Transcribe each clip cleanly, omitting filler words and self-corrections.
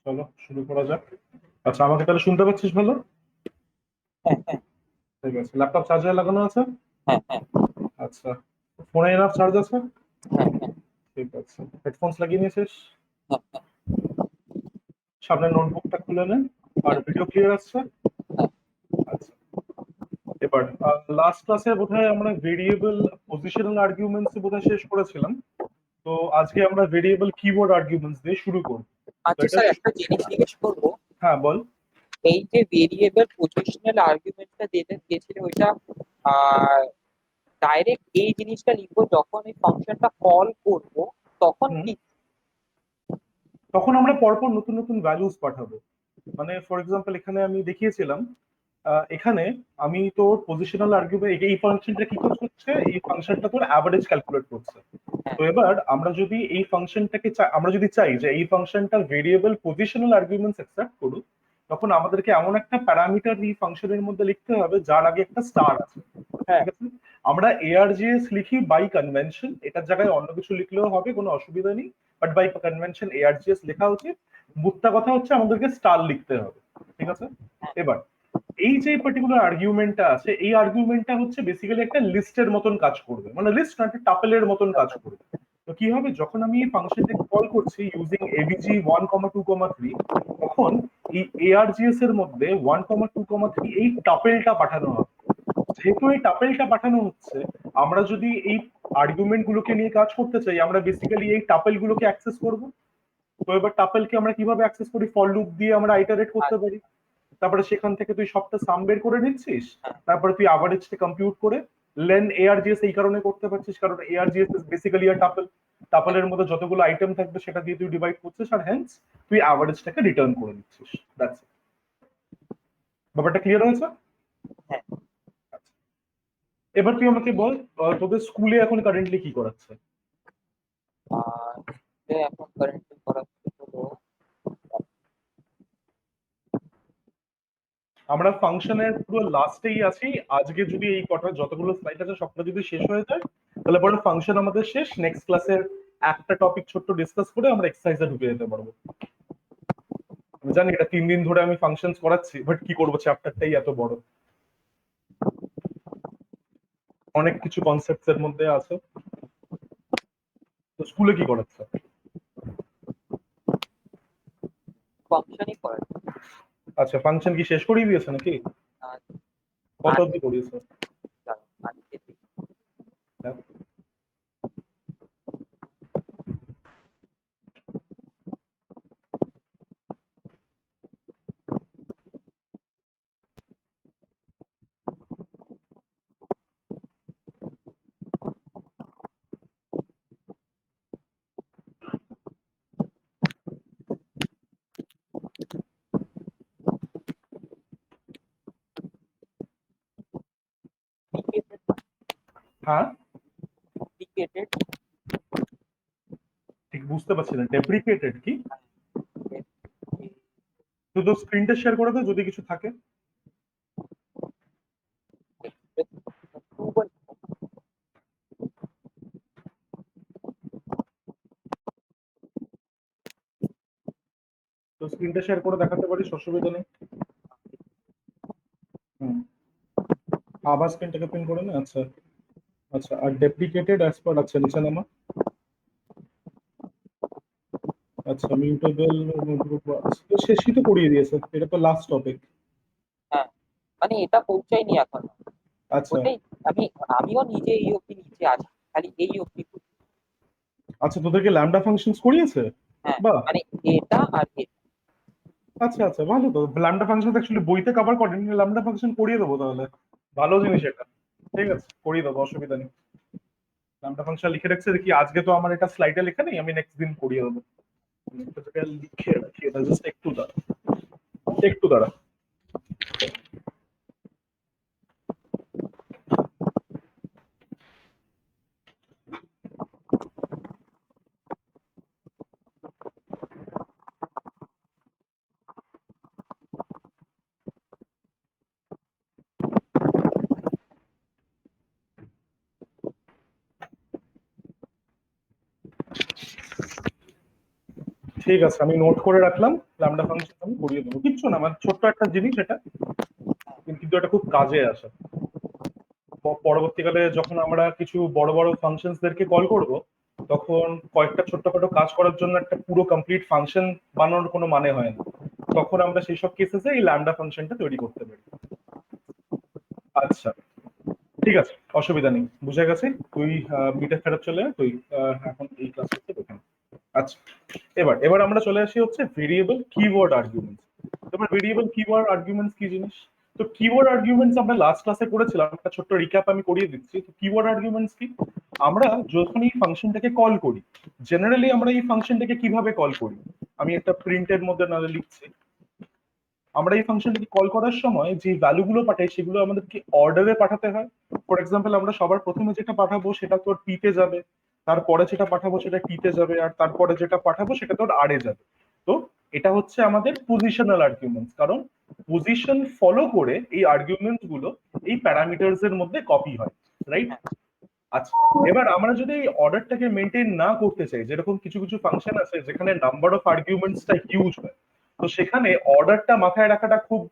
চলো শুরু করা যাক। আচ্ছা, আমাকে তাহলে শুনতে পাচ্ছিস ভালো? হ্যাঁ, হ্যাঁ, ঠিক আছে, ল্যাপটপ চার্জার লাগানো আছে? হ্যাঁ, হ্যাঁ, আচ্ছা, ফোনে এনাফ চার্জ আছে? হ্যাঁ, হ্যাঁ, ঠিক আছে, হেডফোনস লাগিয়ে নিয়েছিস? হ্যাঁ, হ্যাঁ, সামনে নোটবুকটা খুলে নে। আর হ্যাঁ, ভিডিও ক্লিয়ার আসছে? হ্যাঁ। আচ্ছা, এবার লাস্ট ক্লাসে বোধহয় আমরা ভেরিয়েবল পজিশনাল আর্গুমেন্টস বোধহয় শেষ করেছিলাম। তো আজকে আমরা ভেরিয়েবল কিওয়ার্ড আর্গুমেন্টস দিয়ে শুরু করব। তো আচ্ছা এটা স্যার, একটা জিনিস জিজ্ঞেস করবো। হ্যাঁ, বল। এই যে ভেরিয়েবল পজিশনাল আর্গুমেন্টটা দিয়েছিল ওইটা ডাইরেক্ট এই জিনিসটা লিখবো যখন এই ফাংশনটা কল করব তখন হুম, কি? তখন আমরা পরপর নতুন নতুন ভ্যালুস পাঠাবো। মানে ফর এক্সাম্পল এখানে আমি দেখিয়েছিলাম, এখানে আমি তোর পজিশনাল আর্গুমেন্ট, এই ফাংশনটা কি করছে, এই ফাংশনটা তোর অ্যাভারেজ ক্যালকুলেট করছে। হ্যাঁ, তো এবার আমরা যদি এই ফাংশনটাকে আমরা যদি চাই যে এই ফাংশনটা ভেরিয়েবল পজিশনাল আর্গুমেন্টস অ্যাকসেপ্ট করুক, তখন আমাদেরকে এমন একটা প্যারামিটার এই ফাংশনের মধ্যে লিখতে হবে যার আগে একটা স্টার আছে। হ্যাঁ। ঠিক আছে, আমরা এআরজিএস লিখি বাই কনভেনশন, এটার জায়গায় অন্য কিছু লিখলেও হবে, কোনো অসুবিধা নেই। বাট বাই কনভেনশন এআরজিএস লেখা উচিত। মুদ্রা কথা হচ্ছে আমাদেরকে স্টার লিখতে হবে। ঠিক আছে, এবার এই যে পার্টিকুলার আর্গুমেন্টটা আছে, এই আর্গুমেন্টটা হচ্ছে বেসিক্যালি একটা লিস্টের মতন কাজ করবে, মানে লিস্ট না, একটা টাপেলের মতন কাজ করবে। তো কি হবে, যখন আমি এই ফাংশনটাকে কল করছি ইউজিং এবিজি 1,2,3, তখন এই এআরজিএস এর মধ্যে 1,2,3 এই টাপেলটা পাঠানো হবে। যেহেতু এই টাপেলটা পাঠানো হচ্ছে, আমরা যদি এই আর্গুমেন্ট গুলোকে নিয়ে কাজ করতে চাই, আমরা বেসিক্যালি এই টাপেল গুলোকে অ্যাক্সেস করব। তো এবার টাপেলকে আমরা কিভাবে অ্যাক্সেস করি, ফর লুপ দিয়ে আমরা আইটারেট করতে পারি। তারপরে সেখান থেকে তুই সবটা সাম বের করে নিচ্ছিস। তারপরে তুই অ্যাভারেজটা কম্পিউট করে লেন এআরজিএস এই কারণে করতে পারছিস কারণ এআরজিএস ইজ বেসিক্যালি আ টাপল। টাপলের মধ্যে যতগুলো আইটেম থাকবে সেটা দিয়ে তুই ডিভাইড করছিস, আর হেন্স তুই অ্যাভারেজটাকে রিটার্ন করে দিচ্ছিস। That's it. ব্যাপারটা ক্লিয়ার হয়েছে? হ্যাঁ। আচ্ছা, এবার তুই আমাকে বল, তোদের স্কুলে এখন কারেন্টলি কি করাচ্ছে? আর এখন কারেন্টলি করা হলো। আমরা ফাংশনের পুরো লাস্টেই আছি। আজকে যদি এই কটা যতগুলো স্লাইড আছে সবটা যদি শেষ হয়ে যায়, তাহলে পরে ফাংশন আমাদের শেষ। নেক্সট ক্লাসের একটা টপিক ছোট্ট ডিসকাস করে আমরা এক্সারসাইজে ঢুকে যেতে পারবো। আমি জানি এটা 3 দিন ধরে আমি ফাংশন করাচ্ছি, বাট কি করবো, চ্যাপ্টারটাই এত বড়, অনেক কিছু কনসেপ্টস এর মধ্যে আছে। তো স্কুলে কি করাচ্ছে? ফাংশনই করে। আচ্ছা, ফাংশন কি শেষ করিয়ে দিয়েছে নাকি? আর কত আজকে অব্দি করিয়েছে? আজকে হ্যাঁ। হ্যাঁ, ডিকেটেড। ঠিক বুঝতে পারছি না, ডেপ্রিকেটেড কি? তুই তো স্ক্রিনটা শেয়ার করে দে যদি কিছু থাকে। তো স্ক্রিনটা শেয়ার করে দেখাতে পারিস, অসুবিধা নেই। হুম, আবার স্ক্রিনটাকে পিন করে নে। আচ্ছা। আচ্ছা, আর ডেপ্রিকেটেড অ্যাজ পার, আচ্ছা নিচে নামা। আচ্ছা, মিউটেবল গ্রুপ, শেষই তো করিয়ে দিয়েছে, এটা তো লাস্ট টপিক। হ্যাঁ, মানে এটা পৌঁছায়নি এখন। আচ্ছা। ওটাই। আমিও নিজে এই অব্দি নিচে আছি, খালি এই অব্দি। আচ্ছা, তোদেরকে ল্যামডা ফাংশনস করিয়েছে? হ্যাঁ, বাহ। মানে এটা আর এটা। আচ্ছা আচ্ছা, ভালো তো। ল্যামডা ফাংশন অ্যাকচুয়ালি বইতে কভার করেনি, ল্যামডা ফাংশন করিয়ে দেবো তাহলে। ভালো জিনিস এটা। ঠিক আছে, করিয়ে দেবো, অসুবিধা নেই। ল্যামডা ফাংশন লিখে রাখছে দেখি, আজকে তো আমার এটা স্লাইডে লেখা নেই, আমি নেক্সট দিন করিয়ে দেবো। এটা লিখে রাখি, এটা জাস্ট একটু দাঁড়া, একটু দাঁড়া। ঠিক আছে, আমি নোট করে রাখলাম। ল্যামডা ফাংশন আমি করিয়ে দেবো, কিচ্ছু না, আমার ছোট্ট একটা জিনিস এটা, কিন্তু এটা খুব কাজে আসে। পরবর্তীকালে যখন আমরা কিছু বড় বড় ফাংশনসদেরকে কল করব, তখন কয়েকটা ছোট্টখাটো কাজ করার জন্য একটা পুরো কমপ্লিট ফাংশন বানানোর কোনো মানে হয় না। তখন আমরা সেই সব কেসেসে এই ল্যামডা ফাংশনটা তৈরি করতে পারি। আচ্ছা, ঠিক আছে, অসুবিধা নেই, বুঝে গেছে। তুই মিটে ফেরত চলে আয়, তুই এখন এই ক্লাস করতে দোকান। আচ্ছা, এবার এবার আমরা চলে আসি হচ্ছে ভেরিয়েবল কিওয়ার্ড আর্গুমেন্টস। এবার ভেরিয়েবল কিওয়ার্ড আর্গুমেন্টস কি জিনিস? তো কিওয়ার্ড আর্গুমেন্টস আমরা লাস্ট ক্লাসে করেছিলাম, একটা ছোট্ট রিক্যাপ আমি করিয়ে দিচ্ছি। তো কিওয়ার্ড আর্গুমেন্টস কি? আমরা যখন এই ফাংশনটাকে কল করি, জেনারেলি আমরা এই ফাংশনটাকে কিভাবে কল করি, আমি একটা প্রিন্টের মধ্যে নাহলে লিখছি। আমরা এই ফাংশনটাকে কল করার সময় যে ভ্যালুগুলো পাঠাই সেগুলো আমাদেরকে অর্ডারে পাঠাতে হয়। ফর এক্সাম্পল, আমরা সবার প্রথমে যেটা পাঠাবো সেটা তোর পি তে যাবে, তারপরে যেটা পাঠাবো সেটা টি তে যাবে, আর তারপরে যেটা পাঠাবো সেটা তোর আর এ যাবে। তো এটা হচ্ছে আমাদের পজিশনাল আর্গুমেন্টস, কারণ পজিশন ফলো করে এই আর্গুমেন্টস গুলো এই প্যারামিটারস এর মধ্যে কপি হয়, রাইট? আচ্ছা, এবার আমরা যদি এই অর্ডারটাকে মেনটেন না করতে চাই, যেরকম কিছু কিছু ফাংশন আছে যেখানে নাম্বার অফ আর্গুমেন্টসটা হিউজ হয়, তো সেখানে অর্ডারটা মাথায় রাখাটা খুব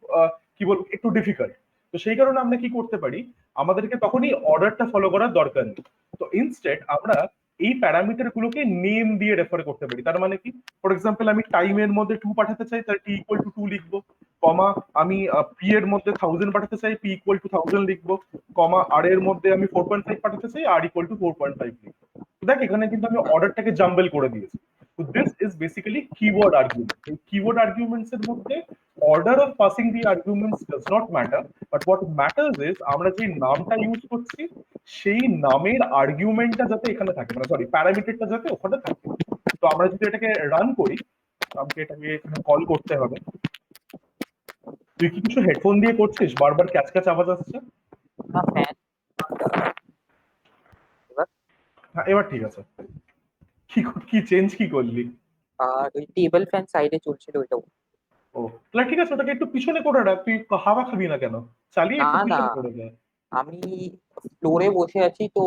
কি বলবো, একটু ডিফিকাল্ট। তো সেই কারণে আমরা কি করতে পারি, আমাদেরকে তখনই অর্ডারটা ফলো করার দরকার নেই। তো ইনস্টেড আমরা এই প্যারামিটার গুলোকে নেম দিয়ে রেফার করতে পারি। তার মানে কি, ফর এক্সাম্পল আমি টাইমের মধ্যে 2 পাঠাতে চাই, তার টি ইকুয়াল টু 2 লিখবো, কমা আমি পি এর মধ্যে 1000 পাঠাতে চাই, পি ইকুয়াল টু 1000 লিখবো, কমা আর এর মধ্যে আমি 4.5 পাঠাতে চাই, আর ইকুয়াল টু 4.5 লিখবো। দেখ, এখানে কিন্তু আমি অর্ডারটাকে জাম্বল করে দিয়েছি। তো this is basically keyword argument. এই কিওয়ার্ড আর্গুমেন্টস এর মধ্যে order of passing the arguments does not matter, but what matters is আমরা যে নামটা ইউজ করছি সেই নামের আর্গুমেন্টটা যাতে এখানে থাকে, মানে সরি প্যারামিটারটা যাতে ওখানে থাকে। তো আমরা যদি এটাকে রান করি, আমাকে এটাকে কল করতে হবে। তুই কি কিছু হেডফোন দিয়ে করছিস? বারবার ক্যাচ ক্যাচ আওয়াজ আসছে। না ফ্যান এবার। হ্যাঁ, এবার ঠিক আছে। কি কি চেঞ্জ কি করলি? আর ওই টেবিল ফ্যান সাইডে চলছিল ওইটাও। ও, তাহলে ঠিক আছে, ওটাকে একটু পিছনে করে রাখ। তুই হাওয়া খাবি না কেন? চালিয়ে না একটু না, পিছনে করে দে। আমি ফ্লোরে বসে আছি তো,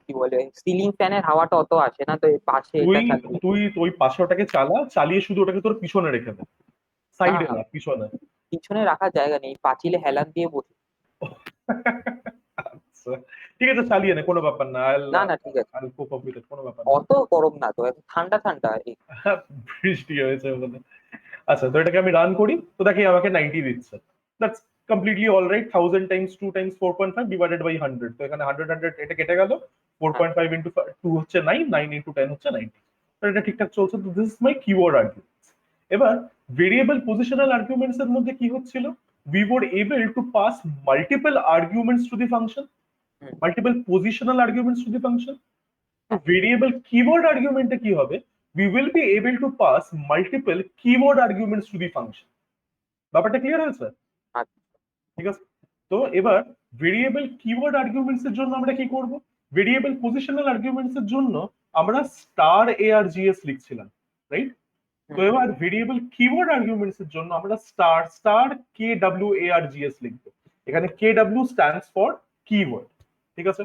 কি বলে, সিলিং ফ্যানের হাওয়াটা অত আসে না, তো এর পাশে তুই এটা চালিয়ে। তুই ওই পাশে ওটাকে চালা, চালিয়ে শুধু ওটাকে তোর পিছনে রেখে দে, না সাইডে না, না, পিছনে। পিছনে রাখার জায়গা নেই, পাঁচিলে হেলান দিয়ে বসে। আচ্ছা, ঠিক আছে, চালিয়ে নে, কোনো ব্যাপার না। না না, ঠিক আছে, আল কোপ আপ উইথ ইট, কোনো ব্যাপার না। অত গরম না তো, এখন ঠান্ডা ঠান্ডা বৃষ্টি হয়েছে বলে। আচ্ছা, তো এটাকে আমি রান করি, তো দেখি আমাকে 90 দিচ্ছে। That's completely all right. 1000 times 2 times 4.5 divided by 100, তো এখানে 100 100 এটা কেটে গেল। হ্যাঁ। 4.5 ইন্টু 2 হচ্ছে 9, 9 ইন্টু 10 হচ্ছে 90। তো এটা ঠিকঠাক চলছে। তো this is my keyword arguments. এবার ভেরিয়েবল পজিশনাল আর্গুমেন্টস এর মধ্যে কি হচ্ছিল, we were able to pass multiple arguments to the function, hmm, multiple positional arguments to the function. তো হ্যাঁ, ভেরিয়েবল কিওয়ার্ড আর্গুমেন্টে কি হবে, we will be able to pass multiple keyword arguments to the function. ব্যাপারটা clear হয়েছে? আচ্ছা, ঠিক আছে। তো এবার ভেরিয়েবল কিওয়ার্ড আর্গুমেন্টস এর জন্য আমরা কি করব, ভেরিয়েবল পজিশনাল আর্গুমেন্টস এর জন্য আমরা স্টার ARGS লিখছিলাম, রাইট? তো হুম, এবার ভেরিয়েবল কিওয়ার্ড আর্গুমেন্টস এর জন্য আমরা স্টার স্টার KWARGS লিখবো। এখানে KW স্ট্যান্ডস ফর কিওয়ার্ড, ঠিক আছে?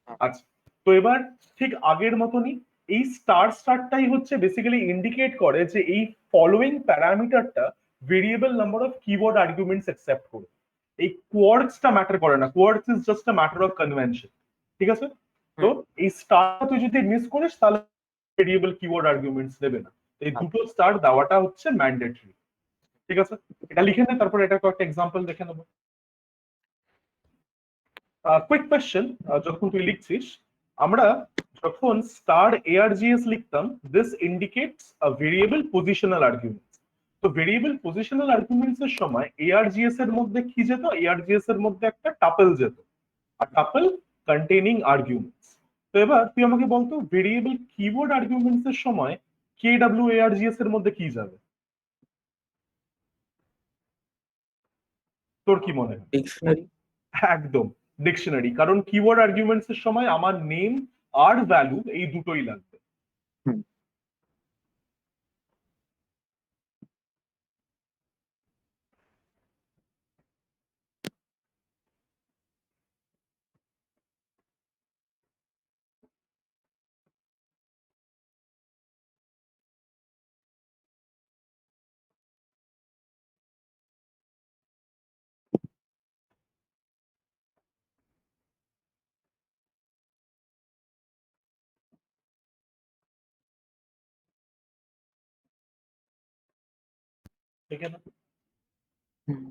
হ্যাঁ, আচ্ছা, তো এবার ঠিক আগের মতনই এই স্টার স্টারটাই হচ্ছে বেসিক্যালি ইন্ডিকেট করে যে এই ফলোইং প্যারামিটারটা variable number of keyword arguments accept করে। এই কোয়ার্ডসটা ম্যাটার করে না, kwargs is just a matter of convention, ঠিক আছে? তো হুম, এই স্টার তুই যদি মিস করিস তাহলে ভেরিয়েবল কিওয়ার্ড আর্গুমেন্টস দেবে না। এই দুটো আচ্ছা। স্টার দেওয়াটা হচ্ছে ম্যান্ডেটরি, ঠিক আছে? এটা লিখে নে, তারপর এটা কয়েকটা এক্সাম্পল দেখে নেবো। কুইক কোয়েশ্চেন, যখন তুই লিখছিস, আমরা যখন স্টার ARGS লিখতাম, this indicates a variable positional arguments. তো ভেরিয়েবল পজিশনাল আর্গুমেন্টস এর সময় ARGS এর মধ্যে কি যেত, ARGS এর মধ্যে একটা টাপল যেত, আর টাপল কন্টেইনিং আর্গুমেন্টস। তো এবার তুই আমাকে বলতো ভেরিয়েবল কিওয়ার্ড আর্গুমেন্টস এর সময় KWARGS এর মধ্যে কি যাবে, তোর কি মনে হয়? ডিকশনারি। একদম ডিকশনারি, কারণ কিওয়ার্ড আর্গুমেন্টস এর সময় আমার নেম আর ভ্যালু এই দুটোই লাগবে। ठीक है ना? হুম।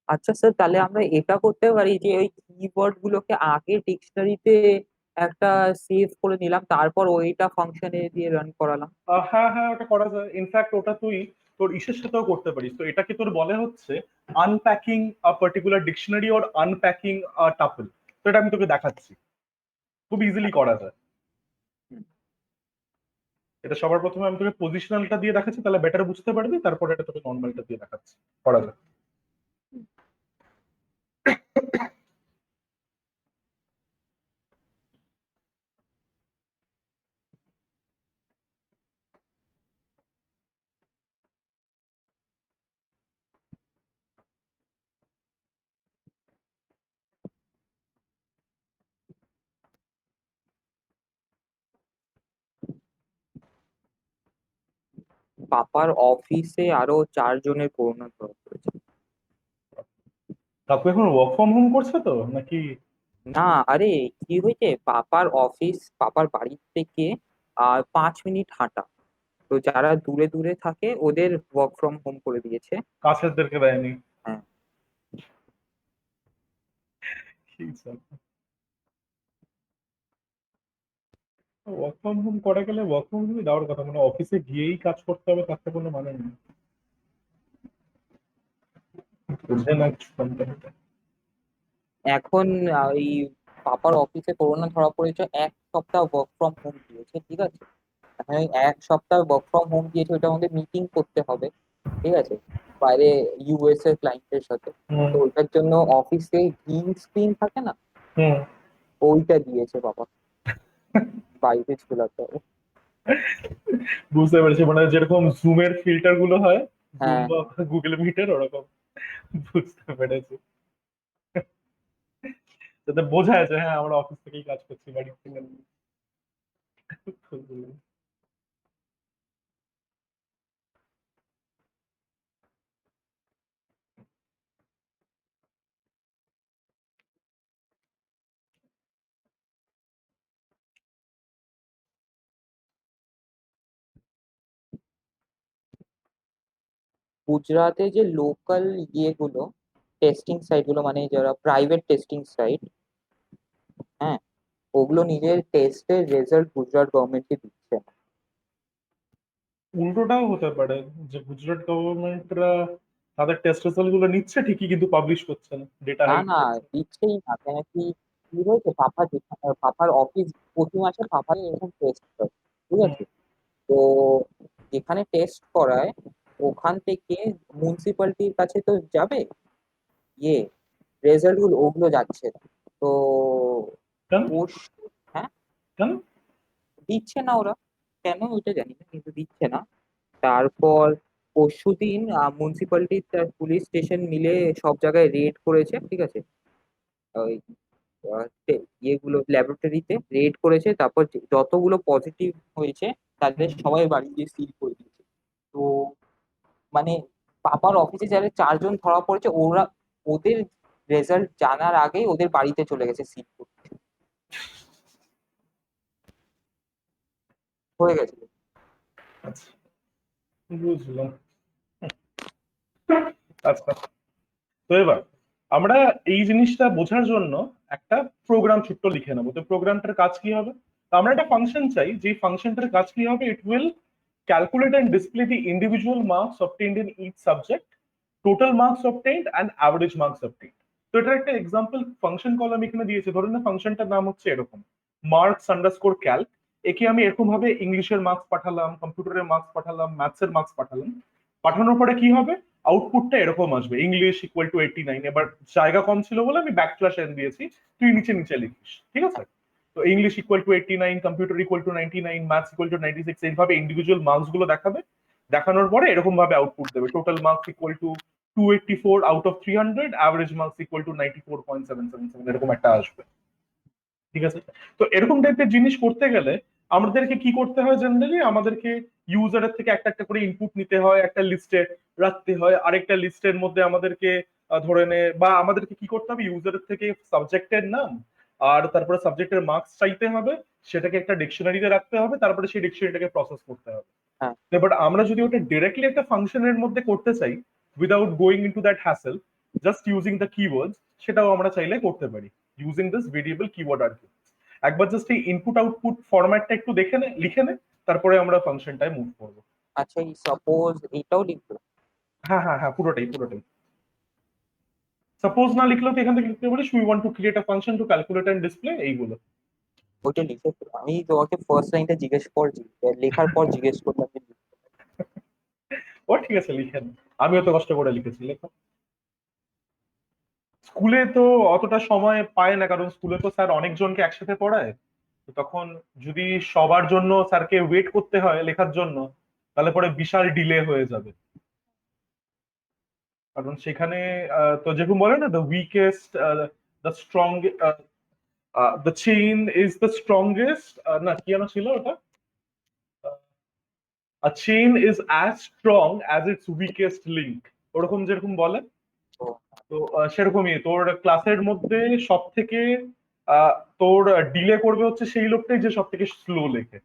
আচ্ছা স্যার, তাহলে আমরা এটা করতে পারি যে ওই কিওয়ার্ড গুলোকে আগে ডিকশনারিতে একটা সেভ করে নিলাম, তারপর ওইটা ফাংশনে দিয়ে রান করালাম। হ্যাঁ হ্যাঁ, ওটা করা যায়। ইনফ্যাক্ট ওটা তুই তোর ইসের সাথেও করতে পারিস। তো এটাকে তোর বলে হচ্ছে unpacking a particular dictionary or unpacking a tuple. তো এটা আমি তোকে দেখাচ্ছি, খুব ইজিলি করা যায়। হুম। এটা সবার প্রথমে আমি তোকে পজিশনালটা দিয়ে দেখাচ্ছি, তাহলে বেটার বুঝতে পারবি। তারপর এটা তোকে নর্মালটা দিয়ে দেখাচ্ছি, করা যায়। পাপার অফিসে আরো 4 জনের করোনা ধরা পড়েছে। কাকু এখন ওয়ার্ক ফ্রম হোম করছে তো নাকি? না, আরে কি হয়েছে, পাপার অফিস পাপার বাড়ি থেকে 5 মিনিট হাঁটা। তো যারা দূরে দূরে থাকে ওদের ওয়ার্ক ফ্রম হোম করে দিয়েছে। কাছেরদেরকে দেয়নি? হ্যাঁ। ওয়ার্ক ফ্রম হোম করা গেলে ওয়ার্ক ফ্রম হোমই দেওয়ার কথা, মানে অফিসে গিয়েই কাজ করতে হবে তাতে কোনো মানে নেই। বুঝে না কিছু কোম্পানিতে। এখন এই পাপার অফিসে করোনা ধরা পড়েছে, 1 সপ্তাহ ওয়ার্ক ফ্রম হোম দিয়েছে, ঠিক আছে। এখন ওই 1 সপ্তাহ ওয়ার্ক ফ্রম হোম দিয়েছে, ওইটার মধ্যে মিটিং করতে হবে, ঠিক আছে, বাইরে ইউএস এর ক্লায়েন্টের সাথে। হুম তো ওইটার জন্য অফিসে গ্রিন স্ক্রিন থাকে না, হুম। ওইটা দিয়েছে বাবা, বাইরে ঝোলাতে হবে। বুঝতে পেরেছি, মানে যেরকম জুমের ফিল্টার গুলো হয়, জুম হ্যাঁ। বা গুগল মিটের ওরকম। বুঝতে পেরেছি, যাতে বোঝা যায় হ্যাঁ আমরা অফিস থেকেই কাজ করছি, বাড়ি থেকে নয়। গুজরাটে যে লোকাল ইয়েগুলো, টেস্টিং সাইট গুলো, মানে যারা প্রাইভেট টেস্টিং সাইট, হ্যাঁ, ওগুলো নিজের টেস্টের রেজাল্ট গুজরাট গভর্নমেন্টকে দিচ্ছে না। উল্টোটাও হতে পারে, যে গুজরাট গভর্নমেন্টরা তাদের টেস্ট রেজাল্ট গুলো নিচ্ছে ঠিকই, কিন্তু পাবলিশ করছে না, ডেটা না হাইড না, করছে। দিচ্ছেই না, কেন কি, কি হয়েছে, পাপার অফিস প্রতি মাসে পাপার এরকম টেস্ট করে, ঠিক হুম আছে। তো যেখানে টেস্ট করায় ওখান থেকে মিউনিসিপ্যালিটির কাছে তো যাবে ইয়ে রেজাল্ট গুলো, ওগুলো যাচ্ছে না। তো কেন? পরশু, হ্যাঁ, কেন? দিচ্ছে না ওরা, কেন ওইটা জানি না, কিন্তু দিচ্ছে না। তারপর পরশুদিন মিউনিসিপ্যালিটি পুলিশ স্টেশন মিলে সব জায়গায় রেড করেছে, ঠিক আছে। ওই ইয়েগুলো ল্যাবরেটরিতে রেড করেছে, তারপর যতগুলো পজিটিভ হয়েছে তাদের সবাই বাড়ি গিয়ে সিল করে দিয়েছে। তো মানে পাপার অফিসে যারা 4 জন ধরা পড়েছে, ওরা ওদের রেজাল্ট জানার আগেই ওদের বাড়িতে চলে গেছে সিল করতে, হয়ে গেছে। আচ্ছা, বুঝলাম। আচ্ছা, তো এবার আমরা এই জিনিসটা বোঝার জন্য একটা প্রোগ্রাম ছোট্ট লিখে নেবো। তো প্রোগ্রামটার কাজ কি হবে? তো আমরা একটা ফাংশন চাই, যে ফাংশনটার কাজ কি হবে, it will calculate and display the individual marks obtained in each subject, total marks obtained and average marks obtained. তো এটার একটা এক্সাম্পল ফাংশন কল আমি এখানে দিয়েছি। ধরুন না, ফাংশনটার নাম হচ্ছে এরকম, মার্কস আন্ডারস্কোর ক্যালক। একে আমি এরকম ভাবে ইংলিশের মার্কস পাঠালাম, কম্পিউটারের মার্কস পাঠালাম, ম্যাথসের মার্কস পাঠালাম। পাঠানোর পরে কি হবে, আউটপুটটা এরকম আসবে, ইংলিশ ইকুয়াল টু 89। এবার জায়গা কম ছিল বলে আমি ব্যাকস্ল্যাশ এন দিয়েছি, তুই নিচে নিচে লিখিস, ঠিক আছে। তো English equal to 89, computer equal to 99, maths equal to 96, এইভাবে ইন্ডিভিজুয়াল মার্কস গুলো দেখাবে। দেখানোর পরে এরকম ভাবে আউটপুট দেবে, total marks equal to 284 out of 300, average marks equal to 94.777, এরকম একটা আসবে, ঠিক আছে। তো এরকম টাইপের জিনিস করতে গেলে আমাদেরকে কি করতে হয়, জেনারেলি আমাদেরকে ইউজারের থেকে একটা একটা করে ইনপুট নিতে হয়, একটা লিস্টে রাখতে হয়, আরেকটা লিস্টের মধ্যে আমাদেরকে ধরে নে, বা আমাদেরকে কি করতে হবে, ইউজারের থেকে সাবজেক্টের নাম আর তারপরে সাবজেক্টের মার্কস চাইতে হবে, সেটাকে একটা ডিকশনারিতে রাখতে হবে, তারপরে সেই ডিকশনারিটাকে প্রসেস করতে হবে। হ্যাঁ। বাট আমরা যদি ওটা ডিরেক্টলি একটা ফাংশনের মধ্যে করতে চাই without going into that hassle, just using the keywords, সেটাও আমরা চাইলে করতে পারি ইউজিং দিস ভেরিয়েবল কিওয়ার্ড আর কি। একবার জাস্ট এই ইনপুট আউটপুট ফরম্যাটটা একটু দেখে নে, লিখে নে, তারপরে আমরা ফাংশনটায় মুভ করবো। আচ্ছা, এই সাপোজ এইটাও লিখবো? হ্যাঁ হ্যাঁ হ্যাঁ, পুরোটাই পুরোটাই। সাপোজ না লিখলেও তো এখান থেকে লিখতে পারিস we want to create a function to calculate and display, এইগুলো। ওইটা লিখে ফেলো। আমি তোমাকে ফার্স্ট লাইনটা জিজ্ঞেস করছি, লেখার পর জিজ্ঞেস করলাম যে ও ঠিক আছে, লিখেন। আমিও তো কষ্ট করে লিখেছি, লেখো। স্কুলে তো অতটা সময় পায় না, কারণ স্কুলে তো স্যার অনেকজনকে একসাথে পড়ায়। তো তখন যদি সবার জন্য স্যারকে ওয়েট করতে হয় লেখার জন্য, তাহলে পরে বিশাল ডিলে হয়ে যাবে। কারণ সেখানে তো যেরকম বলে না, the weakest, the strong, the chain is the strongest, না কি যেন ছিল ওটা, a chain is as strong as its weakest link, ওরকম যেরকম বলে। ও, তো সেরকমই তোর ক্লাসের মধ্যে সব থেকে তোর ডিলে করবে হচ্ছে সেই লোকটাই যে সব থেকে স্লো লেখে।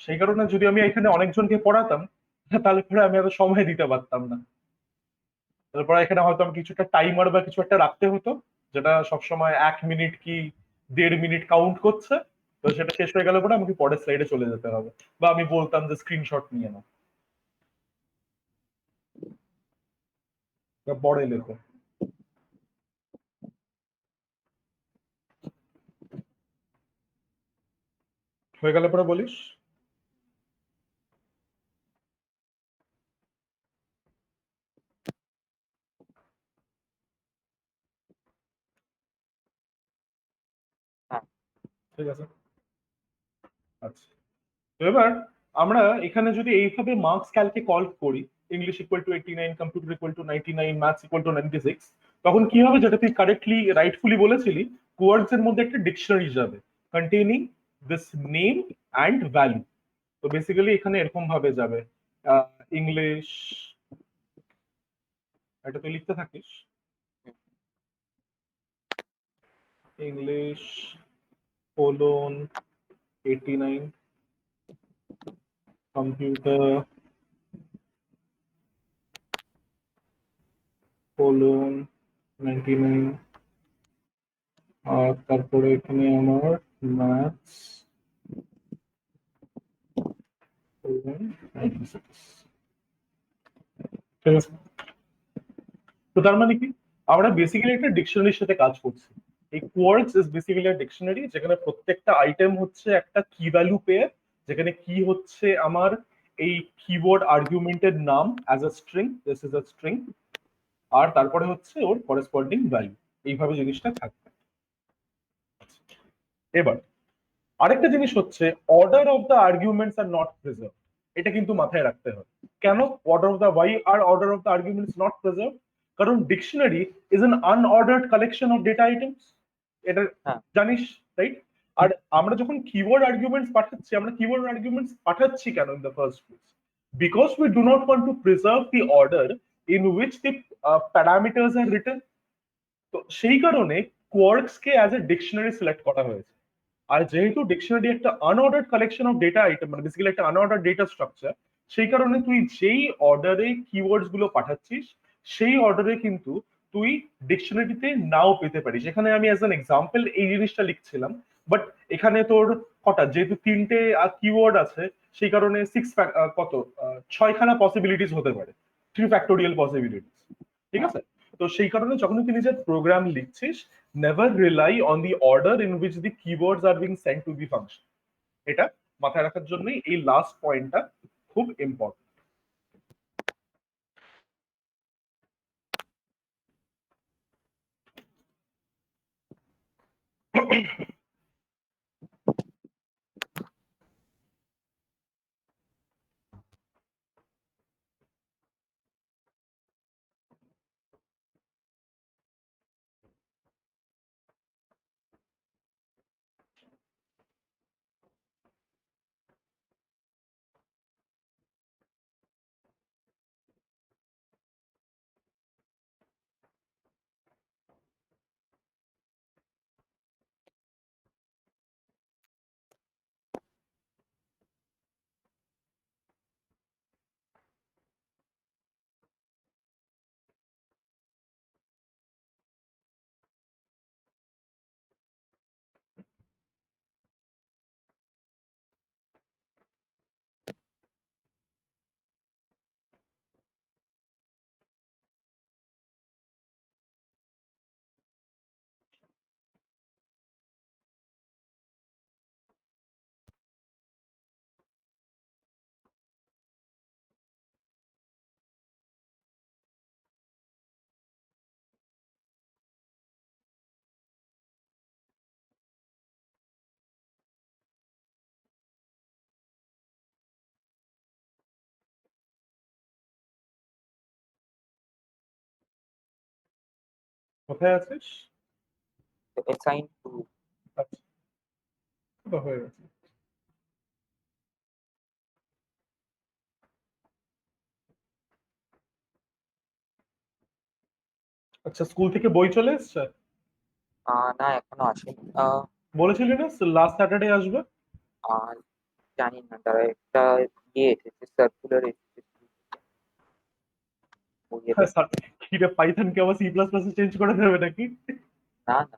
সেই কারণে যদি আমি এখানে অনেকজনকে পড়াতাম, তাহলে পরে আমি এত সময় দিতে পারতাম না। তারপরে এখানে হয়তো আমি কিছুটা টাইমার বা কিছু একটা রাখতে হতো, যেটা সবসময় 1 মিনিট কি 1.5 মিনিট কাউন্ট করছে। তো সেটা শেষ হয়ে গেলে পরে আমাকে পরের স্লাইডে চলে যেতে হবে, বা আমি বলতাম যে স্ক্রিনশট নিয়ে নাও, বা পরে লেখো। হয়ে গেলে পরে বলিস। হ্যাঁ। ঠিক আছে, আচ্ছা। তো এবার আমরা এখানে যদি এইভাবে মার্কস ক্যালকে কল করি, English equal to 89, computer equal to 99, maths equal to 96, তখন কি হবে, যেটা তুই কারেক্টলি রাইটফুলি বলেছিলি, কোয়ার্ডস এর মধ্যে একটা ডিকশনারি যাবে containing this name and value. তো বেসিক্যালি এখানে এরকম ভাবে যাবে, ইংলিশ, এটা তুই লিখতে থাকিস, ইংলিশ কোলন 89, কম্পিউটার কোলন 99, আর তারপরে এখানে আমার ম্যাথস 96। ঠিক আছে, তো তার মানে কি, আমরা বেসিক্যালি একটা ডিকশনারির সাথে কাজ করছি। এই কোয়ার্ডস ইজ বেসিক্যালি ডিকশনারি, যেখানে প্রত্যেকটা আইটেম হচ্ছে একটা কি ভ্যালু পেয়ার, যেখানে কি হচ্ছে আমার এই কিওয়ার্ড আর্গুমেন্টের নাম as a string, this is a string, আর তারপরে হচ্ছে ওর করেসপন্ডিং ভ্যালু। এইভাবে জিনিসটা থাকবে। এবার আরেকটা জিনিস হচ্ছে, order of the arguments are not preserve. এটা কিন্তু মাথায় রাখতে হবে। কেন order of the why are order of the arguments not preserve? কারণ dictionary is an unordered collection of data items, এটা হ্যাঁ। জানিস, রাইট? আর আমরা যখন কিওয়ার্ড আর্গুমেন্টস পাঠাচ্ছি, আমরা কিওয়ার্ড আর্গুমেন্টস পাঠাচ্ছি কেন in the first place? Because we do not want to preserve the order in which the parameters are written. তো সেই কারণে কোয়ার্কস কে অ্যাজ এ ডিকশনারি সিলেক্ট করা হয়েছে। আর যেহেতু ডিকশনারি একটা unordered collection of data item, মানে বেসিক্যালি একটা আনঅর্ডার্ড ডেটা স্ট্রাকচার, সেই কারণে তুই যেই অর্ডারে কিওয়ার্ডস গুলো পাঠাচ্ছিস, সেই অর্ডারে কিন্তু তুই ডিকশনারিতে নাও পেতে পারিস। এখানে আমি অ্যাজ অ্যান এক্সাম্পল এই জিনিসটা লিখছিলাম, বাট এখানে তোর কটা, যেহেতু তিনটে কিওয়ার্ড আছে, সেই কারণে কত, 6খানা পসিবিলিটিস হতে পারে, 3 ফ্যাক্টোরিয়াল পসিবিলিটিস। ঠিক আছে, তো সেই কারণে যখন তুই নিজের programme লিখছিস, never rely on the order in which the keywords are being sent to the function. এটা মাথায় রাখার জন্যই এই লাস্ট পয়েন্টটা খুব ইম্পর্টেন্ট। কোথায় আছিস? Assign to. আচ্ছা, তো হয়ে গেছে। আচ্ছা, স্কুল থেকে বই চলে এসছে? না, এখনো আসেনি। বলেছিলি না লাস্ট স্যাটারডে আসবে? আর জানি না, তারা একটা ইয়ে এসেছে, সার্কুলার এসেছে বইয়ের হ্যাঁ, ব্যাপারে। কি রে, পাইথনকে আবার সি প্লাস প্লাসে চেঞ্জ করে দেবে নাকি? না না,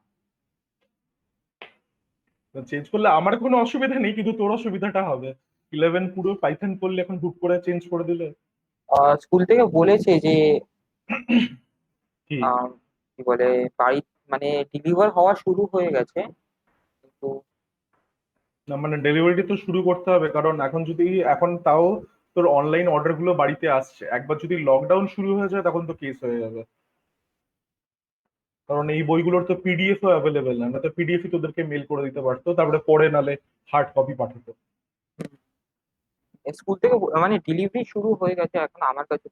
চেঞ্জ করলে আমার কোনো অসুবিধা নেই, কিন্তু তোর অসুবিধাটা হবে। 11 পুরো পাইথন করলে এখন হুট করে চেঞ্জ করে দিলে। স্কুল থেকে বলেছে যে কি আহ, কি বলে, বাড়ি মানে ডেলিভার হওয়া শুরু হয়ে গেছে, কিন্তু না, মানে ডেলিভারি তো শুরু করতে হবে, কারণ এখন যদি এখন তাও তোর অনলাইন অর্ডার গুলো বাড়িতে আসছে, একবার যদি লকডাউন শুরু হয়ে যায় তখন তো কেস হয়ে যাবে। কারণ এই বইগুলোর তো পিডিএফ ও অ্যাভেলেবেল না, তো পিডিএফ তোদেরকে মেল করে দিতে পারতো, তারপরে পরে নালে হার্ড কপি পাঠাতো। স্কুল থেকে মানে ডেলিভারি শুরু হয়ে গেছে এখন আমার কাছে।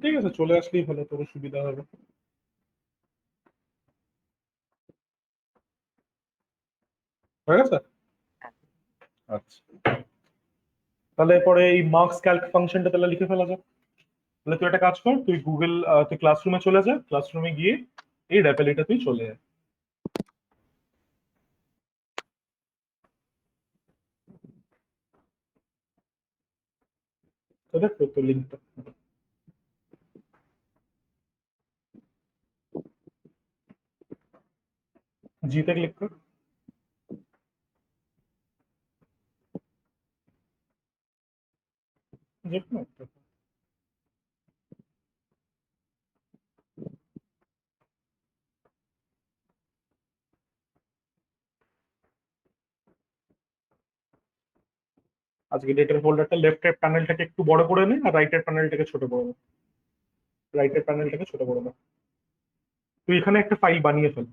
ঠিক আছে, চলে আসলেই হলো, তোর সুবিধা হবে। হয়ে গেছে। আচ্ছা, তাহলে পরে এই মার্কস ক্যালক ফাংশনটা তাহলে লিখে ফেলা যাক। তাহলে তুই একটা কাজ কর, তুই গুগল, তুই ক্লাসরুমে চলে যা, ক্লাসরুমে গিয়ে এই র্যাপেলিটা তুই চলে যা। তো দেখ তোর লিঙ্কটা জিতে ক্লিক কর। যে কোনো একটা। আজকে ডেটের ফোল্ডারটা লেফটের প্যানেলটাকে একটু বড় করে নে, আর রাইটের প্যানেলটাকে ছোট করে নে। রাইটের প্যানেলটাকে ছোট করে নে। তুই এখানে একটা ফাইল বানিয়ে ফেল।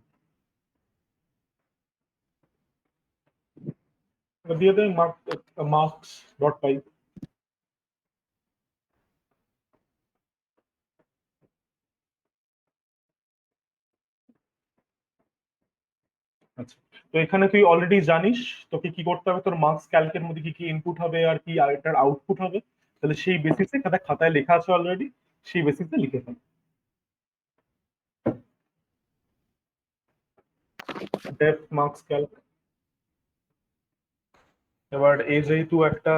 দিয়ে দে মার্কস ডট পাই। আচ্ছা, তো এখানে তুই অলরেডি জানিস তোকে কি করতে হবে, তোর মার্কস ক্যালকের মধ্যে কি কি ইনপুট হবে আর কি এটার আউটপুট হবে। তাহলে সেই বেসিসে খাতায় খাতায় লেখা আছে অলরেডি, সেই বেসিসে লিখে ফেল। Deaf marks Calc. এবার এই যেহেতু একটা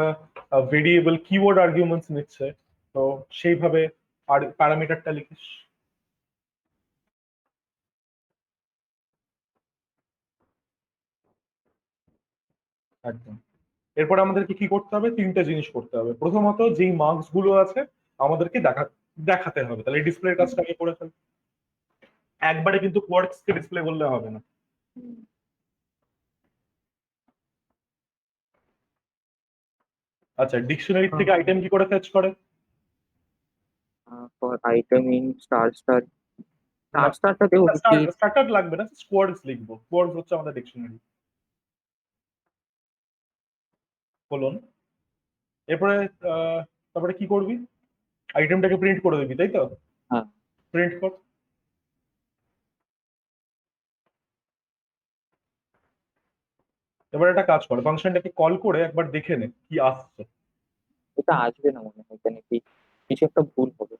ভেরিয়েবল কিওয়ার্ড আর্গুমেন্টস নিচ্ছে, তো সেইভাবে আর প্যারামিটারটা লিখিস। একদম। এরপরে আমাদেরকে কি করতে হবে, তিনটা জিনিস করতে হবে। প্রথমত, যেই মার্কস গুলো আছে আমাদেরকে দেখাতে হবে, তাহলে ডিসপ্লের কাজটা আগে করে ফেল। একবারে কিন্তু কোয়ার্কস কে ডিসপ্লে করলে হবে না। আচ্ছা, ডিকশনারি থেকে আইটেম কি করে ফেচ করে? For item in star star, না, স্টার স্টারটা দেখো কি। স্টার্টার লাগবে না, স্কোয়ার্ডস লিখবো। স্কোয়ার্ডস হচ্ছে আমাদের ডিকশনারি। বলুন। এরপরে তারপরে কি করবি, আইটেমটাকে প্রিন্ট করে দিবি, তাই তো? হ্যাঁ, প্রিন্ট কর। এবার একটা কাজ কর, ফাংশনটাকে কল করে একবার দেখে নে কি আসছে। এটা আসবে না মনে হয়, এখানে কি কিছু একটা ভুল হবে।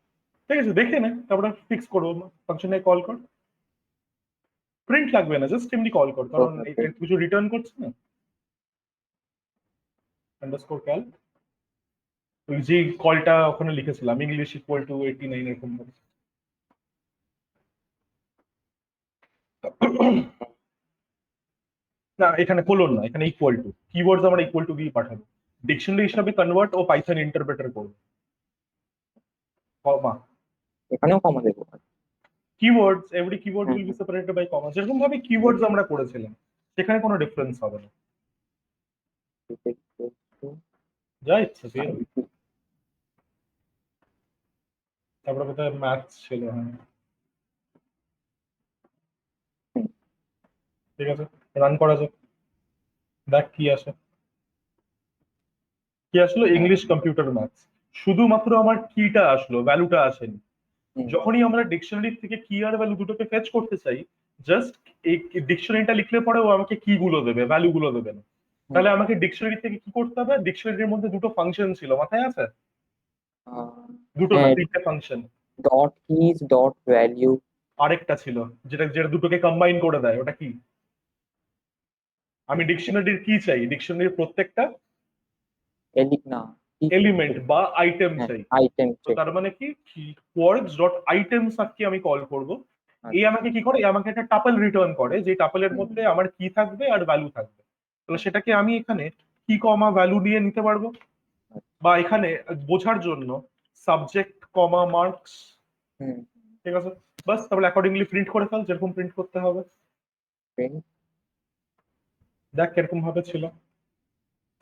ঠিক আছে, দেখে নে, তারপরে ফিক্স করবো। ফাংশনটাকে কল কর। প্রিন্ট লাগবে না, জাস্ট এমনি কল কর, কারণ ওকে, কিছু রিটার্ন করছে না। আন্ডারস্কোর ক্যাল, ওই যে কলটা ওখানে লিখেছিলাম, ইংলিশ ইকুয়াল টু 89 এরকম ভাবে। না, এখানে কোলন না, এখানে ইকুয়াল টু, কিওয়ার্ডস আমরা ইকুয়াল টু দিয়ে পাঠাবো। ডিকশনারি হিসাবে কনভার্ট ও পাইথন ইন্টারপ্রেটার করবো। কমা। এখানেও কমা দেবো। Keywords, every keyword hmm will be hmm, separated by comma, যেরকম ভাবে কিওয়ার্ডস আমরা করেছিলাম সেখানে কোনো ডিফারেন্স হবে না। এটা equals to, যা ইচ্ছা দিয়ে আর দেবে। কি, তারপরে কোথায় ম্যাথস ছিল, হ্যাঁ। হুম, ঠিক আছে, রান করা যাক, দেখ কি আসে। কি আসলো? হ্যাঁ, ইংলিশ কম্পিউটার ম্যাথস। শুধুমাত্র আমার কিটা আসলো, ভ্যালুটা আসেনি। হুম, যখনই আমরা ডিকশনারি থেকে কি আর ভ্যালু দুটোকে ফেচ করতে চাই, জাস্ট এই ডিকশনারিটা লিখলে পরে ও আমাকে কি গুলো দেবে, ভ্যালু গুলো দেবে না। হুম, তাহলে আমাকে ডিকশনারি থেকে কি করতে হবে? ডিকশনারির মধ্যে দুটো ফাংশন ছিল, মাথায় আছে? দুটো না, হ্যাঁ, তিনটে function. Dot keys dot value. আরেকটা ছিল যেটা যেটা দুটোকে কম্বাইন করে দেয়, ওটা কি? আমি ডিকশনারির কি চাই? ডিকশনারির প্রত্যেকটা এলিক না, কি এলিমেন্ট বা আইটেম হ্যাঁ, চাই। আইটেম তো তার মানে কি, কোয়ার্ডস ডট আইটেমস কে আমি কল করব। এই আমাকে কি করে? এই আমাকে একটা টাপল রিটার্ন করে, যে টাপলের মধ্যে আমার কি থাকবে আর ভ্যালু থাকবে। তাহলে সেটাকে আমি এখানে কি কমা ভ্যালু নিয়ে নিতে পারবো, বা এখানে বোঝার জন্য সাবজেক্ট কমা মার্কস। হুম, ঠিক আছে, বাস তাহলে অ্যাকর্ডিংলি প্রিন্ট করে ফেল, যেরকম প্রিন্ট করতে হবে। print, দেখ কিরকম ভাবে ছিল।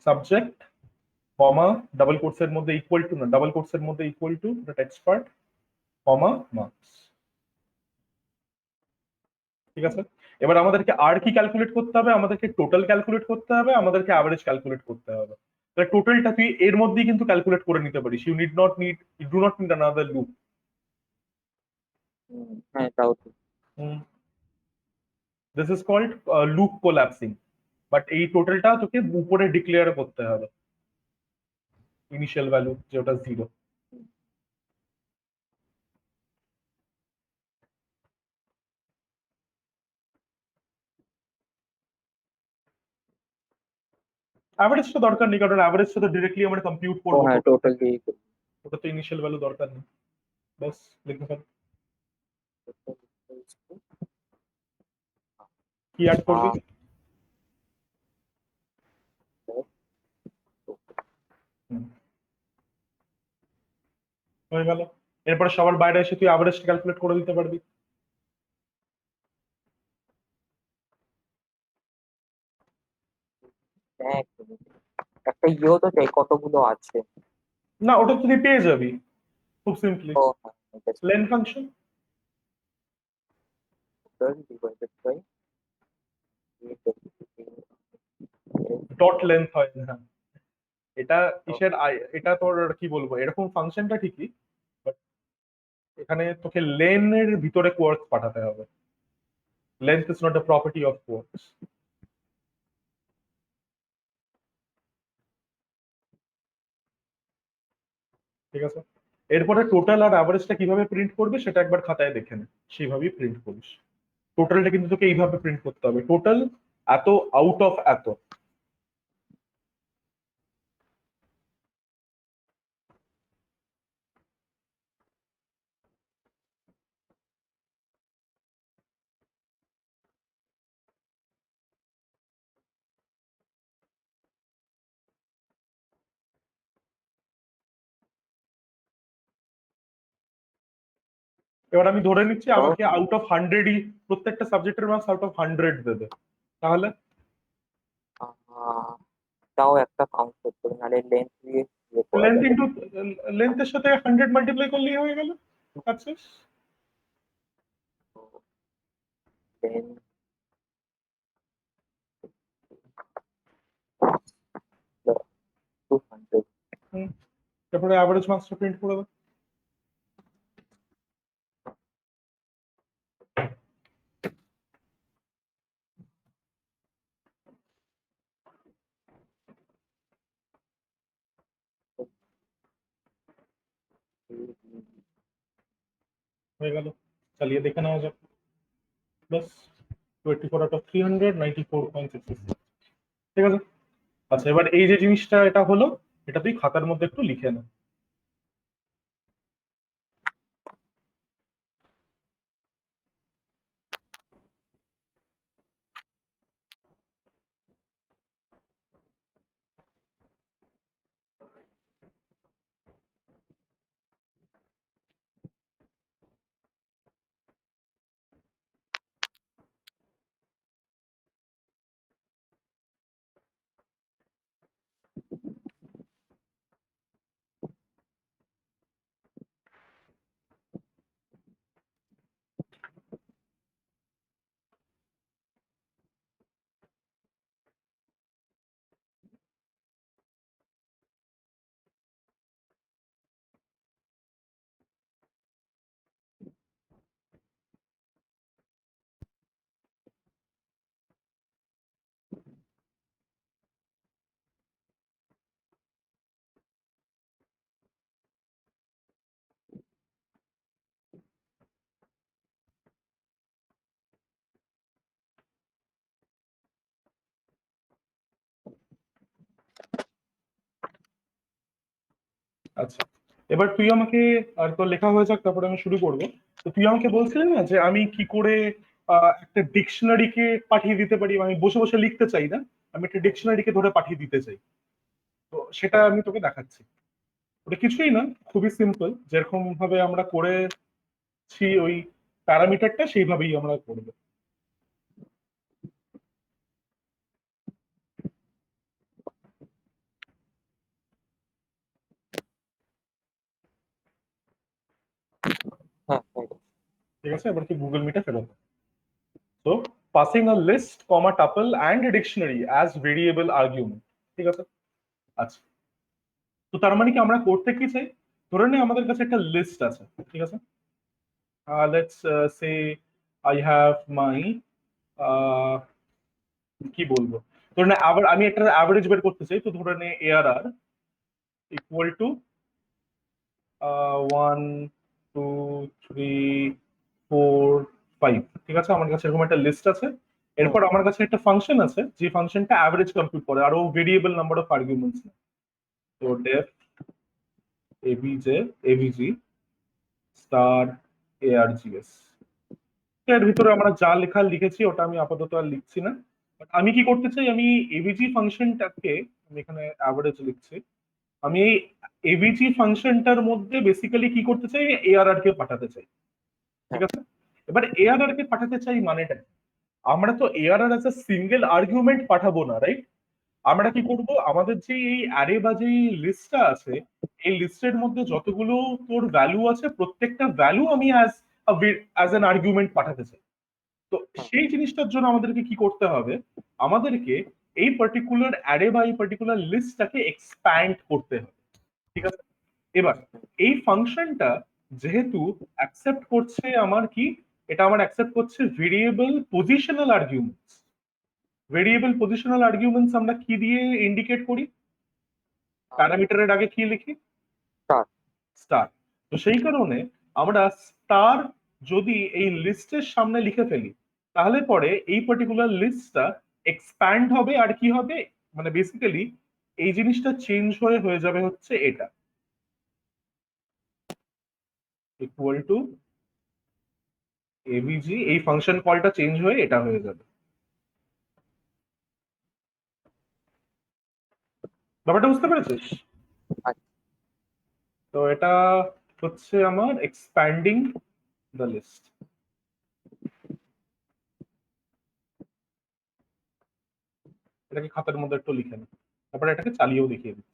সাবজেক্ট কমা ডাবল কোটস এর মধ্যে ইকুয়াল টু, না ডাবল কোটস এর মধ্যে equal to the text part comma marks. ঠিক আছে, এবার আমাদেরকে আর কি ক্যালকুলেট করতে হবে? আমাদেরকে টোটাল ক্যালকুলেট করতে হবে, আমাদেরকে অ্যাভারেজ ক্যালকুলেট করতে হবে। তাহলে টোটালটা তুই এর মধ্যেই কিন্তু ক্যালকুলেট করে নিতে পারিস, you do not need another loop. হ্যাঁ, তাও ঠিক। This is called loop collapsing. But এই টোটালটা তোকে উপরে ডিক্লেয়ার করতে হবে, ইনিশিয়াল ভ্যালু যে ওটা 0। অ্যাভারেজটা দরকার নেই, কারণ অ্যাভারেজটা তো ডিরেক্টলি আমরা কম্পিউট ও করবো হ্যাঁ, টোটাল টোটাল থেকে। দিয়ে ওটা তো ইনিশিয়াল ভ্যালু দরকার নেই, বাস লিখে ফেল। কি অ্যাড করবি? হুম, হয়ে গেল। এরপরে সবার বাইরে এসে তুই অ্যাভারেজটা ক্যালকুলেট করে দিতে পারবি। এক মিনিট, একটা ইয়েও তো চাই, কতগুলো আছে। না, ওটা তুই পেয়ে যাবি খুব সিম্পলি। ও হ্যাঁ, ঠিক আছে। Lane function. Total divided by dot length হয়, হ্যাঁ। এটা কিসের এটা তোর কি বলবো, এরকম ফাংশনটা ঠিকই, বাট এখানে তোকে লেনের ভিতরে কোয়ার্কস পাঠাতে হবে। Length is not a property of kwargs. ঠিক আছে, এরপরে টোটাল আর অ্যাভারেজটা কিভাবে প্রিন্ট করবে সেটা একবার খাতায় দেখে নে, সেইভাবেই প্রিন্ট করিস। টোটালটা কিন্তু তোকে এইভাবে প্রিন্ট করতে হবে, টোটাল এত আউট অফ এত। এবার আমি ধরে নিচ্ছি আমাকে আউট অফ 100ই প্রত্যেকটা সাবজেক্টের মার্কস আউট অফ 100 দেবে। তাহলে তাও একটা কাউন্ট করতে হবে, নাহলে লেন্থ দিয়ে ইয়ে করা লেন্থ যাবে ইন্টু লেন্থের সাথে 100 মাল্টিপ্লাই করলেই হয়ে গেল। আচ্ছা, লেন্থ। Two hundred. তারপরে অ্যাভারেজ মার্কসটা প্রিন্ট করে দাও। হয়ে গেল, চালিয়ে দেখে নেওয়া যাক। প্লাস 24/300 94.66। ঠিক আছে, আচ্ছা এবার এই যে জিনিসটা এটা হলো, এটা তুই খাতার মধ্যে একটু লিখে নে। আচ্ছা, এবার তুই আমাকে, আর তো লেখা হয়ে যাক তারপরে আমি শুরু করব। তো তুই আমাকে বলছিলি না যে আমি কি করে একটা ডিকশনারিকে পাঠিয়ে দিতে পারি, আমি বসে বসে লিখতে চাই না, আমি একটা ডিকশনারিকে ধরে পাঠিয়ে দিতে চাই। তো সেটা আমি তোকে দেখাচ্ছি। ওটা কিছুই না, খুবই সিম্পল, যেরকম ভাবে আমরা করেছি ওই প্যারামিটারটা সেইভাবেই আমরা করবো। হ্যাঁ হয়ে গেছে। ঠিক আছে, এবার কি গুগল মিটে ফেরত। তো passing a list comma tuple and dictionary as variable argument. ঠিক আছে। আচ্ছা, তো তার মানে কি আমরা করতে কি চাই, ধরে নে আমাদের কাছে একটা লিস্ট আছে। ঠিক আছে, let's say I have my, কি বলবো, ধরে নে আবার আমি একটা অ্যাভারেজ বের করতে চাই, তো ধরে নে ARR ইকুয়াল টু 1 2 3 4 5। ঠিক আছে, আমার কাছে এরকম একটা লিস্ট আছে। হুম এরপর আমার কাছে একটা ফাংশন আছে যে ফাংশনটা অ্যাভারেজ কম্পিউট করে, আর ও ভেরিয়েবল নাম্বার অফ আর্গুমেন্টস। তো ডেফ এভিজি স্টার ARGS, এর ভিতরে আমরা যা লেখা লিখেছি ওটা আমি আপাতত আর লিখছি না। But আমি কি করতে চাই, আমি এভিজি ফাংশনটাকে, আমি এখানে অ্যাভারেজ লিখছি, আমি এই এভিজি ফাংশনটার মধ্যে বেসিক্যালি কি করতে চাই, ARR কে পাঠাতে চাই। ঠিক হ্যাঁ আছে, এবার ARR কে পাঠাতে চাই মানেটা কি? আমরা তো ARR as a single argument পাঠাবো না, রাইট? আমরা কি করব, আমাদের যে এই অ্যারে বা যে লিস্টটা আছে, এই লিস্টের মধ্যে যতগুলো তোর ভ্যালু আছে প্রত্যেকটা ভ্যালু আমি অ্যাজ অ্যান আর্গুমেন্ট পাঠাতে চাই। তো হ্যাঁ সেই জিনিসটার জন্য আমাদেরকে কি করতে হবে, আমাদেরকে এই পার্টিকুলার অ্যারে বা এই পার্টিকুলার লিস্টটাকে এক্সপ্যান্ড করতে হবে। ঠিক আছে, এবার এই ফাংশনটা যেহেতু অ্যাকসেপ্ট করছে আমার কি, এটা আমার অ্যাকসেপ্ট করছে variable positional arguments. Variable positional arguments আমরা কি দিয়ে ইন্ডিকেট করি, প্যারামিটারের আগে কি লিখি, স্টার। স্টার। তো সেই কারণে আমরা স্টার যদি এই লিস্টের সামনে লিখে ফেলি, তাহলে পরে এই পার্টিকুলার লিস্টটা এক্সপ্যান্ড হবে, আর কি হবে, মানে বেসিক্যালি এই জিনিসটা চেঞ্জ হয়ে হয়ে যাবে হচ্ছে এটা ইকুয়াল টু এভিজি, এই ফাংশন কলটা চেঞ্জ হয়ে এটা হয়ে যাবে। ব্যাপারটা বুঝতে পেরেছিস? আচ্ছা, তো এটা হচ্ছে আমার এক্সপ্যান্ডিং দ্য লিস্ট। এটাকে খাতার মধ্যে একটু লিখে নে, তারপরে এটাকে চালিয়েও দেখিয়ে দিই,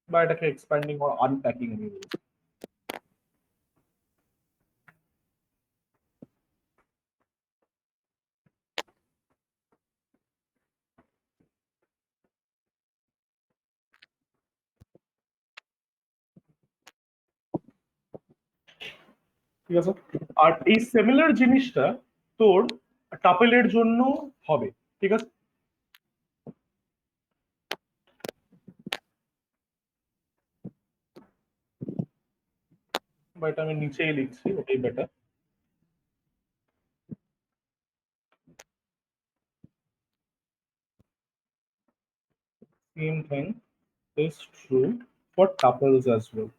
বা এটাকে এক্সপ্যান্ডিং or আনপ্যাকিং আমি বলবো। ঠিক আছে, আর এই সিমিলার জিনিসটা তোর টাপেলের জন্য হবে। ঠিক আছে, বা এটা আমি নিচেই লিখছি, ওটাই better. Same thing is true for tuples as well.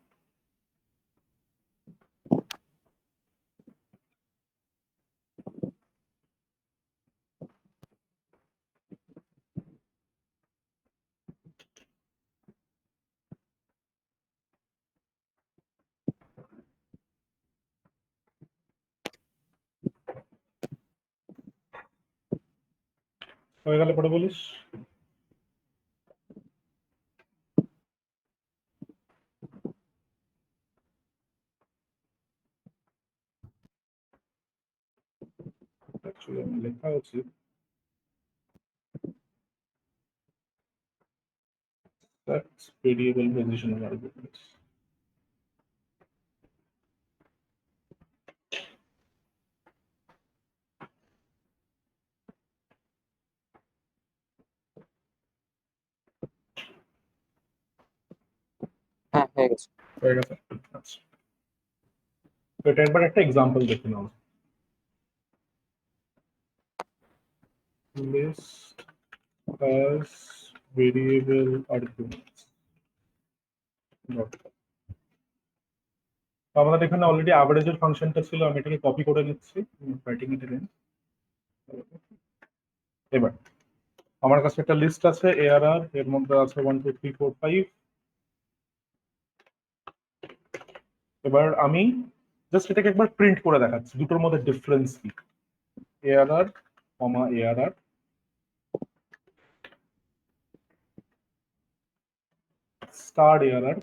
হয়ে গেলে পরে বলিস। অ্যাকচুয়ালি আমার লেখা উচিত that's variable positional arguments. হ্যাঁ হয়ে গেছে। হয়ে গেছে। আচ্ছা, তো এটা একবার একটা এক্সাম্পল দেখে নাও। list as variable arguments dot com। আমাদের এখানে অলরেডি অ্যাভারেজের ফাংশনটা ছিল, আমি এটাকে কপি করে নিচ্ছি, রাইটিং ইট ইন। এবার আমার কাছে একটা লিস্ট আছে ARR, এর মধ্যে আছে 1 2 3 4 5। এবার আমি জাস্ট এটাকে একবার প্রিন্ট করে দেখাচ্ছি দুটোর মধ্যে ডিফারেন্স কি। ARR ARR star ARR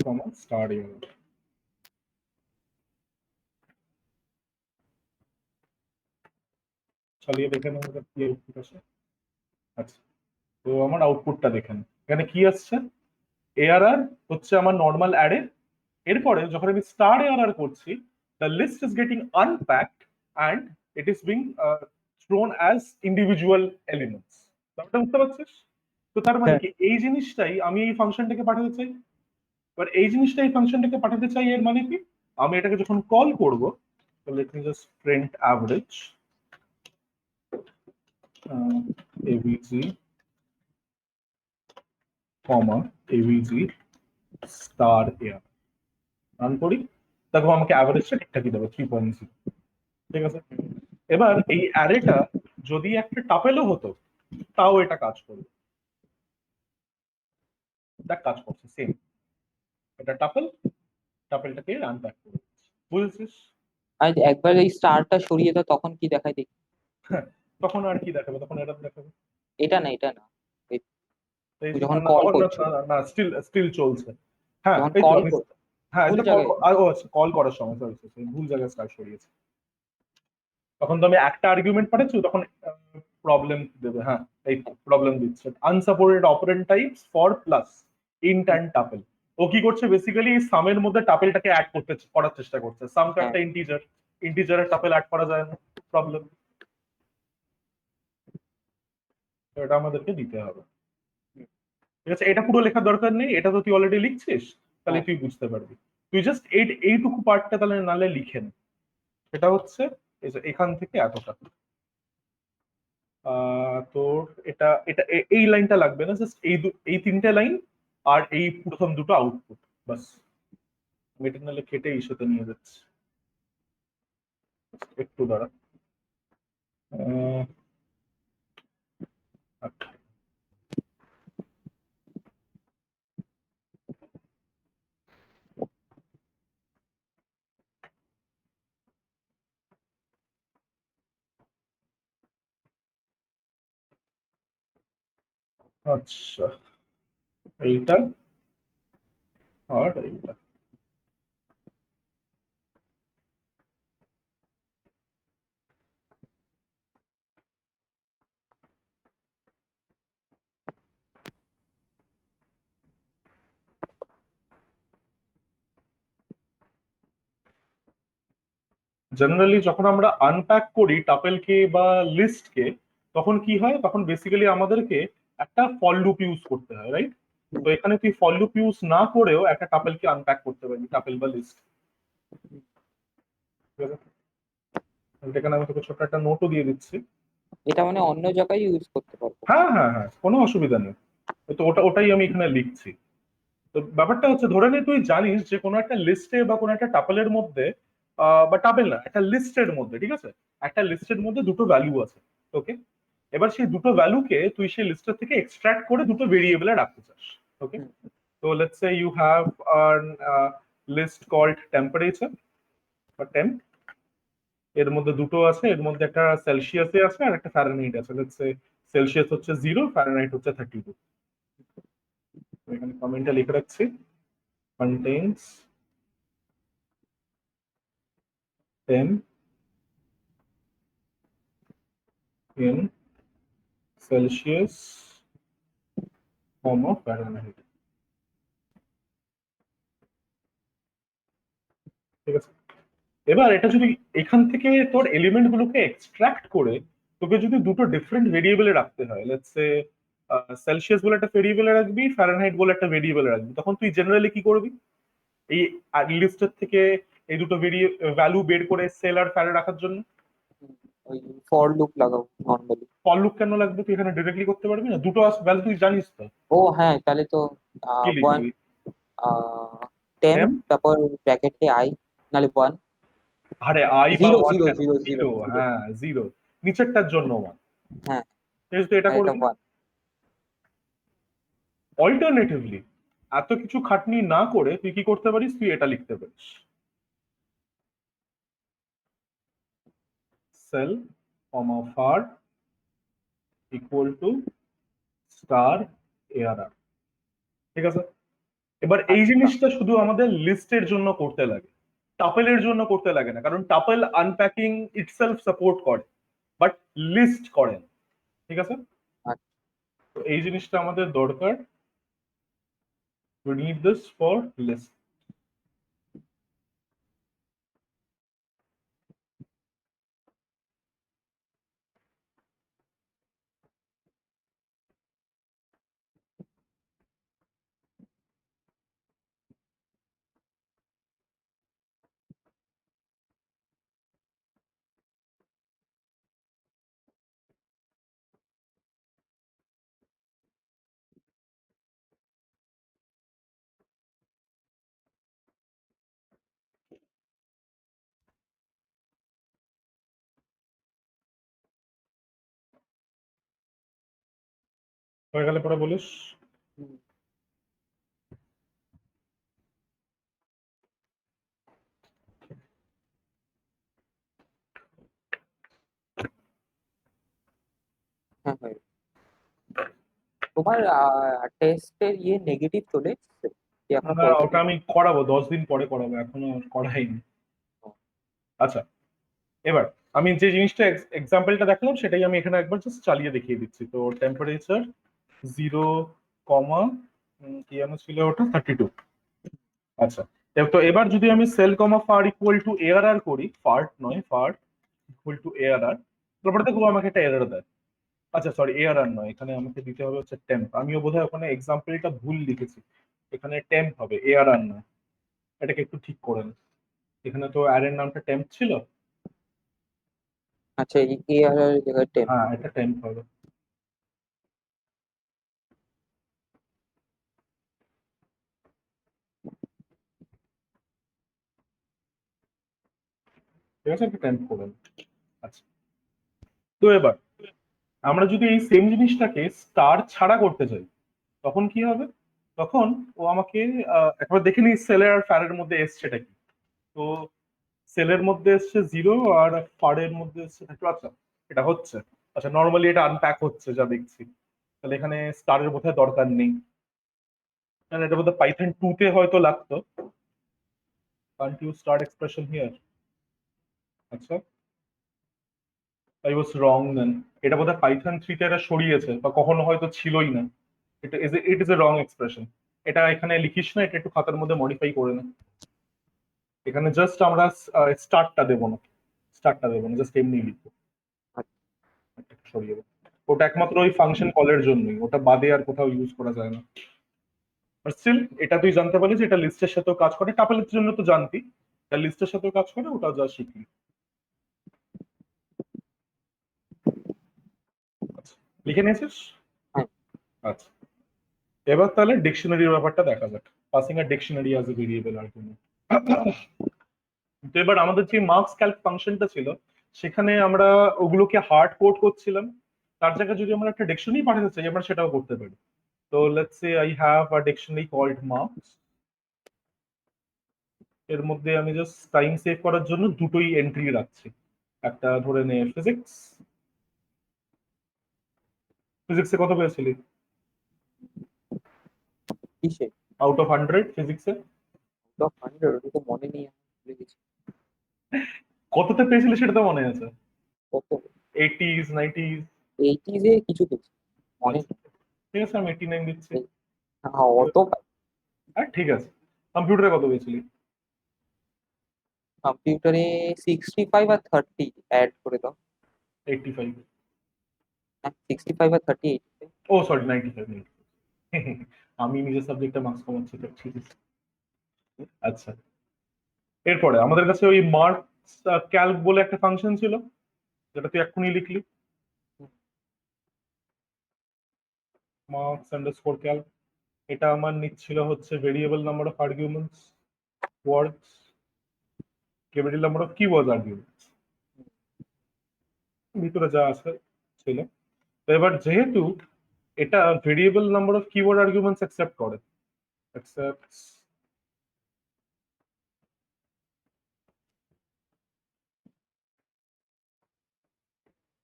star ARR। চালিয়ে দেখে নেব কি আউটপুট আসে। আচ্ছা, তো আমার আউটপুটটা দেখেন, এখানে কি আসছে, ARR হচ্ছে আমার নর্মাল অ্যারে। এরপরে যখন আমি স্টার ARR করছি, the list is getting unpacked and it is being thrown as individual elements. ব্যাপারটা বুঝতে পারছিস? তো তার মানে কি এই জিনিসটাই আমি এই ফাংশনটাকে পাঠাতে চাই। এবার এই জিনিসটা এই ফাংশনটাকে পাঠাতে চাই, এর মানে কি, আমি এটাকে যখন কল করব, তো let me just print average avg avg star ARR run করি, দেখো আমাকে অ্যাভারেজটা ঠিকঠাকই দেবে 3.0। ঠিক আছে, এবার এই অ্যারেটা যদি একটা টাপেলও হতো তাও এটা কাজ করবে। দেখ কাজ করছে সেম, এটা টাপেলটাকে আনপ্যাক করে দিচ্ছে। বুঝেছিস? আর একবার এই স্টারটা সরিয়ে দাও, তখন কি দেখায় দেখি। তখন আর কি দেখাবে, তখন এটা দেখাবে। এটা না, এটা না, এই যখন না, কল তখন করছো, না স্টিল স্টিল চলছে। হ্যাঁ যখন এই তো কল আমি, করছো হ্যাঁ ভুল এটা কল, জায়গায়। ও আচ্ছা কল করার সময় সরি ভুল জায়গায় স্টার্ট সরিয়েছে। তখন তো আমি একটা আর্গুমেন্ট পাঠাচ্ছি, তখন প্রবলেম দেবে। হ্যাঁ এই প্রবলেম দিচ্ছে, unsupported operand types for plus int and tuple. ও কি করছে বেসিক্যালি সামের মধ্যে টাপেলটাকে অ্যাড করার চেষ্টা করছে। সাম তো হ্যাঁ, একটা ইন্টিজারের টাপেল অ্যাড করা যায় না, প্রবলেম। এটা আমাদেরকে দিতে হবে। ঠিক আছে, এটা পুরো লেখার দরকার নেই, এটা তো তুই অলরেডি লিখছিস, তাহলে হ্যাঁ, তুই বুঝতে পারবি। তুই জাস্ট এইটুকু পার্টটা তাহলে নালে লিখে নে। সেটা হচ্ছে এই যে এখান থেকে এতটা, তোর এটা এটা এই লাইনটা লাগবে না, জাস্ট এই তিনটে লাইন আর এই প্রথম দুটো আউটপুট, বাস। আমি এটা নাহলে কেটে ইস্যুতে নিয়ে যাচ্ছি, একটু দাঁড়া। আহ, আচ্ছা এইটা আর এইটা। জেনারেলি যখন আমরা আনপ্যাক করি টাপেলকে বা লিস্টকে, তখন কি হয়, তখন বেসিক্যালি আমাদেরকে একটা ফর লুপ ইউজ করতে হয়, রাইট? তো এখানে তুই ফর লুপ ইউজ না করেও একটা টাপেলকে আনপ্যাক করতে পারবি, টাপেল বা লিস্ট। এখানে আমি তোকে ছোট্ট একটা নোটও দিয়ে দিচ্ছি। এটা মানে অন্য জায়গায় ইউজ করতে পারবো। হ্যাঁ হ্যাঁ হ্যাঁ, কোনো অসুবিধা নেই। তো ওটাই আমি এখানে লিখছি। তো ব্যাপারটা হচ্ছে, ধরে নে তুই জানিস যে কোনো একটা লিস্টে বা কোনো একটা টাপেলের মধ্যে, বা টাপেল না, একটা লিস্টের মধ্যে, ঠিক আছে, একটা লিস্টের মধ্যে দুটো ভ্যালু আছে। ওকে, এবার সেই দুটো ভ্যালুকে তুই সেই লিস্টের থেকে এক্সট্রাক্ট করে দুটো ভেরিয়েবলে রাখতে চাস। ওকে, হুম, তো let's say you have an list called temperature বা টেম্প। এর মধ্যে দুটো আছে, এর মধ্যে একটা সেলসিয়াসে আছে আর একটা ফ্যারেনহাইট আছে। লেটস সে সেলসিয়াস হচ্ছে 0, ফ্যারেনহাইট হচ্ছে 32। এখানে কমেন্টটা লিখে রাখছি, contains temp in Celsius, Fahrenheit। ঠিক আছে, এবার এটা যদি এখান থেকে তোর এলিমেন্ট গুলোকে এক্সট্রাক্ট করে তোকে যদি দুটো ডিফারেন্ট ভেরিয়েবলে রাখতে হয়, লেটস সে সেলসিয়াস বলে একটা ভেরিয়েবলে রাখবি, ফ্যারেনহাইট বলে একটা ভেরিয়েবলে রাখবি, তখন তুই জেনারেলি কি করবি, এই লিস্টের থেকে এই দুটো ভ্যালু বের করে সেল আর ফ্যারে রাখার জন্য ওই ফর লুপ লাগাও নর্মালি। ফর লুপ কেন লাগবে? তুই এখানে ডিরেক্টলি করতে পারবি না? দুটো ভ্যালু তুই জানিস তো। ও হ্যাঁ, তাহলে তো কি ওয়ান লিখবি? টেম্প, টেম, তারপর ব্র্যাকেটে আই, নাহলে ওয়ান। আরে আই বা জিরো ওয়ান জিরো কেন? Zero zero zero, zero. হ্যাঁ জিরো। নিচেরটার জন্য ওয়ান। হ্যাঁ, তুই এটা আর এটা করবি। ওয়ান। অল্টারনেটিভলি এত কিছু খাটনি না করে তুই কি করতে পারিস, তুই এটা লিখতে পারিস, cell comma far equal to star ARR. ঠিক আছে? এবার এই আচ্ছা জিনিসটা শুধু আমাদের লিস্টের জন্য করতে লাগে, টাপেলের জন্য করতে লাগে না, কারণ টাপেল আনপ্যাকিং ইটসেলফ সাপোর্ট করে, বাট লিস্ট করে না। ঠিক আছে? আচ্ছা। তো এই জিনিসটা আমাদের দরকার। We need this for list. হয়ে গেলে পরে বলিস। হুম, হ্যাঁ হ্যাঁ। তোমার টেস্টের নেগেটিভ চলে এসছে কি এখনো না, ওটা পৌঁছায়নি? আমি করাবো, 10 দিন পরে করাবো, এখনো করাইনি। আচ্ছা, এবার আমি যে জিনিসটা এক্সাম্পলটা দেখলাম সেটাই আমি এখানে একবার জাস্ট চালিয়ে দেখিয়ে দিচ্ছি। তো টেম্পারেচার 0, কি যেন ছিল ওটা, 32। আচ্ছা, তো এবার যদি আমি cell comma far equal to ARR করি, ফার নয়, ফার ইকুয়াল টু এআরআর, তারপরে দেখো আমাকে একটা এরর দেয়। আচ্ছা সরি, এআরআর নয়, এখানে আমাকে দিতে হবে হচ্ছে টেম্প। আমিও বোধহয় ওখানে এক্সাম্পলটা ভুল লিখেছি, এখানে টেম্প হবে, এআরআর নয়। এটাকে একটু ঠিক করে নে। এখানে তো অ্যারের নামটা টেম্প ছিল। আচ্ছা, এই এ আর এর জায়গায় টেন। হ্যাঁ, এটা টেম্প হবে। ঠিক আছে, একটা টেম্প করে নে। আচ্ছা, তো এবার আমরা যদি এই সেম জিনিসটাকে স্টার ছাড়া করতে চাই, তখন কি হবে? তখন ও আমাকে একবার দেখে নিই সেলের আর ফ্যারের মধ্যে এসছেটা কি। তো সেলের মধ্যে এসছে 0 আর ফারের মধ্যে এসছে 32। আচ্ছা, এটা হচ্ছে। আচ্ছা, নর্মালি এটা আনপ্যাক হচ্ছে যা দেখছি। তাহলে এখানে স্টারের বোধহয় দরকার নেই, কারণ এটা বোধহয় পাইথন 2 তে হয়তো লাগতো। Can't you start expression here? আচ্ছা, আই ওয়াজ রং দেন। এটা বোধহয় পাইথন 3 তে এটা সরিয়েছে, বা কখনো হয়তো ছিলই না। It is a wrong expression. এটা এখানে লিখিস না, এটা একটু খাতার মধ্যে মডিফাই করে নে। এখানে জাস্ট আমরা স্টার্টটা দেবো না, স্টার্টটা দেবো না, জাস্ট এমনি লিখবো। একটু সরিয়ে দেবো। ওটা একমাত্র ওই ফাংশন কলের জন্যই, ওটা বাদে আর কোথাও ইউজ করা যায় না। আর স্টিল এটা তুই জানতে পারিস যে এটা লিস্টের সাথেও কাজ করে, টাপেলের জন্য তো জানতি, এটা লিস্টের সাথেও কাজ করে, ওটা যা শিখলি। আচ্ছা, লিখে নিয়েছিস? হ্যাঁ। আচ্ছা, এবার তাহলে ডিকশনারির ব্যাপারটা দেখা যাক। Passing a dictionary as a variable argument. তো এবার আমাদের যে মার্কস ক্যালক ফাংশনটা ছিল, সেখানে আমরা ওগুলোকে হার্ড কোড করছিলাম। তার জায়গায় যদি আমরা একটা ডিকশনারি পাঠাতে চাই, আমরা সেটাও করতে পারি। তো let's say I have a dictionary called marks. এর মধ্যে আমি জাস্ট টাইম সেভ করার জন্য দুটোই এন্ট্রি রাখছি। একটা ধরে নে ফিজিক্স। ফিজিক্সে কত পেয়েছিলি? কিসে? আউট অফ 100 ফিজিক্সে টপ 100 ওটা তো মনে নেই, আমি ভুলে গেছি। কততে পেয়েছিলি সেটা তো মনে আছে? কত? 80s, 90s? 80s এ কিছু পেয়েছি, মনে আচ্ছা, নেই। ঠিক আছে, আমি 89 দিচ্ছি। হ্যাঁ, অত আর ঠিক আছে, কম্পিউটারে কত পেয়েছিলি? কম্পিউটারে 65 আর 30 অ্যাড করে দাও। 85। হ্যাঁ, 65 আর 30। ও সরি, 95। আমি নিজের সাবজেক্টে মার্কস কমাচ্ছি তো, ঠিক আছে। আচ্ছা, এরপরে আমাদের কাছে ওই মার্কস ক্যালক বলে একটা ফাংশন ছিল। যেটা তুই এক্ষুনি লিখলি, মার্কস আন্ডারস্কোর ক্যালক। এটা আমার নিচ্ছিল হচ্ছে variable number of arguments words, variable number of keyword arguments, ভিতরে যা আছে ছিল। তো এবার যেহেতু এটা variable number of keyword arguments accept করে, accepts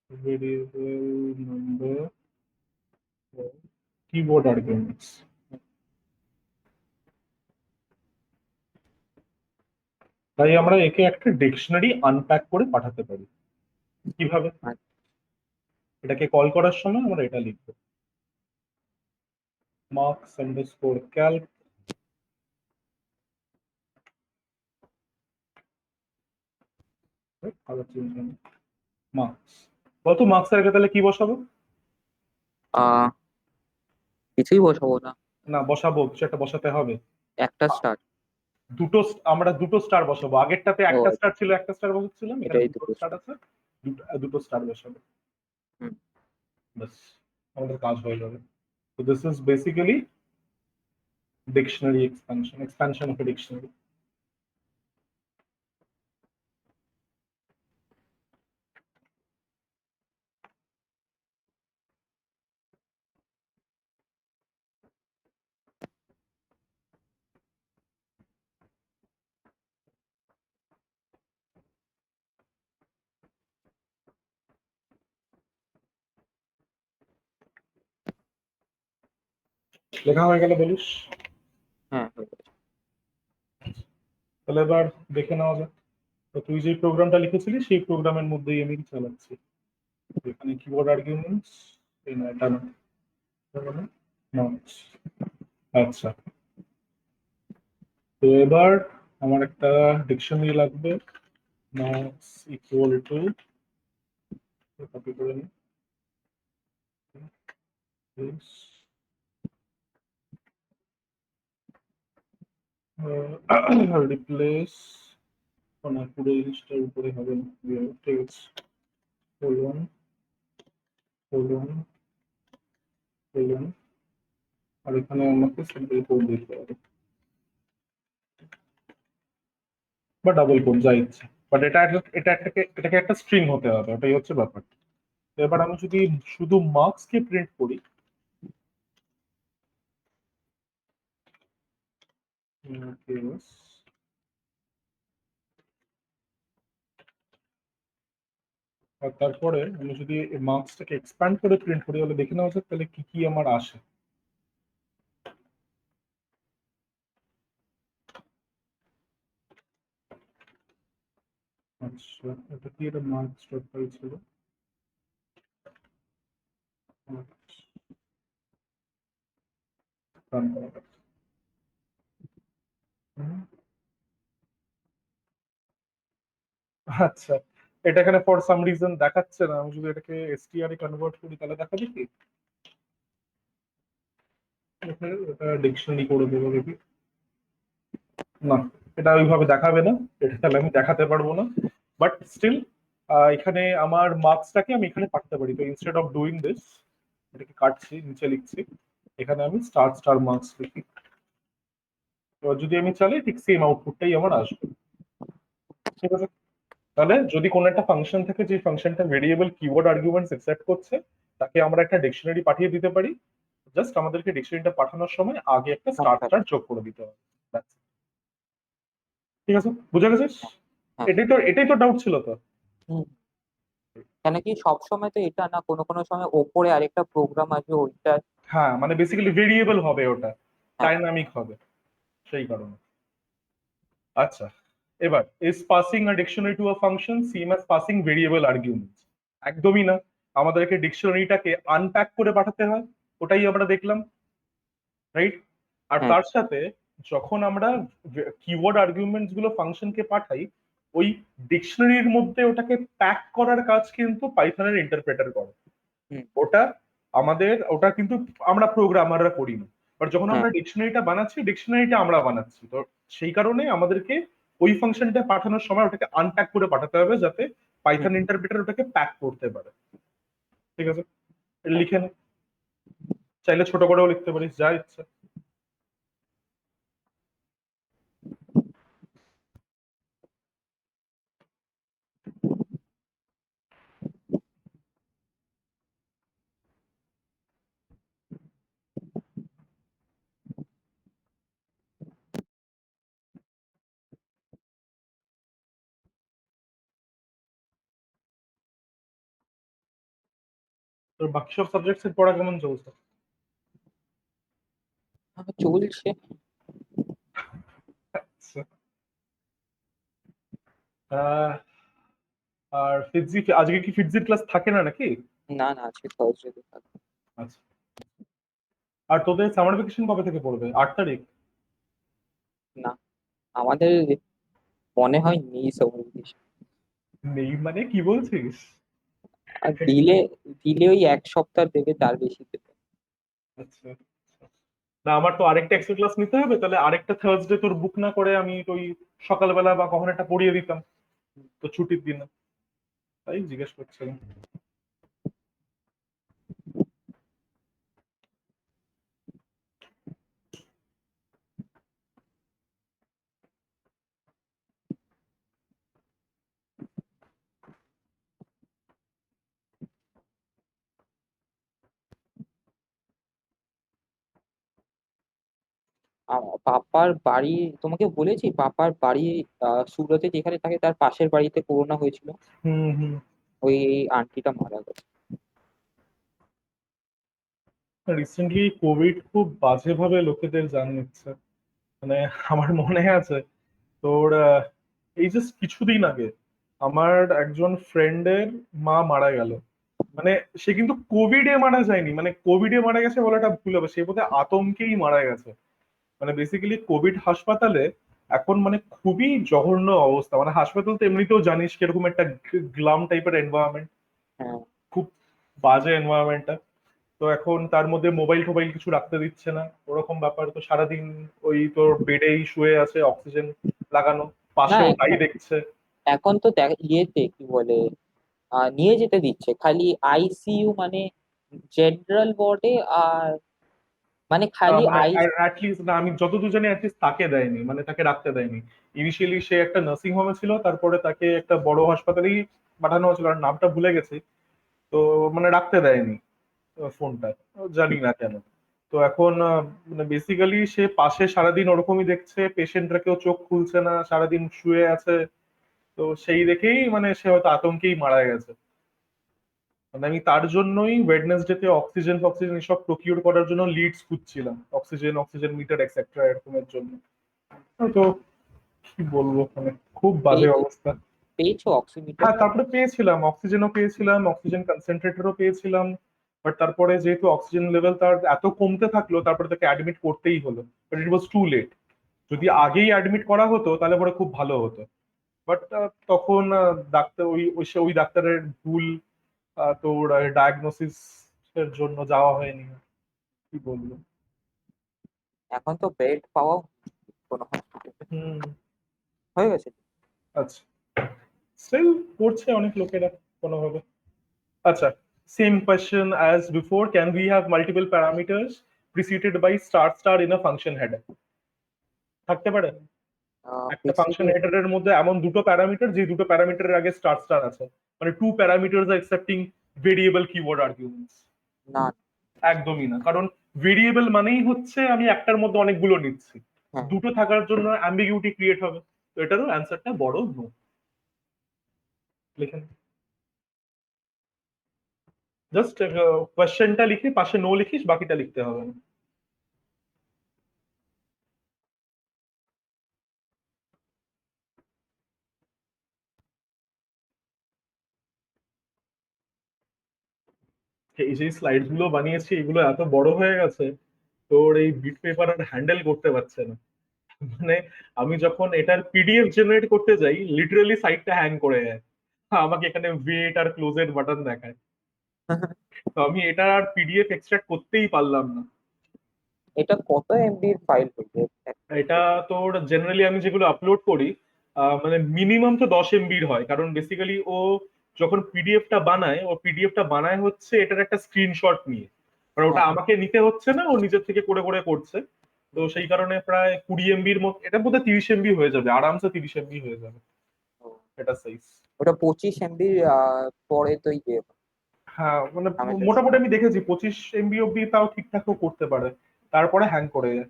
variable number of keyboard arguments, তাই আমরা একে একটা ডিকশনারি আনপ্যাক করে পাঠাতে পারি। কিভাবে? এটাকে কল করার সময় আমরা এটা লিখবো, marks underscore calc marks। কত মার্কস এর আগে তাহলে কি বসাবো? আহ কিছুই বসাবো না, না বসাবো, কিছু একটা বসাতে হবে। একটা স্টার। দুটো আমরা দুটো স্টার বসাবো, আগেরটাতে ও একটা স্টার ছিল, একটা স্টার বসাচ্ছিলাম, এখানে এটাই দুটো দুটো স্টার স্টার। আছে, দুটো স্টার বসাবো, হুম। ব্যাস আমাদের কাজ হয়ে যাবে। So this is basically dictionary expansion of a dictionary. লেখা হয়ে গেল বলিস? হ্যাঁ হয়ে গেছে। তাহলে এবার দেখে নেওয়া যাক। তো তুই যে প্রোগ্রামটা লিখেছিলি সেই প্রোগ্রামের মধ্যেই আমি চালাচ্ছি। এখানে কিবোর্ড আর্গুমেন্টস, এই না এটা না, আচ্ছা। তো এবার আমার একটা ডিকশনারি লাগবে, মার্কস ইকুয়াল টু, কপি করে নিই, রিপ্লেস, না পুরো জিনিসটার উপরে হবে না, ঠিক আছে, কোলন কোলন কোলন, আর এখানে আমাকে সিম্পল কোড দিতে হবে বা ডাবল কোড যা ইচ্ছে, বাট এটাকে একটা স্ট্রিং হতে হবে, ওটাই হচ্ছে ব্যাপার। তো এবার আমি যদি শুধু মার্কস কে প্রিন্ট করি, আর তারপরে আমি যদি মার্কসটাকে এক্সপ্যান্ড করে প্রিন্ট করি, তাহলে দেখে নেওয়া যাক তাহলে কি কি আমার আসে। আচ্ছা, এটা কি, এটা মার্কস ডট পাই ছিল, রান করা যাক। আচ্ছা, এটা এখানে ফর সাম রিজন দেখাচ্ছে না, আমি যদি এটাকে এসটিআর এ কনভার্ট করি তাহলে দেখাবে কি? এটা ডিকশনারি করে দেবো দেখি, না এটা ওইভাবে দেখাবে না, এটা তাহলে আমি দেখাতে পারবো না। বাট স্টিল এখানে আমার মার্কসটাকে আমি এখানে পাঠাতে পারি। তো ইনস্টেড অফ ডুইং দিস, এটাকে কাটছি, নিচে লিখছি, এখানে আমি স্টার স্টার মার্কস লিখি। এবার যদি আমি চালাই ঠিক সেম আউটপুটটাই আমার আসবে, ঠিক আছে। তাহলে যদি কোনো একটা ফাংশন থাকে যে ফাংশনটা ভেরিয়েবল কিওয়ার্ড আর্গুমেন্টস একসেপ্ট করছে, তাকে আমরা একটা ডিকশনারি পাঠিয়ে দিতে পারি। জাস্ট আমাদেরকে ডিকশনারিটা পাঠানোর সময় আগে একটা স্টার আচ্ছা। স্টার যোগ করে দিতে হবে, That's it. ঠিক আছে, বুঝে গেছিস? হ্যাঁ। এটাই তো ডাউট ছিল তো। হুম। কেন কি সব সময় তো এটা না, কোনো কোনো সময় ওপরে আরেকটা প্রোগ্রাম আছে ওইটা। হ্যাঁ মানে বেসিক্যালি ভেরিয়েবল হবে ওটা, হ্যাঁ। ডাইনামিক হবে, সেই কারণে। আচ্ছা, এবার is passing a dictionary to a function same as passing variable arguments? একদমই না, আমাদেরকে ডিকশনারিটাকে আনপ্যাক করে পাঠাতে হয়, ওটাই আমরা দেখলাম, রাইট? আর হ্যাঁ। তার সাথে যখন আমরা কিওয়ার্ড আর্গুমেন্টস গুলো ফাংশনকে পাঠাই, ওই ডিকশনারির মধ্যে ওটাকে প্যাক করার কাজ কিন্তু পাইথনের ইন্টারপ্রেটার করে। হুম। ওটা কিন্তু আমরা প্রোগ্রামাররা করি না, বাট যখন হ্যাঁ। আমরা ডিকশনারিটা বানাচ্ছি, ডিকশনারিটা আমরা বানাচ্ছি, তো সেই কারণে আমাদেরকে ওই ফাংশনটা পাঠানোর সময় ওটাকে আনপ্যাক করে পাঠাতে হবে, যাতে পাইথন ইন্টারপ্রেটার ওটাকে প্যাক করতে পারে। ঠিক আছে, এটা লিখে নে, চাইলে ছোট করেও লিখতে পারিস, যা ইচ্ছা। তোর বাকি সব সাবজেক্টস এর পড়া কেমন চলছে? চলছে। আচ্ছা। আহ, আর ফিজিক্স আজকে কি ফিজিক্স ক্লাস থাকে না নাকি? না না, আজকে থার্সডে থাকবে। আচ্ছা। আর তোদের সামার ভ্যাকেশন কবে থেকে পড়বে? 8 তারিখ? না, আমাদের মনে হয় নেই সবার কিছু। নেই মানে কি বলছিস? আর দিলে দিলে ওই এক সপ্তাহ দেবে, তার বেশি দেবে। আচ্ছা। না, আমার তো আরেকটা এক্সট্রা ক্লাস নিতে হবে, তাহলে আরেকটা থার্সডে তোর বুক না করে আমি ওই সকালবেলা বা কখন একটা পড়িয়ে দিতাম, তো ছুটির দিনে, তাই জিজ্ঞেস করছিলাম। পাপার বাড়ি, তোমাকে বলেছি পাপার বাড়ি সুরতে যেখানে থাকে তার পাশের বাড়িতে করোনা হয়েছিল। হুম হুম। ওই আন্টিটা মারা গেছে। রিসেন্টলি কোভিড খুব বাজেভাবে লোকেদের জান নিচ্ছে। মানে আমার মনে আছে তোর এই জাস্ট কিছুদিন আগে আমার একজন ফ্রেন্ডের মা মারা গেল। মানে সে কিন্তু কোভিডে মারা যায়নি, মানে কোভিডে মারা গেছে বলাটা ভুল হবে, সে বোধহয় আতঙ্কেই মারা গেছে। মানে বেসিক্যালি কোভিড হাসপাতালে এখন মানে খুবই জঘন্য অবস্থা, মানে হাসপাতাল তো এমনিতেও জানিস কিরকম একটা গ্লাম টাইপের এনভায়রনমেন্ট, হ্যাঁ। খুব বাজে এনভায়রনমেন্টটা। তো এখন তার মধ্যে মোবাইল টোবাইল কিছু রাখতে দিচ্ছে না, ওরকম ব্যাপার। তো সারাদিন ওই তোর বেডেই শুয়ে আছে, অক্সিজেন লাগানো, না, পাশেও তাই এখন দেখছে। এখন তো ইয়েতে কি বলে, নিয়ে যেতে দিচ্ছে খালি আইসিইউ, মানে জেনারেল ওয়ার্ডে। আর মানে খালি মানে আই অ্যাটলিস্ট না, আমি যতদূর জানি অ্যাটলিস্ট তাকে দেয়নি, মানে তাকে রাখতে দেয়নি। ইনিশিয়ালি সে একটা নার্সিং হোমে ছিল, তারপরে তাকে একটা বড় হাসপাতালেই পাঠানো হয়েছিল, আর নামটা ভুলে গেছি। তো মানে রাখতে দেয়নি ফোনটা, জানি না কেন। তো এখন মানে বেসিক্যালি সে পাশে সারাদিন ওরকমই দেখছে, পেশেন্টরা কেউ চোখ খুলছে না, সারাদিন শুয়ে আছে। তো সেই দেখেই মানে সে হয়তো আতঙ্কেই মারা গেছে। মানে আমি তার জন্যই ওয়েডনেসডেতে অক্সিজেন ফক্সিজেন সব প্রকিউর করার জন্য লিডস খুঁজছিলাম, অক্সিজেন অক্সিজেন মিটার এক্সেট্রা এরকমের জন্য। তো কি বলবো, মানে খুব বাজে পেয়েছো অবস্থা। পেয়েছো অক্সিমিটার? হ্যাঁ, তারপরে পেয়েছিলাম, অক্সিজেনও পেয়েছিলাম, অক্সিজেন কনসেন্ট্রেটরও পেয়েছিলাম। বাট তারপরে যেহেতু অক্সিজেন লেভেল তার এত কমতে থাকলো, তারপরে তাকে অ্যাডমিট করতেই হলো। But it was too late. যদি আগেই অ্যাডমিট করা হতো তাহলে পরে খুব ভালো হতো। বাট তখন ডাক্তার ওই ডাক্তারের ভুল, তোর ডায়াগনোসিস এর জন্য যাওয়া হয়নি। কি বলবো। এখন তো বেড পাওয়া কোনো হসপিটালে হুম। হয়ে গেছে। আচ্ছা, স্টিল করছে অনেক লোকেরা কোনোভাবে। আচ্ছা, same question as before, can we have multiple parameters preceded by star star in a function header? থাকতে পারে একটা ফাংশন প্রেসিডেন্ট। হেডারের মধ্যে এমন দুটো প্যারামিটার যে দুটো প্যারামিটারের আগে স্টার স্টার আছে, মানে টু প্যারামিটারস আর অ্যাকসেপ্টিং ভেরিয়েবল কিওয়ার্ড আর্গুমেন্টস। না। একদমই না, কারণ ভেরিয়েবল মানেই হচ্ছে আমি একটার মধ্যে অনেকগুলো নিচ্ছি। হ্যাঁ। দুটো থাকার জন্য অ্যাম্বিগুইটি ক্রিয়েট হবে। তো এটারও অ্যান্সারটা বড় নো। লিখেন, জাস্ট কোয়েশ্চেনটা লিখে পাশে নো লিখিস, বাকিটা লিখতে হবে না। এই যে স্লাইড গুলো বানিয়েছি এগুলো এত বড় হয়ে গেছে, তোর এই বিট পেপার আর হ্যান্ডেল করতে পারছে না। মানে আমি যখন এটার পিডিএফ জেনারেট করতে যাই, লিটারালি সাইটটা হ্যাং করে যায়। আমাকে এখানে ওয়েট আর ক্লোজের বাটন দেখায়। তো আমি এটা আর পিডিএফ এক্সট্রাক্ট করতেই পারলাম না। এটা কত এমবির ফাইল হইবে? এটা তোর জেনারেলি আমি যেগুলো আপলোড করি, মানে মিনিমাম তো 10 এমবির হয়, কারণ বেসিক্যালি ও যখন পিডিএফটা বানায়, ও পিডিএফটা বানায় হচ্ছে এটার একটা স্ক্রিনশট নিয়ে, মানে ওটা হ্যাঁ। আমাকে নিতে হচ্ছে না, ও নিজের থেকে করে করে করছে। তো সেই কারণে প্রায় 20 এমবির মতো, এটা বোধহয় 30 এমবি হয়ে যাবে, আরামসে 30 এমবি হয়ে যাবে ও, এটা সাইজ। ওটা 25 MB পরে তো ইয়ে হ্যাঁ মানে ঝামেলা আছে। মোটামুটি আমি দেখেছি 25 এমবি অব্দি তাও ঠিকঠাকও করতে পারে, তারপরে হ্যাং করে যায়।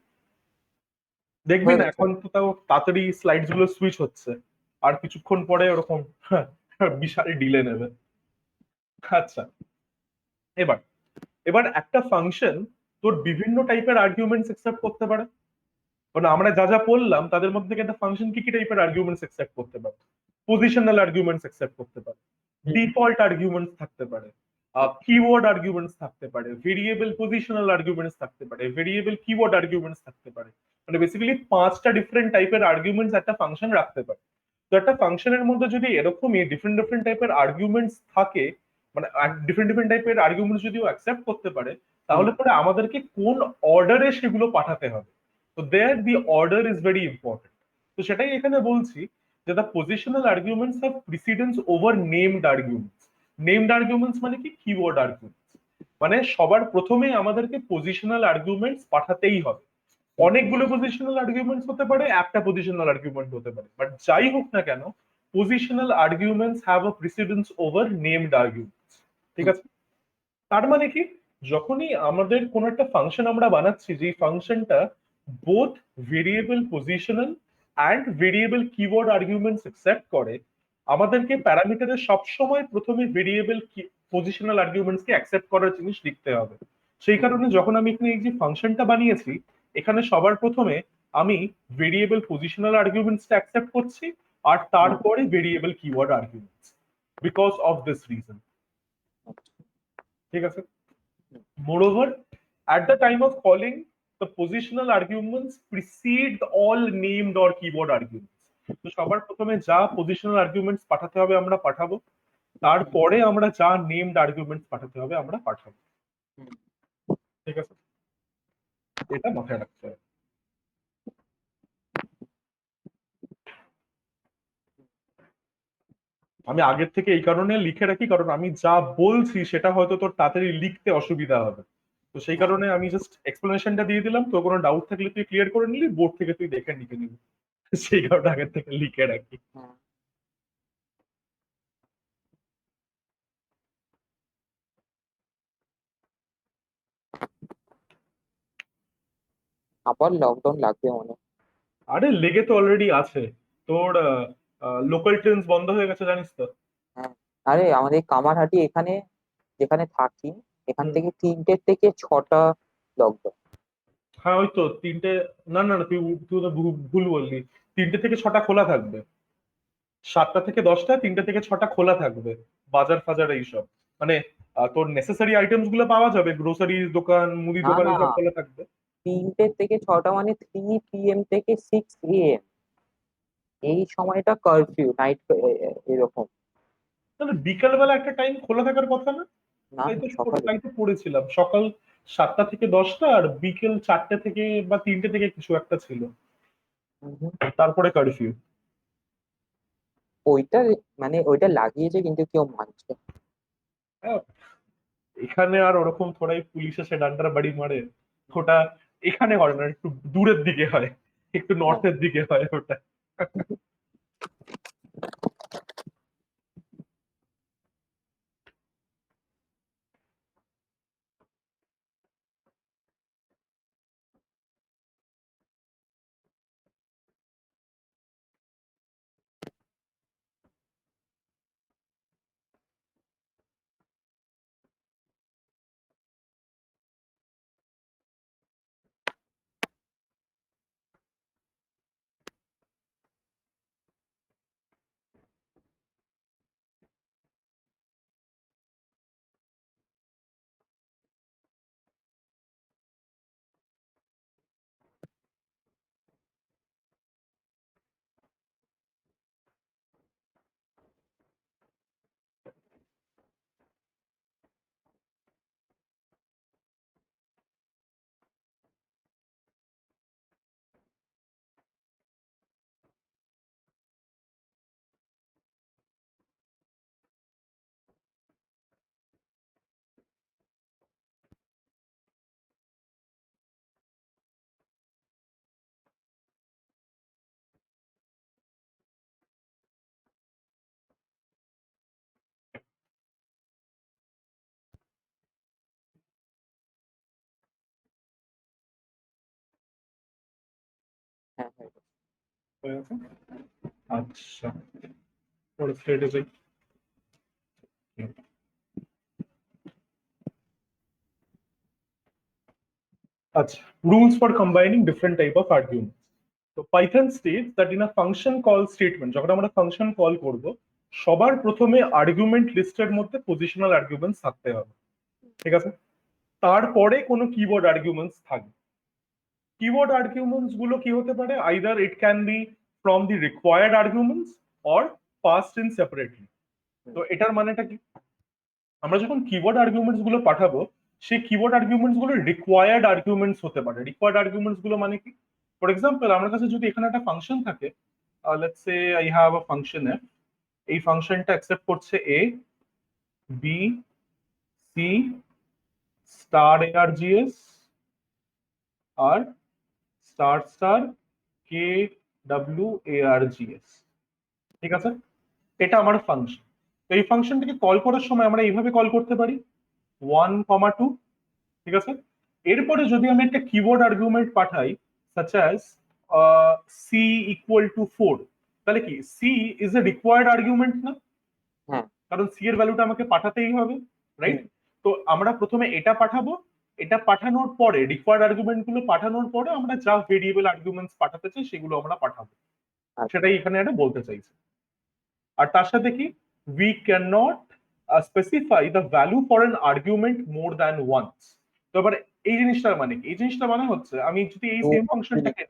দেখবি হয়ে না গেছে। এখন তো তাও তাড়াতাড়ি স্লাইডস গুলো সুইচ হচ্ছে, আর কিছুক্ষণ পরে ওরকম বিশাল ডিলে নেবে। আচ্ছা, এবার এবার একটা ফাংশন তোর বিভিন্ন টাইপের আর্গুমেন্টস একসেপ্ট করতে পারে। মানে আমরা যা যা পড়লাম তাদের মধ্যে থেকে একটা ফাংশন কি কি টাইপের আর্গুমেন্টস একসেপ্ট করতে পারে? পজিশনাল আর্গুমেন্টস একসেপ্ট করতে পারে, হুম। ডিফল্ট আর্গুমেন্টস থাকতে পারে, কিওয়ার্ড আর্গুমেন্টস থাকতে পারে, ভেরিয়েবল পজিশনাল আর্গুমেন্টস থাকতে পারে, ভেরিয়েবল কিওয়ার্ড আর্গুমেন্টস থাকতে পারে। মানে বেসিক্যালি 5টা ডিফারেন্ট টাইপের আর্গুমেন্টস একটা ফাংশন রাখতে পারে। তো একটা ফাংশনের মধ্যে যদি এরকমই ডিফারেন্ট ডিফারেন্ট টাইপের আর্গুমেন্টস থাকে, মানে ডিফারেন্ট ডিফারেন্ট টাইপের আর্গুমেন্টস যদি অ্যাকসেপ্ট করতে পারে, হুম। তাহলে পরে আমাদেরকে কোন অর্ডারে সেগুলো পাঠাতে হবে। তো there the order is very important. তো সেটাই এখানে বলছি যে the positional arguments have precedence over named arguments. Named arguments মানে কি? Keyword arguments. মানে সবার প্রথমে আমাদেরকে পজিশনাল আর্গুমেন্টস পাঠাতেই হবে। হুম। অনেকগুলো পজিশনাল আর্গুমেন্টস হতে পারে, একটা পজিশনাল আর্গুমেন্ট হতে পারে, বাট যাই হোক না কেন, positional arguments have a precedence over named arguments. ঠিক হুম। আছে? তার মানে কি, যখনই আমাদের কোন একটা ফাংশন আমরা বানাচ্ছি, যে ফাংশনটা both variable positional and variable keyword arguments accept করে, আমাদেরকে প্যারামিটারে সবসময় প্রথমে ভেরিয়েবল পজিশনাল আর্গুমেন্টস কে অ্যাকসেপ্ট করার জিনিস লিখতে হবে। সেই হুম। কারণে যখন আমি এখানে এই যে ফাংশনটা বানিয়েছি, এখানে সবার প্রথমে আমি ভেরিয়েবল পজিশনাল আর্গুমেন্টসটা অ্যাকসেপ্ট করছি, আর হুম। তারপরে variable keyword arguments, because of this reason. ঠিক আছে? Moreover, at the time of calling, the positional arguments precede all named or keyword arguments. তো সবার প্রথমে যা পজিশনাল আর্গুমেন্টস পাঠাতে হবে আমরা পাঠাবো, তারপরে আমরা যা নেমড আর্গুমেন্টস পাঠাতে হবে আমরা পাঠাবো। হুম। ঠিক আছে? এটা মাথায় রাখতে হবে। আমি আগের থেকে এই কারণে লিখে রাখি, কারণ আমি যা বলছি সেটা হয়তো তোর তাড়াতাড়ি লিখতে অসুবিধা হবে। তো সেই হ্যাঁ। কারণে আমি জাস্ট এক্সপ্লেনেশনটা দিয়ে দিলাম, তো কোনো ডাউট থাকলে তুই ক্লিয়ার করে নিলি, বোর্ড থেকে তুই দেখে লিখে নিবি। সেই কারণে আগের থেকে লিখে রাখি। হ্যাঁ। আবার লকডাউন লাগবে মনে হয়। আরে লেগে তো অলরেডি আছে। তোর লোকাল ট্রেন বন্ধ হয়ে গেছে জানিস তো? হ্যাঁ। আরে আমাদের কামারহাটি এখানে যেখানে থাকি, এখান হুম। থেকে 3টে থেকে 6টা লকডাউন। হ্যাঁ ওই তো তিনটে। না না না, তুই তুই তো ভুল বললি। 3টে থেকে 6টা খোলা থাকবে, 7টা থেকে 10টা, 3টে থেকে 6টা খোলা থাকবে। বাজার ফাজার এইসব, মানে তোর নেসেসারি আইটেমস গুলো পাওয়া যাবে, গ্রোসারি দোকান, মুদি না দোকান না, এইসব খোলা থাকবে। 3টে থেকে 6টা মানে 3 PM থেকে 6 AM, এই সময়টা কারফিউ নাইট এরকম। তাহলে বিকালবেলা একটা টাইম খোলা থাকার কথা না? না তাই না, তো, সকালে। তাই তো পড়েছিলাম সকাল 7টা থেকে 10টা, আর বিকেল 4টে থেকে বা 3টে থেকে কিছু একটা ছিল, হুম হুম। তারপরে কারফিউ। ওইটা মানে ওইটা লাগিয়েছে কিন্তু কেউ মানছে না। এখানে আর ওরকম থোড়াই পুলিশ এসে ডান্ডার বাড়ি মারে ওটা। এখানে হয় না, একটু দূরের দিকে হয়, একটু হ্যাঁ। নর্থের দিকে হয় ওটা। হয়ে গেছে? আচ্ছা, পরে স্লাইডে যাই। আচ্ছা, rules for combining different type of arguments. তো Python states that in a function call statement, যখন আমরা ফাংশন কল করব, সবার প্রথমে আর্গুমেন্ট লিস্টের মধ্যে পজিশনাল আর্গুমেন্টস থাকতে হবে, ঠিক আছে? তারপরে কোনো কিবোর্ড আর্গুমেন্টস থাকবে। কিবোর্ড আর্গুমেন্টস গুলো কি হতে পারে? Either it can be from the required arguments or passed in separately. তো এটার মানেটা কি? আমরা যখন কিবোর্ড আর্গুমেন্টস গুলো পাঠাবো, সেই কিবোর্ড আর্গুমেন্টস গুলো রিকোয়ার্ড আর্গুমেন্টস হতে পারে। রিকোয়ার্ড আর্গুমেন্টস গুলো মানে কি? ফর এক্সাম্পল, আমার কাছে যদি এখানে একটা ফাংশন থাকে, let's say I have a function F, এই ফাংশনটা অ্যাকসেপ্ট করছে এ, বি, সি, স্টার আরজিএস আর স্টার স্টার কে ডাব্লিউ আরজিএস, ঠিক আছে? এটা আমার ফাংশন। তো এই ফাংশনটাকে কল করার সময় আমরা এইভাবে কল করতে পারি, 1, 2, ঠিক আছে? এরপরে যদি আমি একটা কিবোর্ড আর্গুমেন্ট পাঠাই, such as c equal to 4, তাহলে কি c is a required argument না? হ্যাঁ। কারণ সি এর ভ্যালুটা আমাকে পাঠাতেই হবে, রাইট? তো আমরা প্রথমে এটা পাঠাবো, এটা পাঠানোর পরে রিকোয়ার্ড আর্গুমেন্ট গুলো পাঠানোর পরে আমরা যা ভেরিয়েবল আর্গুমেন্টস পাঠাতে চাই সেগুলো আমরা পাঠাবো, সেটাই এখানে এটা বলতে চাইছি। আর তার সাথে কি, we can not specify the value for an argument more than once. তো এবার এই জিনিসটার মানে কি? এই জিনিসটা মানে হচ্ছে আমি যদি এই সেম ফাংশনটাকে,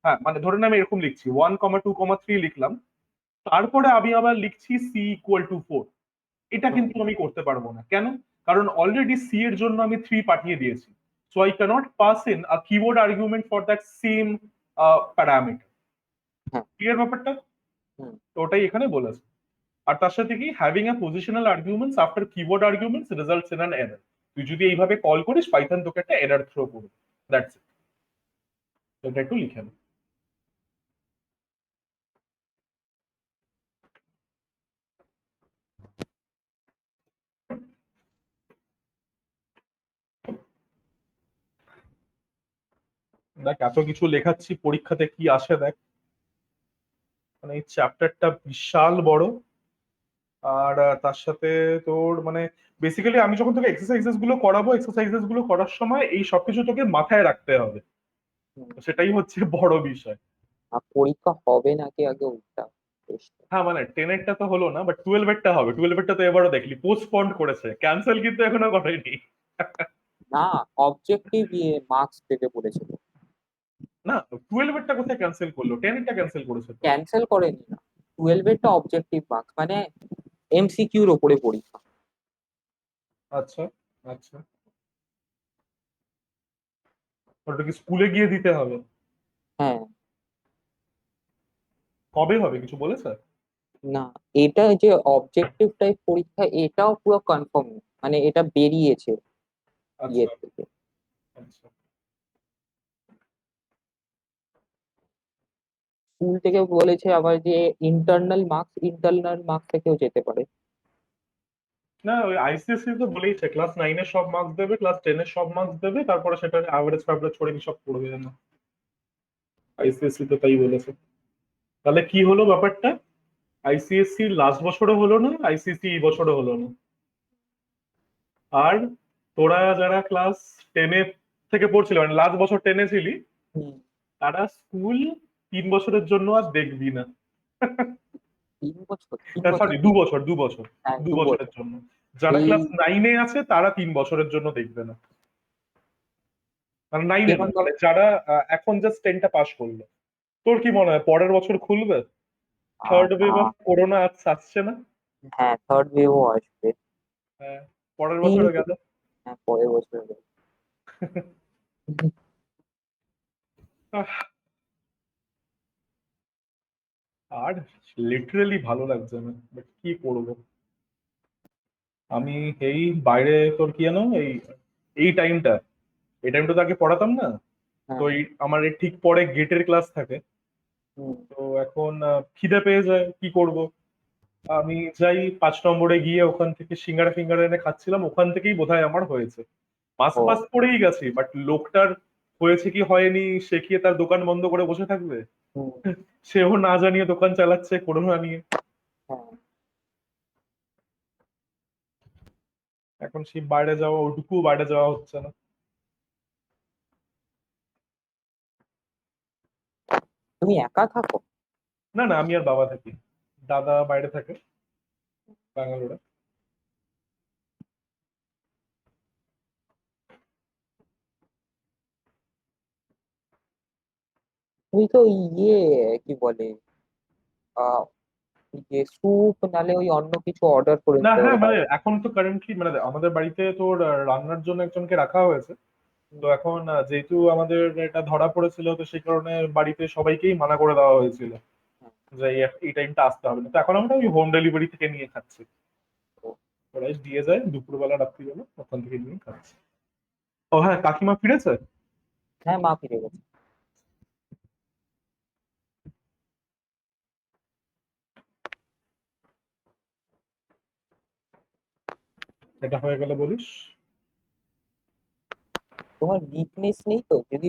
হ্যাঁ মানে ধরেন আমি এরকম লিখছি 1, 2, 3 লিখলাম, তারপরে আমি আবার লিখছি সি ইকুয়াল টু 4, এটা কিন্তু আমি করতে পারবো না। কেন? কারণ অলরেডি সি এর জন্য আমি 3 পাঠিয়ে দিয়েছি। So I cannot pass in a keyword argument for that same parameter. Clear ব্যাপারটা? তো ওটাই এখানে বলেছে। আর তার সাথে কি, having a positional arguments after keyword arguments results in an error. তুই যদি এইভাবে কল করিস, পাইথন তোকে একটা এরর থ্রো করবে, দ্যাটস ইট। এটা একটু লিখে নে। দেখ, এত কিছু লেখাচ্ছি, পরীক্ষাতে কি আসে দেখ। মানে এই চ্যাপ্টারটা বিশাল বড়। আর তার সাথে তোর মানে বেসিক্যালি আমি যখন তোকে এক্সারসাইজেস গুলো করাবো, এক্সারসাইজেস গুলো করার সময় এই সবকিছু তোকে মাথায় রাখতে হবে। সেটাই হচ্ছে বড় বিষয়। পরীক্ষা হবে নাকি আগে ওইটা? হ্যাঁ মানে 10-এরটা তো হলো না, বাট 12-এরটা হবে। 12-এরটা তো এবারও দেখলি পোস্টপন্ড করেছে, ক্যান্সেল কিন্তু এখনো করেনি। না, অবজেক্টিভ মার্কস পেতে বলেছিল। না, 12-এরটা কোথায় ক্যান্সেল করলো? 10-এরটা ক্যান্সেল করেছে তো। ক্যান্সেল করেনি না, 12 এরটা অবজেক্টিভ মার্কস মানে এমসিকিউর ওপরে পরীক্ষা। আচ্ছা আচ্ছা, ওটা কি স্কুলে গিয়ে দিতে হবে? হ্যাঁ। কবে হবে কিছু বলেছে? না, এটা যে অবজেক্টিভ টাইপ পরীক্ষা এটাও পুরো কনফার্ম, মানে এটা বেরিয়েছে ইয়ে আচ্ছা থেকে। আচ্ছা। স্কুল থেকে বলেছে আবার যে ইন্টারনাল মার্কস থেকেও যেতে পারে। না, ওই আইসিএসসি তো বলেইছে ক্লাস 9-এর সব মার্কস দেবে, ক্লাস 10-এর সব মার্কস দেবে, তারপরে সেটা অ্যাভারেজ ফ্যাভারেজ করে কি সব পড়বে না। আইসিএসসি তো তাই বলেছে। তাহলে কি হলো ব্যাপারটা? আইসিএসসি লাস্ট বছরও হলো না, আইসিএসসি এই বছরও হলো না। আর তোরা যারা ক্লাস 10-এ থেকে পড়ছিল, মানে লাস্ট বছর 10-এ ছিলি, হুম। তারা স্কুল 3 বছরের জন্য আর দেখবি না। 3 বছর? সরি, 2 বছর, 2 বছর, হ্যাঁ, 2 বছরের 2 বছর। জন্য। যারা এই ক্লাস 9-এ আছে তারা 3 বছরের জন্য দেখবে না। মানে 9-এ না, যেমন ধর মানে যারা এখন জাস্ট 10টা পাস করলো। তোর কি মনে হয় পরের বছর খুলবে? থার্ড ওয়েভ না, অফ করোনা আসছে না? হ্যাঁ থার্ড ওয়েভও আসবে। হ্যাঁ, পরের বছরে কিন্তু গেল। হ্যাঁ, পরের বছর হবে। আহ, আর লিটারেলি ভালো লাগছে না, বাট কি করবো। আমি এই বাইরে তোর কি জানো, এই টাইমটা, এই টাইমটা তো আগে পড়াতাম না। তো হ্যাঁ। আমার এর ঠিক পরে গেটের ক্লাস থাকে। হুম। তো এখন খিদে পেয়ে যায়, কি করব? আমি যাই 5 নম্বরে গিয়ে ওখান থেকে সিঙ্গারা ফিঙ্গারা এনে খাচ্ছিলাম, ওখান থেকেই বোধহয় আমার হয়েছে। মাস্ক ও, মাস্ক পরেই গেছি, বাট লোকটার হয়েছে কি হয়নি, সে কি তার দোকান বন্ধ করে বসে থাকবে? হুম, সেও না জানিয়ে দোকান চালাচ্ছে করোনা নিয়ে। হ্যাঁ। এখন সেই বাইরে যাওয়া, ওটুকু বাইরে যাওয়া হচ্ছে না। তুমি একা থাকো? না না, আমি আর বাবা থাকি, দাদা বাইরে থাকে, ব্যাঙ্গালোরে। তুমি তো ইয়ে কি বলে আহ ওই যে স্যুপ নালে ওই অন্য কিছু অর্ডার করে না নিতে হ্যাঁ, পারো মানে বাইরে। এখন তো কারেন্টলি মানে আমাদের বাড়িতে তোর রান্নার জন্য একজনকে রাখা হয়েছে। তো এখন যেহেতু আমাদের এটা ধরা পড়েছিল, তো সেই কারণে বাড়িতে সবাইকেই মানা করে দেওয়া হয়েছিল যে এই টাইমটা আসতে হবে না। তো এখন আমরা ওই হোম ডেলিভারি থেকে নিয়ে খাচ্ছি। ওরাই দিয়ে যায় দুপুরবেলা রাত্রিবেলা, ওখান থেকে নিয়ে খাচ্ছি। ও হ্যাঁ, কাকিমা ফিরেছে। হ্যাঁ, মা ফিরে গেছে। এটা হয়ে গেলে বলিস। তোমার উইকনেস নেই তো যদি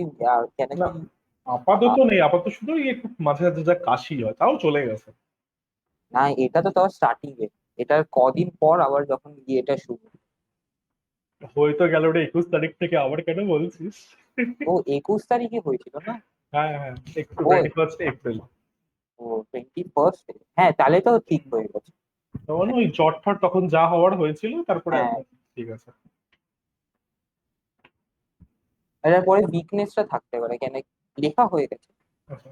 কেন না, কি আপাতত নেই, আপাতত শুধু এই একটু মাঝে মাঝে যা কাশি হয়, তাও চলে গেছে। না, এটা তো তাও স্টার্টিং এ। এটার কদিন পর আবার যখন ইয়েটা শুরু। হয়তো গেল ওটা 21 তারিখ থেকে, আবার কেন বলছিস? ও 21 তারিখে হয়েছিল না? হ্যাঁ হ্যাঁ, একটু ও 21 এপ্রিল। ও 21। হ্যাঁ, তাহলে তো ঠিক হয়ে গেছে। তখন ওই জ্বর ঠর তখন যা হওয়ার হয়েছিল, তারপরে হ্যাঁ, এখন ঠিক আছে। এটার পরে উইকনেসটা থাকতে পারে কেন, লেখা হয়ে গেছে। আচ্ছা।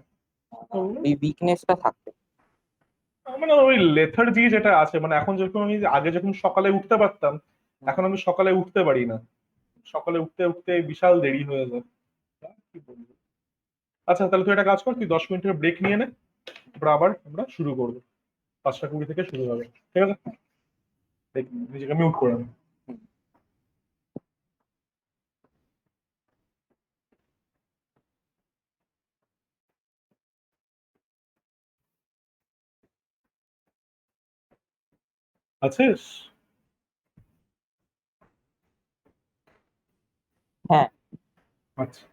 তো এই উইকনেসটা থাকতে। মানে ওই লেথার্জি যেটা আছে, মানে এখন যেরকম আমি আগে যখন সকালে উঠতে পারতাম, হুম। এখন আমি সকালে উঠতে পারি না। সকালে উঠতে উঠতে বিশাল দেরি হয়ে যায়। কি বলবো। আচ্ছা তাহলে তুই একটা কাজ কর, তুই 10 মিনিটের ব্রেক নিয়ে নে, তারপর আবার আমরা শুরু করবো। 5টা 20 থেকে শুরু হবে। ঠিক আছে, দেখ, নিজেকে মিউট করে নে। হুম। আছিস? হ্যাঁ। আচ্ছা,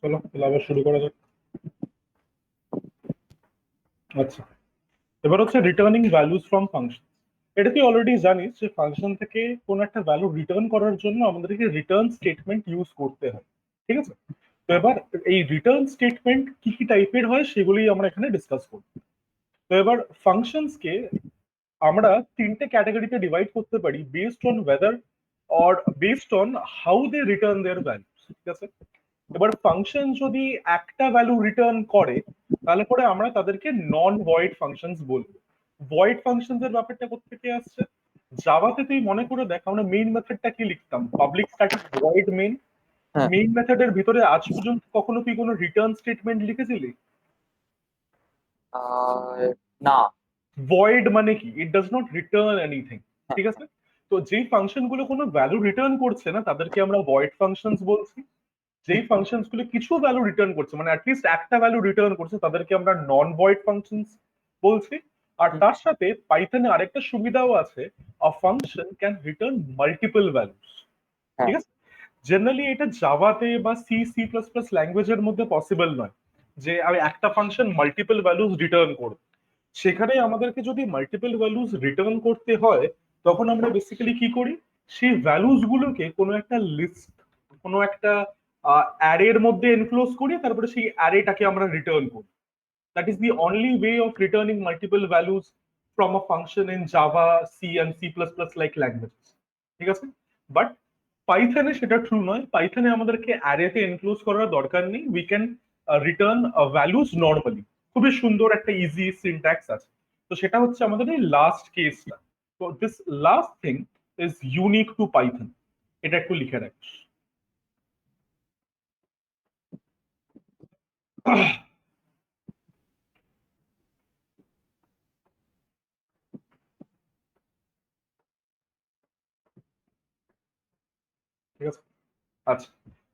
চলো তাহলে আবার শুরু করা যাক। আচ্ছা, এবার হচ্ছে রিটার্নিং ভ্যালুজ ফ্রম ফাংশন। এটা তুই অলরেডি জানিস যে ফাংশন থেকে কোন একটা ভ্যালু রিটার্ন করার জন্য আমাদেরকে রিটার্ন স্টেটমেন্ট ইউজ করতে হয়। ঠিক আছে, তো এবার এই রিটার্ন স্টেটমেন্ট কি কি টাইপের হয় সেগুলি আমরা এখানে ডিসকাস করব। তো এবার ফাংশনসকে আমরা তিনটে ক্যাটাগরিতে ডিভাইড করতে পারি, based on whether or based on how they return their values. ঠিক আছে, এবার ফাংশন যদি একটা ভ্যালু রিটার্ন করে, তাহলে পরে আমরা তাদেরকে নন ভয়েড ফাংশনস বলবো। ভয়েড ফাংশনস এর ব্যাপারটা কোত্থেকে আসছে? জাভাতে তুই মনে করে দেখ, আমরা মেইন মেথডটা কি লিখতাম, পাবলিক স্ট্যাটিক ভয়েড মেইন। হ্যাঁ। মেইন মেথডের ভিতরে আজ পর্যন্ত কখনো তুই কোনো রিটার্ন স্টেটমেন্ট লিখেছিলি? আর না। ভয়েড মানে কি? It does not return anything. হ্যাঁ। ঠিক আছে, তো যেই ফাংশন গুলো কোনো ভ্যালু রিটার্ন করছে না, তাদেরকে আমরা ভয়েড ফাংশনস বলছি। যেই ফাংশনস গুলো কিছু ভ্যালু রিটার্ন করছে, মানে অ্যাটলিস্ট একটা ভ্যালু রিটার্ন করছে, তাদেরকে আমরা নন ভয়েড ফাংশনস বলছি। আর হুম। তার সাথে পাইথনে আরেকটা সুবিধাও আছে, আ function can return multiple values. হ্যাঁ। ঠিক আছে, জেনারেলি এটা জাভাতে বা সি প্লাস প্লাস ল্যাঙ্গুয়েজের মধ্যে পসিবল নয় যে আমি একটা ফাংশন মাল্টিপল ভ্যালুস রিটার্ন করব। সেখানে আমাদেরকে যদি মাল্টিপল ভ্যালুস রিটার্ন করতে হয়, তখন আমরা বেসিক্যালি কি করি, সেই ভ্যালুস গুলোকে কোনো একটা লিস্ট, কোনো একটা অ্যারের মধ্যে এনক্লোজ করি, তারপরে সেই অ্যারেটাকে আমরা রিটার্ন করি। That is the only way of returning multiple values from a function in Java, C and C plus plus like languages. ঠিক আছে, বাট পাইথনে সেটা ট্রু নয়। পাইথনে আমাদেরকে অ্যারেতে এনক্লোজ করার দরকার নেই, we can return values normally. খুবই সুন্দর একটা ইজি সিনট্যাক্স আছে। তো সেটা হচ্ছে আমাদের এই লাস্ট কেসটা। তো this last thing is unique to Python, এটা একটু লিখে রাখিস। ঠিক আছে, আচ্ছা,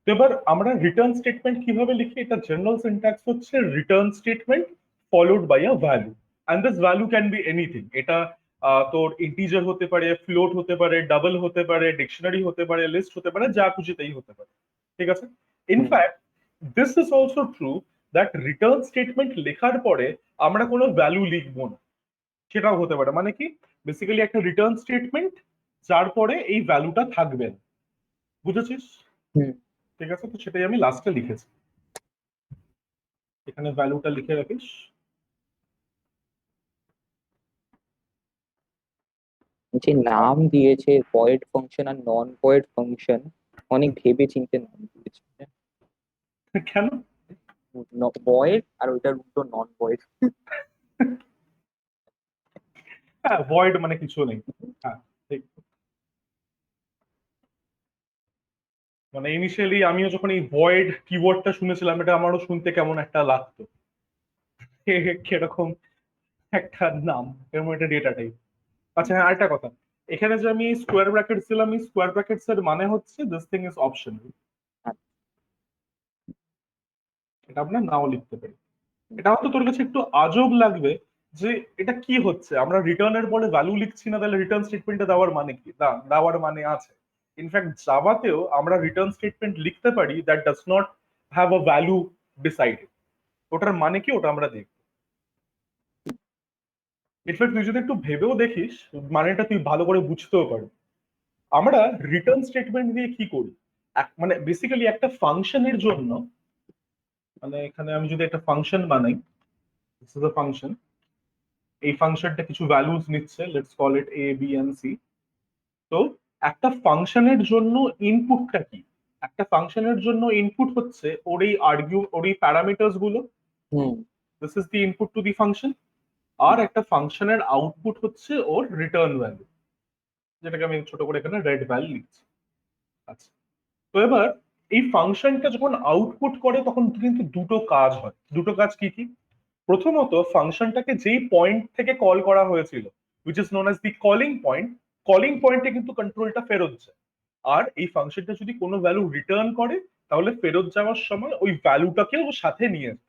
তো এবার আমরা রিটার্ন স্টেটমেন্ট কিভাবে লিখি? এটা জেনারেল সিনট্যাক্স হচ্ছে return statement followed by a value, and this value can be anything. এটা তোর ইন্টিজার হতে পারে, ফ্লোট হতে পারে, ডাবল হতে পারে, ডিকশনারি হতে পারে, লিস্ট হতে পারে, যা খুশি তাই হতে পারে। ঠিক আছে, hmm. In fact this is also true that return statement লেখার পরে আমরা কোনো ভ্যালু লিখবো না, সেটাও হতে পারে। মানে কি, বেসিক্যালি একটা রিটার্ন স্টেটমেন্ট যার পরে এই ভ্যালুটা থাকবে না। বুঝেছিস? হুম। ঠিক আছে, তো সেটাই আমি লাস্টে লিখেছি, এখানে ভ্যালুটা লিখে রাখিস। যে নাম দিয়েছে ভয়েড ফাংশন আর নন ভয়েড ফাংশন, অনেক ভেবে চিন্তে নাম দিয়েছে। কেন? ভয়েড আর ওইটার উল্টো নন ভয়েড। হ্যাঁ, ভয়েড মানে কিছু নেই। হ্যাঁ, ঠিক। মানে ইনিশিয়ালি আমিও যখন এই ভয়েড কিওয়ার্ডটা শুনেছিলাম, এটা আমারও শুনতে কেমন একটা লাগতো, কিরকম একটা নাম, এরকম একটা ডেটা টাইপ। আচ্ছা হ্যাঁ, আরেকটা কথা, এখানে যে আমি স্কোয়ার ব্র্যাকেটস দিলাম, এই স্কোয়ার ব্র্যাকেটস এর মানে হচ্ছে দিস থিং ইজ অপশনাল। এটা আমরা নাও লিখতে পারি। এটা হয়তো তোর কাছে একটু আজব লাগবে যে এটা কি হচ্ছে, আমরা রিটার্নের পরে ভ্যালু লিখছি না, তাহলে রিটার্ন স্টেটমেন্টে দেওয়ার মানে কি? দেওয়ার মানে আছে। ইনফ্যাক্ট জাভাতেও আমরা রিটার্ন স্টেটমেন্ট লিখতে পারি that does not have a value decided. ওটার মানে কি, ওটা আমরা দেখব। ইনফ্যাক্ট তুই যদি একটু ভেবেও দেখিস, মানেটা তুই ভালো করে বুঝতেও পারবি। আমরা রিটার্ন স্টেটমেন্ট দিয়ে কি করি, মানে বেসিক্যালি একটা ফাংশনের জন্য, মানে এখানে আমি যদি একটা ফাংশন বানাই, দিস ইজ আ ফাংশন, এই ফাংশনটা কিছু ভ্যালুজ নিচ্ছে, let's call it a b and c. তো একটা ফাংশনের জন্য ইনপুটটা কি? একটা ফাংশনের জন্য ইনপুট হচ্ছে ওর এই প্যারামিটারস গুলো, hmm. This is the input to the function. আর একটা ফাংশনের আউটপুট হচ্ছে ওর রিটার্ন ভ্যালু, যেটাকে আমি ছোট করে এখানে রেড ভ্যালু লিখছি। আচ্ছা, তো এবার এই ফাংশনটা যখন আউটপুট করে তখন কিন্তু দুটো কাজ হয়। দুটো কাজ কি কি? প্রথমত, ফাংশনটাকে যেই পয়েন্ট থেকে কল করা হয়েছিল, which is known as the calling পয়েন্টে কিন্তু কন্ট্রোলটা ফেরত যায়। আর এই ফাংশনটা যদি কোনো ভ্যালু রিটার্ন করে, তাহলে ফেরত যাওয়ার সময় ওই ভ্যালুটাকেও সাথে নিয়ে যায়।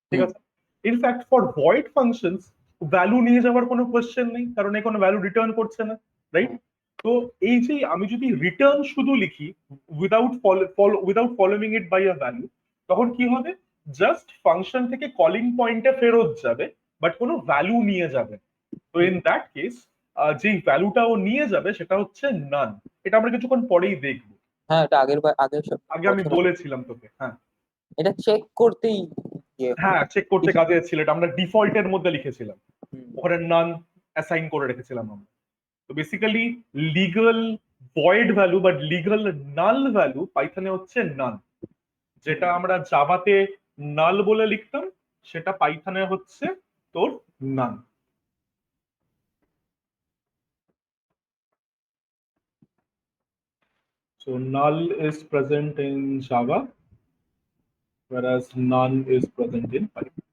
ঠিক হুম। আছে? In fact for void functions value নিয়ে যাওয়ার কোনো কোয়েশ্চেন নেই, কারণ এই কোনো ভ্যালু রিটার্ন করছে না, রাইট? তো এই যে আমি যদি রিটার্ন শুধু লিখি without following it by a value, তখন কি হবে? জাস্ট ফাংশন থেকে কলিং পয়েন্টে ফেরত যাবে, বাট কোনো ভ্যালু নিয়ে যাবে না। তো ইন দ্যাট কেস যেই ভ্যালুটা ও নিয়ে যাবে সেটা হচ্ছে নান। এটা আমরা কিছুক্ষণ পরেই দেখবো। হ্যাঁ, এটা আগের সব আগে আমি বছর বলেছিলাম তোকে, হ্যাঁ। এটা চেক করতেই ইয়ে হয়। হ্যাঁ, চেক করতে কাজে এসেছিল, এটা আমরা ডিফল্টের মধ্যে লিখেছিলাম, হুম। ওখানে নান অ্যাসাইন করে রেখেছিলাম আমরা। তো বেসিক্যালি লিগাল ভয়েড ভ্যালু বা লিগাল নাল ভ্যালু পাইথনে হচ্ছে নান। যেটা আমরা জাভাতে নাল বলে লিখতাম, সেটা পাইথনে হচ্ছে তোর নান। So null is present in Java, whereas none is present in Python.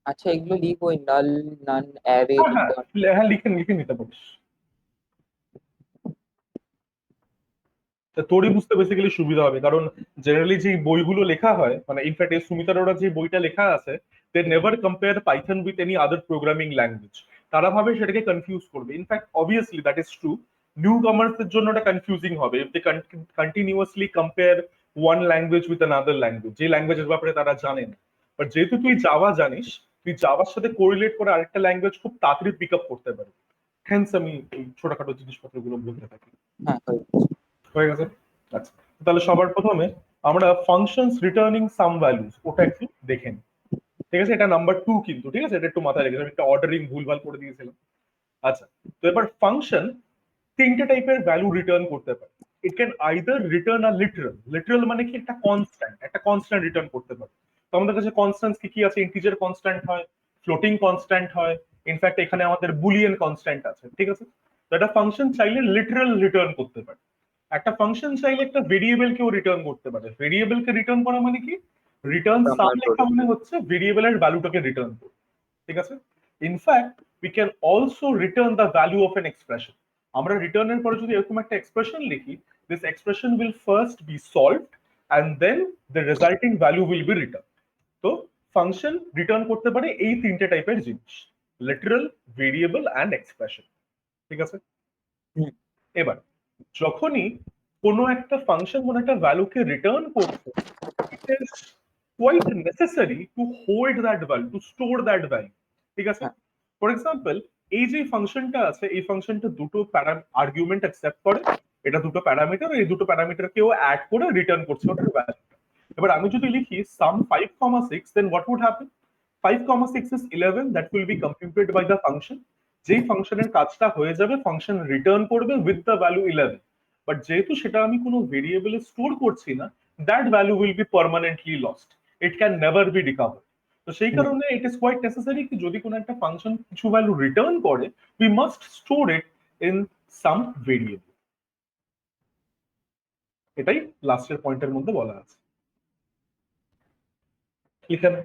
আচ্ছা, এগুলো লিখবো, নাল, নান, অ্যারে, হ্যাঁ হ্যাঁ, রিটার্ন। হ্যাঁ, লিখে লিখে নিতে পারিস। তা তোরই বুঝতে বেসিক্যালি সুবিধা হবে, কারণ জেনারেলি যে বইগুলো লেখা হয়, মানে ইনফ্যাক্ট এই সুমিত আরোরা যে বইটা লেখা আছে, they never compare Python with any other programming language. তারা ভাবে সেটাকে কনফিউজ করবে। In fact obviously that is true, নিউ কামার্সের জন্য এটা কনফিউজিং হবে if they continuously compare one language with another language, যে ল্যাঙ্গুয়েজের ব্যাপারে তারা জানে না। বাট যেহেতু তুই জাভা জানিস, তুই জাভার সাথে কোরিলেট করে আরেকটা ল্যাঙ্গুয়েজ খুব তাড়াতাড়ি পিক আপ করতে পারবি। হ্যান্স আমি এই ছোটখাটো জিনিসপত্রগুলো বলতে থাকি। হ্যাঁ, হয়ে গেছে? আচ্ছা, তাহলে সবার প্রথমে আমরা ফাংশনস রিটার্নিং সাম ভ্যালুস ওটা একটু দেখে নিই। ঠিক আছে, এটা নাম্বার 2 কিন্তু, ঠিক আছে, এটা একটু মাথায় রেখে, আমি একটা অর্ডারিং ভুলভাল করে দিয়েছিলাম। আচ্ছা, তো এবার ফাংশন তিনটে টাইপের ভ্যালু রিটার্ন করতে পারে। It can either return a literal, literal মানে কি, একটা কনস্ট্যান্ট রিটার্ন করতে পারে। তো আমাদের কাছে কনস্ট্যান্ট কি কি আছে? ইন্টিজার কনস্ট্যান্ট হয়, ফ্লোটিং কনস্ট্যান্ট হয়, ইনফ্যাক্ট এখানে আমাদের বুলিয়ান কনস্ট্যান্ট আছে। ঠিক আছে, তো একটা ফাংশন চাইলে লিটারাল রিটার্ন করতে পারে। একটা ফাংশন চাইলে একটা ভেরিয়েবল কেও রিটার্ন করতে পারে। ভেরিয়েবল কে রিটার্ন করা মানে কি? রিটার্ন সাম কমান্ড লেখা মানে হচ্ছে ভেরিয়েবলের ভ্যালুটাকে রিটার্ন করা। ঠিক আছে, in fact we can also return the value of an expression. আমরা রিটার্নের পরে যদি এরকম একটা এক্সপ্রেশন লিখি, this expression will first be solved and then the resulting value will be return. তো ফাংশন রিটার্ন করতে পারে এই তিনটে টাইপের জিনিস, লিটারাল, ভেরিয়েবল অ্যান্ড এক্সপ্রেশন। ঠিক আছে, এবার যখনই কোনো একটা ফাংশন কোনো একটা ভ্যালুকে রিটার্ন করছে, quite necessary to hold that value, to store that value, ঠিক আছে? হ্যাঁ। ফর এক্সাম্পল, এই যে ফাংশনটা আছে, এই ফাংশনটা দুটো আর্গুমেন্ট অ্যাকসেপ্ট করে, এটা দুটো প্যারামিটার, এই দুটো প্যারামিটারকেও অ্যাড করে রিটার্ন করছে ওটার ভ্যালু। এবার আমি যদি লিখি sum 5, 6, then what would happen? 5, 6 is 11, that will be computed by the function. যেই ফাংশনের কাজটা হয়ে যাবে, ফাংশন রিটার্ন করবে উইথ দ্য ভ্যালু 11, বাট যেহেতু সেটা আমি কোনো ভেরিয়েবলে স্টোর করছি না, that value will B permanently lost, it can never be recover. তো সেই কারণে ইট ইজ কোয়াইট নেসেসারি কি যদি কোনো একটা ফাংশন কিছু ভ্যালু রিটার্ন করে, we must store it in some variable. এটাই লাস্টের পয়েন্টের মধ্যে বলা আছে। এখানে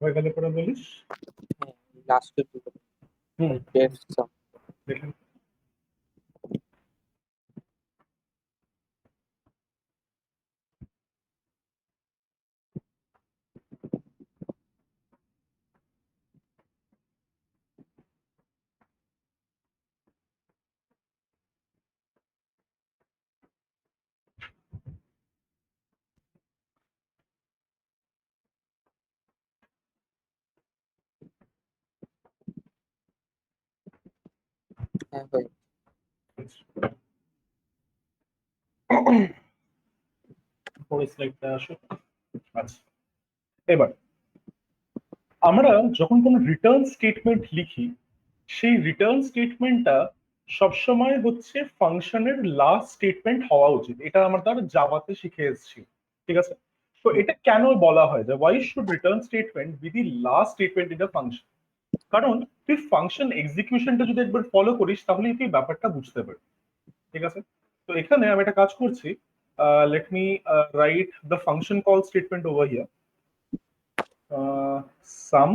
হয়ে গেলে পরে বলিস। লাস্টের দুটো হুম, def sum। দেখেন। হ্যাঁ ভাই। পরের স্লাইডটা আসো। আচ্ছা, এবার আমরা যখন কোনো রিটার্ন স্টেটমেন্ট লিখি, সেই রিটার্ন স্টেটমেন্টটা সবসময় হচ্ছে ফাংশনের লাস্ট স্টেটমেন্ট হওয়া উচিত। এটা আমরা তার জাভাতে শিখে এসেছি, ঠিক আছে? তো এটা কেন বলা হয় যে why should return statement be the last statement in the function? কারণ তুই ফাংশন এক্সিকিউশনটা যদি একবার ফলো করিস তাহলেই তুই ব্যাপারটা বুঝতে পারবি, ঠিক আছে? তো এখানে আমি একটা কাজ করছি, let me write the function call statement over here. Sum,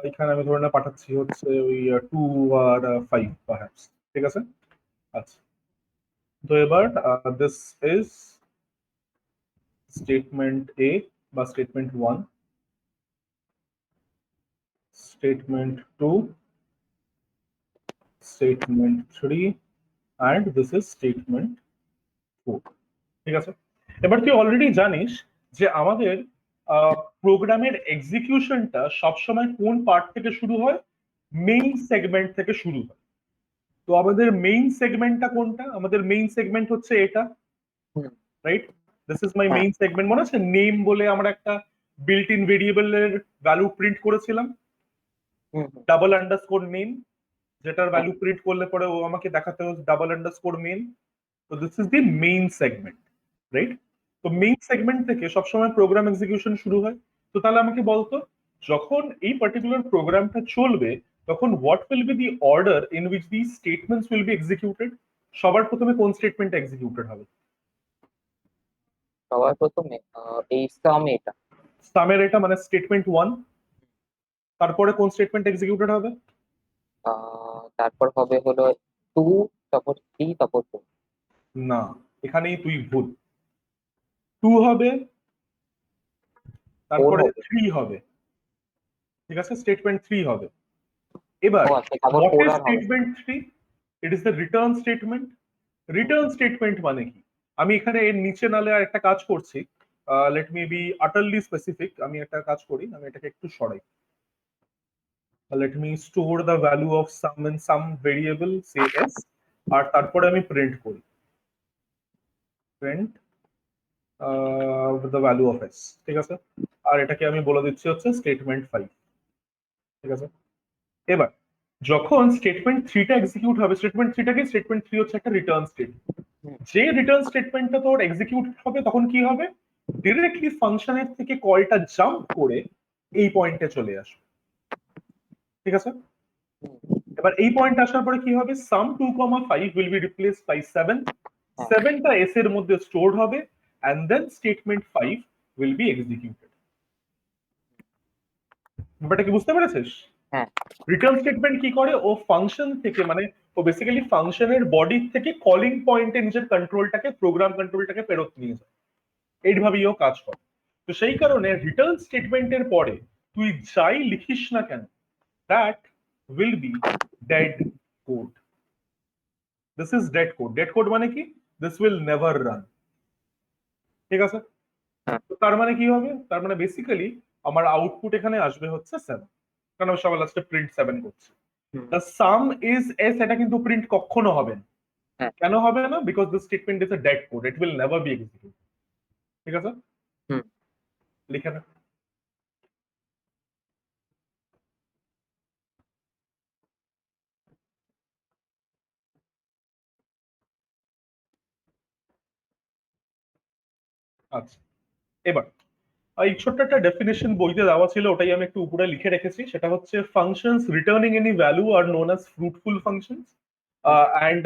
এখানে আমি ধরে না পাঠাচ্ছি হচ্ছে ওই 2 আর 5 পারহ্যাপস, ঠিক আছে? আচ্ছা, তো এবার দিস ইজ স্টেটমেন্ট এ বা statement 1, statement 2, statement 3, and this is statement 4, ঠিক আছে? এবার তুই অলরেডি জানিস যে আমাদের প্রোগ্রামের এক্সিকিউশনটা সবসময় কোন পার্ট থেকে শুরু হয়? মেইন সেগমেন্ট থেকে শুরু হয়। তো আমাদের মেইন সেগমেন্টটা কোনটা? আমাদের মেইন সেগমেন্ট হচ্ছে এটা, হুম। রাইট? দিস ইজ মাই হ্যাঁ। Main segment. মনে আছে নেম বলে আমরা একটা বিল্ট ইন ভেরিয়েবলের ভ্যালু প্রিন্ট করেছিলাম, হুম হুম। ডাবল আন্ডারস্কোর নেম, যেটার হ্যাঁ। ভ্যালু প্রিন্ট করলে পরে ও আমাকে দেখাতে হবে ডাবল আন্ডারস্কোর মেইন। তো this is the main segment, right? তো মেইন সেগমেন্ট থেকে সবসময় প্রোগ্রাম এক্সিকিউশন শুরু হয়। তো তাহলে আমাকে বলতো, যখন এই পার্টিকুলার প্রোগ্রামটা চলবে তখন what will be the order in which the statements will be executed? সবার প্রথমে কোন স্টেটমেন্ট এক্সিকিউটেড হবে? সবার প্রথমে এই সাম এটা। সামের এটা মানে স্টেটমেন্ট 1। তারপরে কোন স্টেটমেন্ট এক্সিকিউটেড হবে? তারপর হবে হলো 2, তারপর 3, তারপর 4। না, এখানেই তুই ভুল। 2 হবে, 4 তারপরে হবে। 3 হবে, ঠিক আছে, স্টেটমেন্ট 3 হবে। এবার ও আচ্ছা, তারপর হোয়াট 4 ইজ আর হবে না। Statement 3? It is the return statement. Hmm, return statement মানে কি? আমি এখানে এর নিচে নালে আর একটা কাজ করছি। Let me be utterly specific. আমি একটা কাজ করি, আমি এটাকে একটু সরাই। Let me store the value of sum in some variable say S, আর তারপরে আমি প্রিন্ট করি, print the value of S, ঠিক আছে। আর এটাকে আমি বলে দিচ্ছি হচ্ছে স্টেটমেন্ট 5, ঠিক আছে। এবার যখন স্টেটমেন্ট 3টা এক্সিকিউট হবে, স্টেটমেন্ট 3টা কি? স্টেটমেন্ট 3 হচ্ছে একটা রিটার্ন স্টেটমেন্ট। হুম, যে রিটার্ন স্টেটমেন্টটা তোর এক্সিকিউট হবে তখন কি হবে? ডিরেক্টলি ফাংশনের থেকে কলটা জাম্প করে এই পয়েন্টে চলে আসবে, ঠিক আছে। হুম, এবার এই পয়েন্ট আসার পরে কি হবে? Sum 2, 5 will be replaced by 7। হ্যাঁ। 7টা এস এর মধ্যে স্টোরড হবে, and then statement 5 will be executed. ব্যাপারটা কি বুঝতে পেরেছিস? হ্যাঁ। রিটার্ন স্টেটমেন্ট কি করে? ও ফাংশন থেকে, মানে ও বেসিক্যালি ফাংশনের বডি থেকে কলিং পয়েন্টে নিজের কন্ট্রোলটাকে, প্রোগ্রাম কন্ট্রোলটাকে ফেরত নিয়ে যায়। এইভাবেই ও কাজ করে। তো সেই কারণে রিটার্ন স্টেটমেন্টের পরে তুই যাই লিখিস না কেন, that will be dead code. This is dead code. Dead code মানে কি? দিস উইল নেভার রান, ঠিক আছে। হ্যাঁ। তো তার মানে কি হবে? তার মানে বেসিক্যালি আমার আউটপুট এখানে আসবে হচ্ছে 7, কারণ আমি সবার লাস্টে প্রিন্ট 7 করছি। হুম, দ্য সাম ইজ এস, এটা কিন্তু প্রিন্ট কখনো হবে না। হ্যাঁ। কেন হবে না? Because this statement is a dead code, it will never be executed, ঠিক আছে। হুম, লিখে না। আচ্ছা, এবার এই ছোট্ট একটা ডেফিনেশন বইতে দেওয়া ছিল, ওটাই আমি একটু উপরে লিখে রেখেছি। সেটা হচ্ছে functions returning any value are known as fruitful functions, hmm, and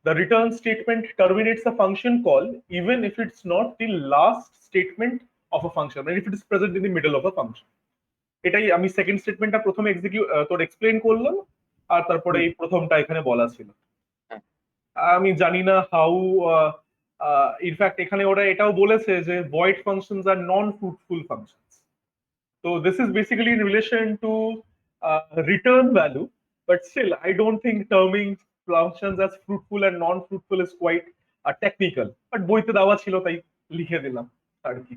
the return statement terminates a function call even if it's not the last statement of a function, and if it is present in the middle of a function. এটাই আমি second স্টেটমেন্টটা প্রথমে তোর explain করলাম, আর তারপরে হুম, এই প্রথমটা এখানে বলা ছিল। হ্যাঁ। আমি জানি না হাউ, ইনফ্যাক্ট এখানে ওরা এটাও বলেছে যে ভয়েড ফাংশনস আর নন ফ্রুটফুল ফাংশনস। তো this is basically in relation to return value, but still I don't think terming functions as fruitful and non fruitful is quite technical, but বইতে দেওয়া ছিল তাই লিখে দিলাম আর কি।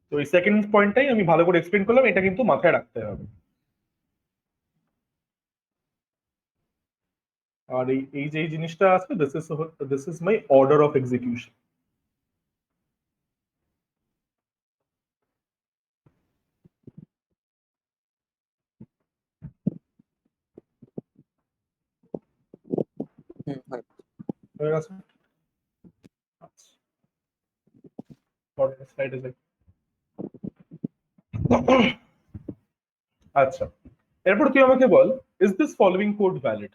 তো এই সেকেন্ড পয়েন্টটাই আমি ভালো করে এক্সপ্লেন করলাম, এটা কিন্তু মাথায় রাখতে হবে। আর এই এই যে এই জিনিসটা আছে, this is my order of execution. Hmm, হয়। হয়ে গেছে? আচ্ছা, পরের স্লাইডে যাই। আচ্ছা, এরপর তুই আমাকে বল, is this following code valid?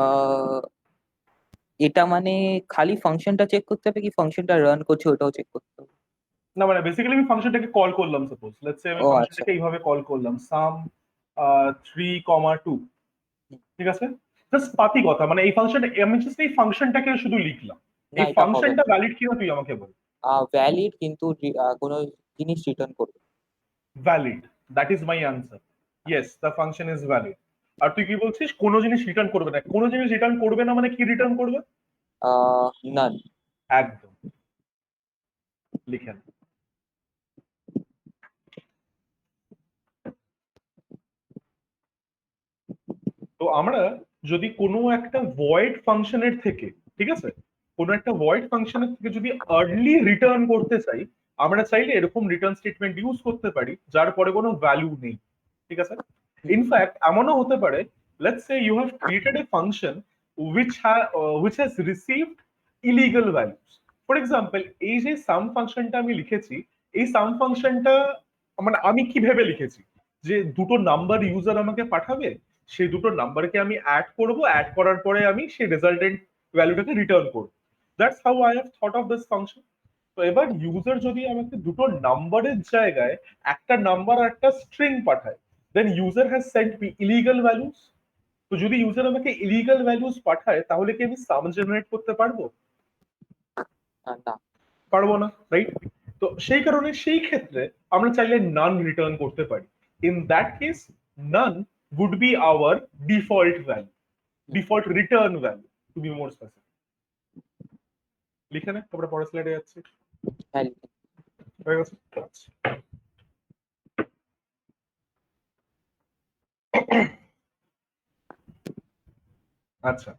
Ah, এটা মানে খালি ফাংশনটা চেক করতে হবে কি ফাংশনটা রান করছে ওটাও চেক করতে হবে? না মানে বেসিক্যালি আমি ফাংশনটাকে কল করলাম, সাপোজ লেটস সে আমি ও আচ্ছা। ফাংশনটাকে এইভাবে কল করলাম, সাম 3, 2, ঠিক আছে। জাস্ট পাতি কথা, মানে এই ফাংশনটা আমি জাস্ট এই ফাংশনটাকে শুধু লিখলাম, না, এই এটা হবে ফাংশনটা না। ভ্যালিড কিনা তুই আমাকে বল। ভ্যালিড, কিন্তু কোনো জিনিস রিটার্ন করবে। Valid, that is my answer. Yes, the function is valid. আর তুই কি বলছিস? কোনো জিনিস রিটার্ন করবে না। কোনো জিনিস রিটার্ন করবে না মানে কি রিটার্ন করবে? নান। একদম, লিখেন। তো আমরা যদি কোনো একটা ভয়েড ফাংশনের থেকে, ঠিক আছে, কোনো একটা ভয়েড ফাংশনের থেকে যদি আর্লি রিটার্ন করতে চাই, আমরা চাইলে এরকম রিটার্ন স্টেটমেন্ট ইউজ করতে পারি যার পরে কোনো ভ্যালু নেই, ঠিক আছে। ইনফ্যাক্ট এমনও হতে পারে let's say you have created a function which has received illegal values. For example, এই যে সাম ফাংশনটা আমি লিখেছি, এই সাম ফাংশনটা মানে আমি কি ভেবে লিখেছি যে দুটো নাম্বার ইউজার আমাকে পাঠাবে, সেই দুটো নাম্বারকে আমি অ্যাড করব, অ্যাড করার পরে আমি সেই রেজাল্টেন্ট ভ্যালুটাকে রিটার্ন করব। That's how I have thought of this function. তো এবার ইউজার যদি আমাকে দুটো নাম্বারের জায়গায় একটা নাম্বার আর একটা স্ট্রিং পাঠায়, then user has sent me illegal values. তো যদি ইউজার আমাকে ইলিগাল ভ্যালুস পাঠায়, তাহলে কি আমি সাম জেনারেট করতে পারবো? না। পারবো না, রাইট? তো সেই কারণে সেই ক্ষেত্রে আমরা চাইলে নান রিটার্ন করতে পারি। In that case None would be our default value, default return value to be more specific. লিখে নে, তারপরে পরের স্লাইডে যাচ্ছি। হ্যাঁ, হয়ে গেছে? আচ্ছা। আচ্ছা,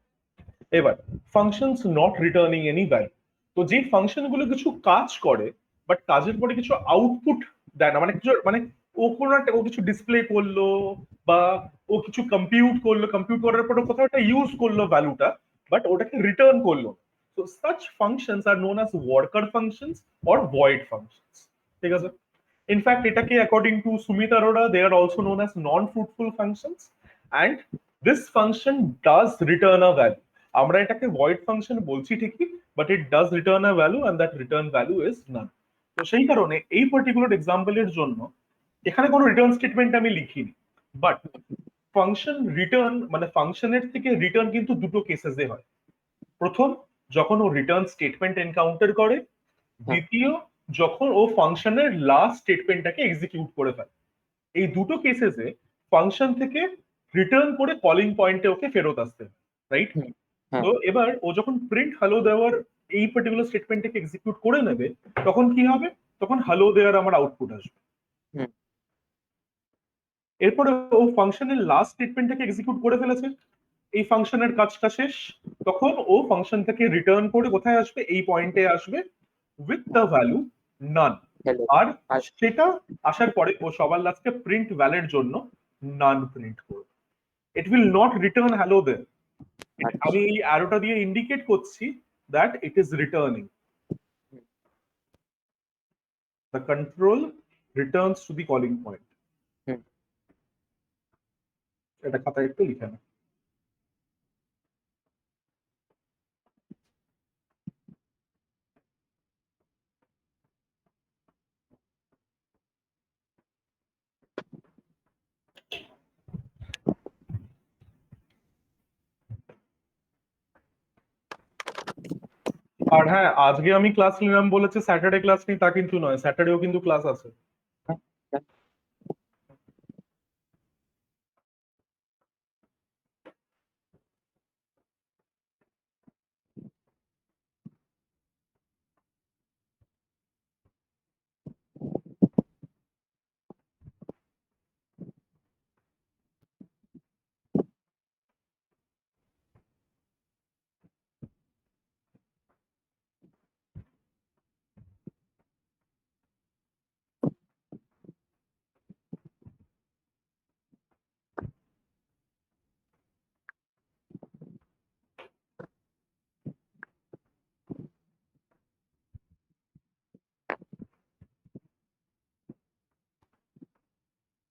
এবার functions not returning any value. তো যে ফাংশন গুলো কিছু কাজ করে বাট কাজের পরে কিছু আউটপুট দেয় না, মানে কিছু মানে ও কোনো একটা ও কিছু ডিসপ্লে করলো বা ও কিছু কম্পিউট করলো, কম্পিউট করার পরে কোথাও একটা ইউজ করলো ভ্যালুটা, বাট ওটাকে রিটার্ন করলো। তো such functions are known as worker functions or void functions. ঠিক আছে? ইনফ্যাক্ট এটাকে according to Sumit Arora they are also known as non fruitful functions, and this function does return a value. আমরা এটাকে ভয়েড ফাংশন বলছি ঠিকই, but it does return a value and that return value is None. তো সেই কারণে এই particular এক্সাম্পলের জন্য এখানে কোনো রিটার্ন স্টেটমেন্ট আমি লিখিনি, বাট ফাংশন রিটার্ন মানে ফাংশনের থেকে রিটার্ন কিন্তু দুটো কেসেসে হয়। প্রথম, যখন ও রিটার্ন স্টেটমেন্ট এনকাউন্টার করে। দ্বিতীয়, যখন ও ফাংশনের লাস্ট স্টেটমেন্টটাকে এক্সিকিউট করে ফেলে। এই দুটো কেসেসে ফাংশন থেকে রিটার্ন করে কলিং পয়েন্টে ওকে ফেরত আসতে হয়, রাইট? হ্যাঁ, তো এবার ও যখন প্রিন্ট হ্যালো দেওয়ার এই পার্টিকুলার স্টেটমেন্টটাকে এক্সিকিউট করে নেবে, তখন কি হবে? তখন হ্যালো দেওয়ার আমার আউটপুট আসবে। হুম, এরপরে ও ফাংশনের লাস্ট স্টেটমেন্টটাকে এক্সিকিউট করে ফেলেছে, এই ফাংশনের কাজটা শেষ। তখন ও ফাংশন থেকে রিটার্ন করে কোথায় আসবে? এই পয়েন্টে আসবে with the value none. Hello. আর আর সেটা আসার পরে ও সবার লাস্টে প্রিন্ট ভ্যালের জন্য নান প্রিন্ট করবে। It will not return hello there. আচ্ছা, আমি এই অ্যারোটা দিয়ে ইন্ডিকেট করছি that it is returning. The control returns to the calling point. Hmm, এটা খাতায় একটু লিখে না। আর হ্যাঁ, আজকে আমি ক্লাস নিলাম বলেছে স্যাটারডে ক্লাস নেই তা কিন্তু নয়, স্যাটারডেও কিন্তু ক্লাস আছে। হ্যাঁ, হ্যাঁ।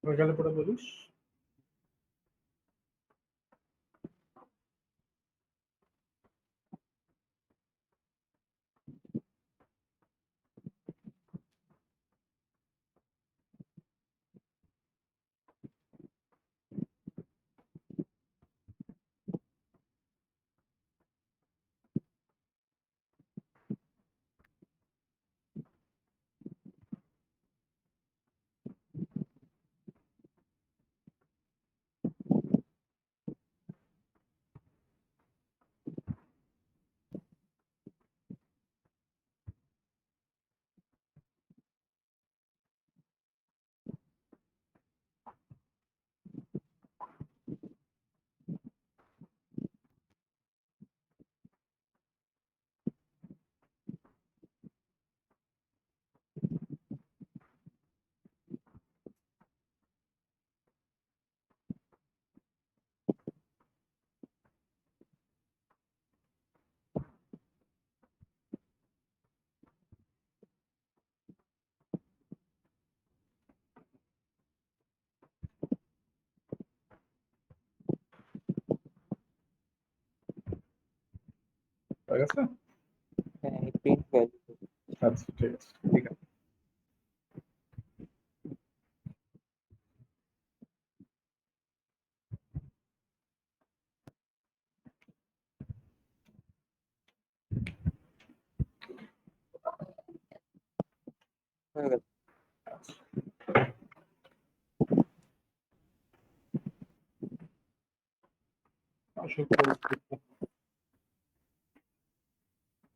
হয়ে গেলে পরে বলিস। হয়ে গেছে? হ্যাঁ, প্রিন্ট ভ্যালু। আচ্ছা ঠিক আছে, ঠিক আছে। হয়ে গেছে।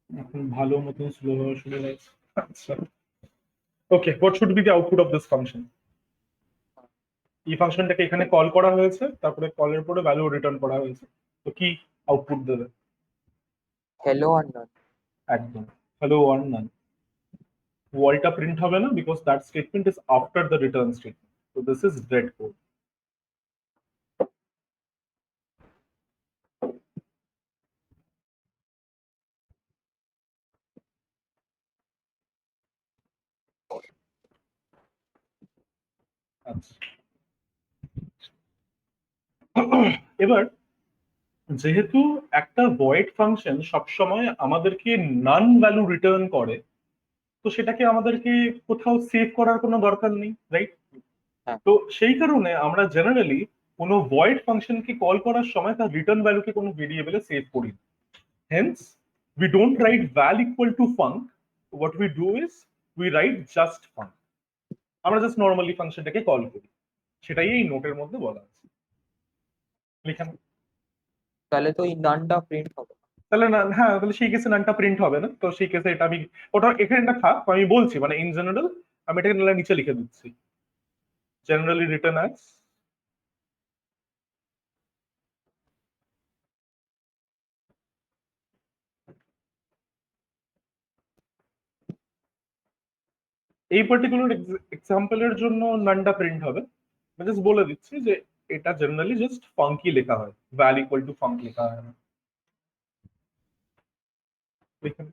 এখন ভালো মতন স্লো হওয়া শুরু হয়েছে। আচ্ছা, okay, what should be the output of this function? এই ফাংশনটাকে এখানে কল করা হয়েছে, তারপরে কলের পরে ভ্যালু রিটার্ন করা হয়েছে, তো কি আউটপুট দেবে? হ্যালো আর নন। একদম, হ্যালো ওয়ান নান। ওয়ালটা প্রিন্ট হবে না, because that statement is after the return statement, so this is dead code. আচ্ছা, এবার যেহেতু একটা ভয়েড ফাংশন সবসময় আমাদেরকে নান ভ্যালু রিটার্ন করে, তো সেটাকে আমাদেরকে কোথাও সেভ করার কোনো দরকার নেই, রাইট? হ্যাঁ। তো সেই কারণে আমরা জেনারেলি কোনো ভয়েড ফাংশনকে কল করার সময় তার রিটার্ন ভ্যালুকে কোনো ভেরিয়েবলে সেভ করি না। Hence we don't write val equal to func. What we do is we write just func. আমরা জাস্ট নর্মালি ফাংশনটাকে কল করি, সেটাই এই নোটের মধ্যে বলা আছে। লিখেন। তাহলে তো এই নানটা প্রিন্ট হবে। তাহলে না, হ্যাঁ, তাহলে সেই কেসে নানটা প্রিন্ট হবে না, তো সেই কেসে এটা আমি, ওটা এখানে এটা থাক, আমি বলছি মানে ইন জেনারেল আমি এটাকে নিচে লিখে দিচ্ছি, জেনারেলি রিটার্ন অ্যাজ এই পার্টিকুলার এক্সাম্পলের জন্য নানটা প্রিন্ট হবে। আমি জাস্ট বলে দিচ্ছি যে এটা জেনারেলি জাস্ট ফাঙ্কি লেখা হয়, ভ্যাল ইকুয়াল টু ফাঙ্ক লেখা হয় না। লিখেন।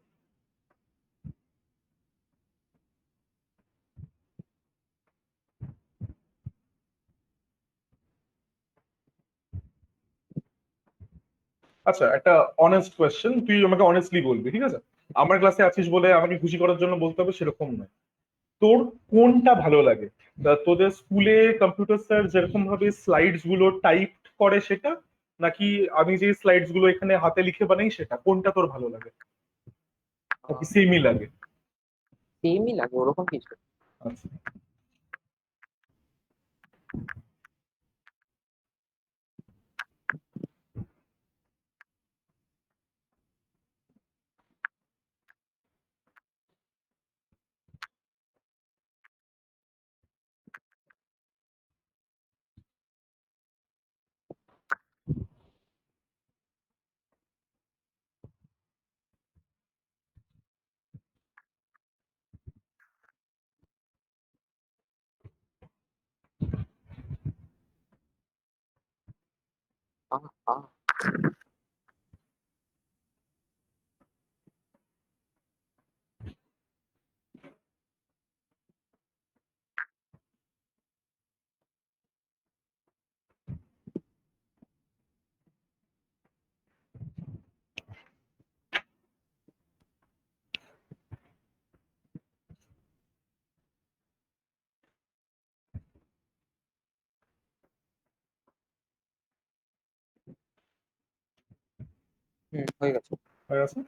আচ্ছা, একটা অনেস্ট কোয়েশ্চেন, তুই আমাকে অনেস্টলি বলবি, ঠিক আছে? আমার ক্লাসে আছিস বলে আমাকে খুশি করার জন্য বলতে হবে সেরকম নয়। তোর কোনটা ভালো লাগে? তোদের স্কুলে কম্পিউটার স্যার যেরকম ভাবে স্লাইডস গুলো টাইপ করে সেটা, নাকি আমি যে স্লাইডস গুলো এখানে হাতে লিখে বানাই সেটা, কোনটা তোর ভালো লাগে? নাকি সেমই লাগে? সেমই লাগে, ওরকম কিছু। আচ্ছা, আহ, আহ। হয়ে গেছে। হয়ে গেছে।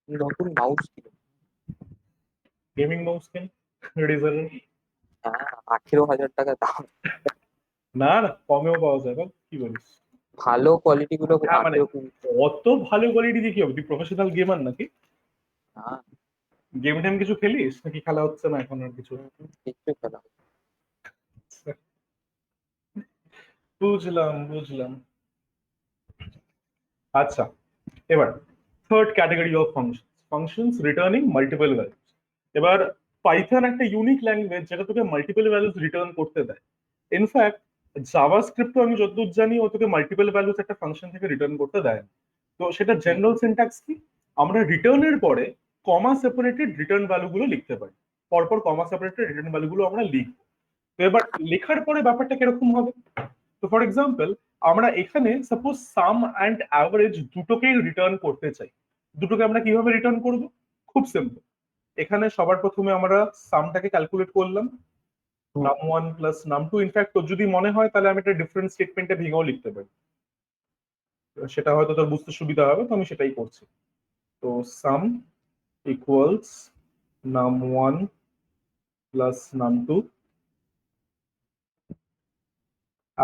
নতুন মাউস ছিল। গেমিং মাউস কেন? রেজারের? হ্যাঁ, 18,000 টাকা দাম। না না, কমেও পাওয়া যায়, বল কি বলিস? ভালো কোয়ালিটি গুলো হ্যাঁ মানে 18-20। অত ভালো কোয়ালিটি দিয়ে কি হবে? তুই প্রফেশনাল গেমার নাকি? হ্যাঁ। গেম টেম কিছু খেলিস নাকি খেলা হচ্ছে না এখন আর কিছু? কিচ্ছু খেলা হবে। বুঝলাম বুঝলাম। আচ্ছা, এবার third category of functions returning multiple values. এবার পাইথন একটা ইউনিক ল্যাঙ্গুয়েজ যেটা তোকে মাল্টিপল ভ্যালুস রিটার্ন করতে দেয়। ইনফ্যাক্ট জাভাস্ক্রিপ্টও আমি যতদূর জানি ও তোকে মাল্টিপল ভ্যালুস একটা ফাংশন থেকে রিটার্ন করতে দেয় না। তো সেটা জেনারেল সিনট্যাক্স কি? আমরা রিটার্নের পরে কমা সেপারেটেড রিটার্ন ভ্যালু গুলো লিখতে পারি, পরপর কমা সেপারেটেড রিটার্ন ভ্যালু গুলো আমরা লিখবো। তো এবার লেখার পরে ব্যাপারটা কিরকম হবে? তো ফর এক্সাম্পল আমরা এখানে সাপোজ সাম অ্যান্ড অ্যাভারেজ দুটোকেই রিটার্ন করতে চাই। দুটোকে আমরা কিভাবে রিটার্ন করব? খুব সিম্পল। এখানে সবার প্রথমে আমরা সামটাকে ক্যালকুলেট করলাম, num1 প্লাস num2। ইনফ্যাক্ট তোর যদি মনে হয় তাহলে আমি একটা ডিফারেন্ট স্টেটমেন্টে ভেঙেও লিখতে পারি, সেটা হয়তো তোর বুঝতে সুবিধা হবে, তো আমি সেটাই করছি। তো sum equals num1 plus num2,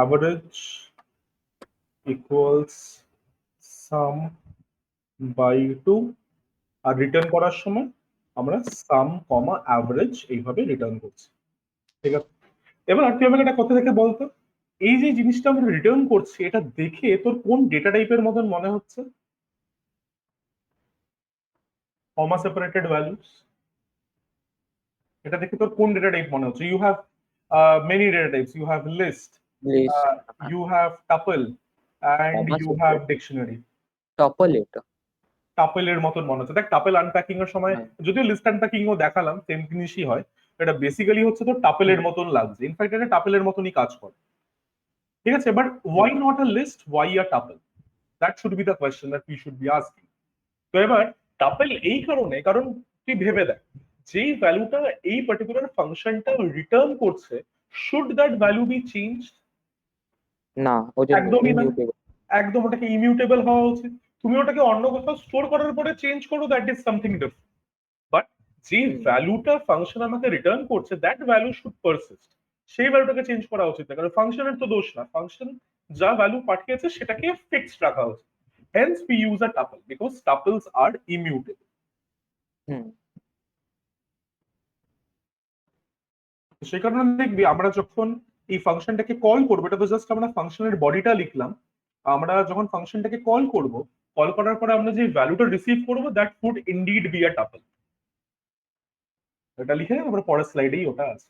average equals sum by 2। আর রিটার্ন করার সময় আমরা সাম কমা অ্যাভারেজ এইভাবে রিটার্ন করছি, ঠিক আছে? এবার তুই আমাকে একটা কথা থেকে বলতো, এই যে জিনিসটা আমরা রিটার্ন করছি এটা দেখে তোর কোন ডেটা টাইপের মতন মনে হচ্ছে? কমা সেপারেটেড ভ্যালুস, এটা দেখে তোর কোন ডেটা টাইপ মনে হচ্ছে? You have many data types, you have list, list, you have tuple and comma you have separate, dictionary. Tuple এটা। টাপেলের মতন মনে হচ্ছে। দেখ টাপেল আনপ্যাকিং এর সময় হ্যাঁ। যদিও লিস্ট আনপ্যাকিং ও দেখালাম, সেম জিনিসই হয়। এটা বেসিক্যালি হচ্ছে তো টাপেলের মতন লাগছে, ইনফ্যাক্ট এটা টাপেলের মতনই কাজ করে, ঠিক আছে? But why not a list, why a tuple? That should be the question that we should be asking. তো এবার টাপেল এই কারণে, কারণ তুই ভেবে দেখ, যেই ভ্যালুটা এই পার্টিকুলার ফাংশনটা রিটার্ন করছে, should that value be change? না, ওই জন্য একদমই না। ইমিউটেবল। একদম ওটাকে ইমিউটেবল হওয়া উচিত। তুমি ওটাকে অন্য কোথাও স্টোর করার পরে চেঞ্জ করো, that is something different. But যে ভ্যালুটা ফাংশন আমাকে রিটার্ন করছে, দ্যাট ভ্যালু শুড পারসিস্ট। সেই ভ্যালুটাকে চেঞ্জ করা উচিত না, কারণ ফাংশনের তো দোষ না, ফাংশন যা ভ্যালু পাঠিয়েছে সেটাকে ফিক্সড রাখা উচিত। Hence we use a tuple because tuples are immutable. Hmm. সেই কারণে দেখবি আমরা যখন এই ফাংশনটাকে কল করবো, এটা তো জাস্ট আমরা ফাংশনের বডিটা লিখলাম। আমরা যখন ফাংশনটাকে কল করব, কল করার পরে আমরা যে ভ্যালুটা রিসিভ করবো, that would indeed be a tuple. এটা লিখে আমরা পরের স্লাইডেই ওটা আছে।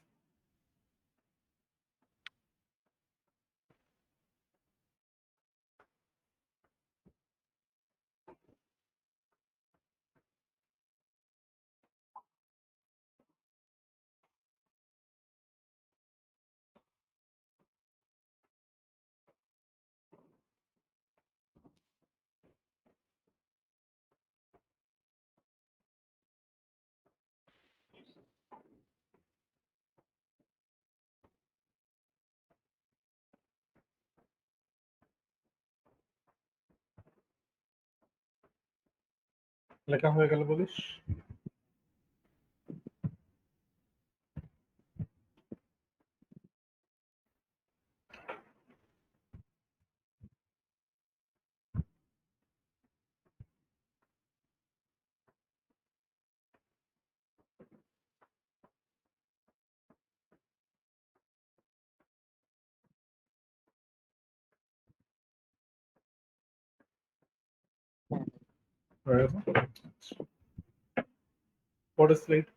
লেখা হয়ে গেল বলিস? হয়ে গেছে? পরের স্লাইড।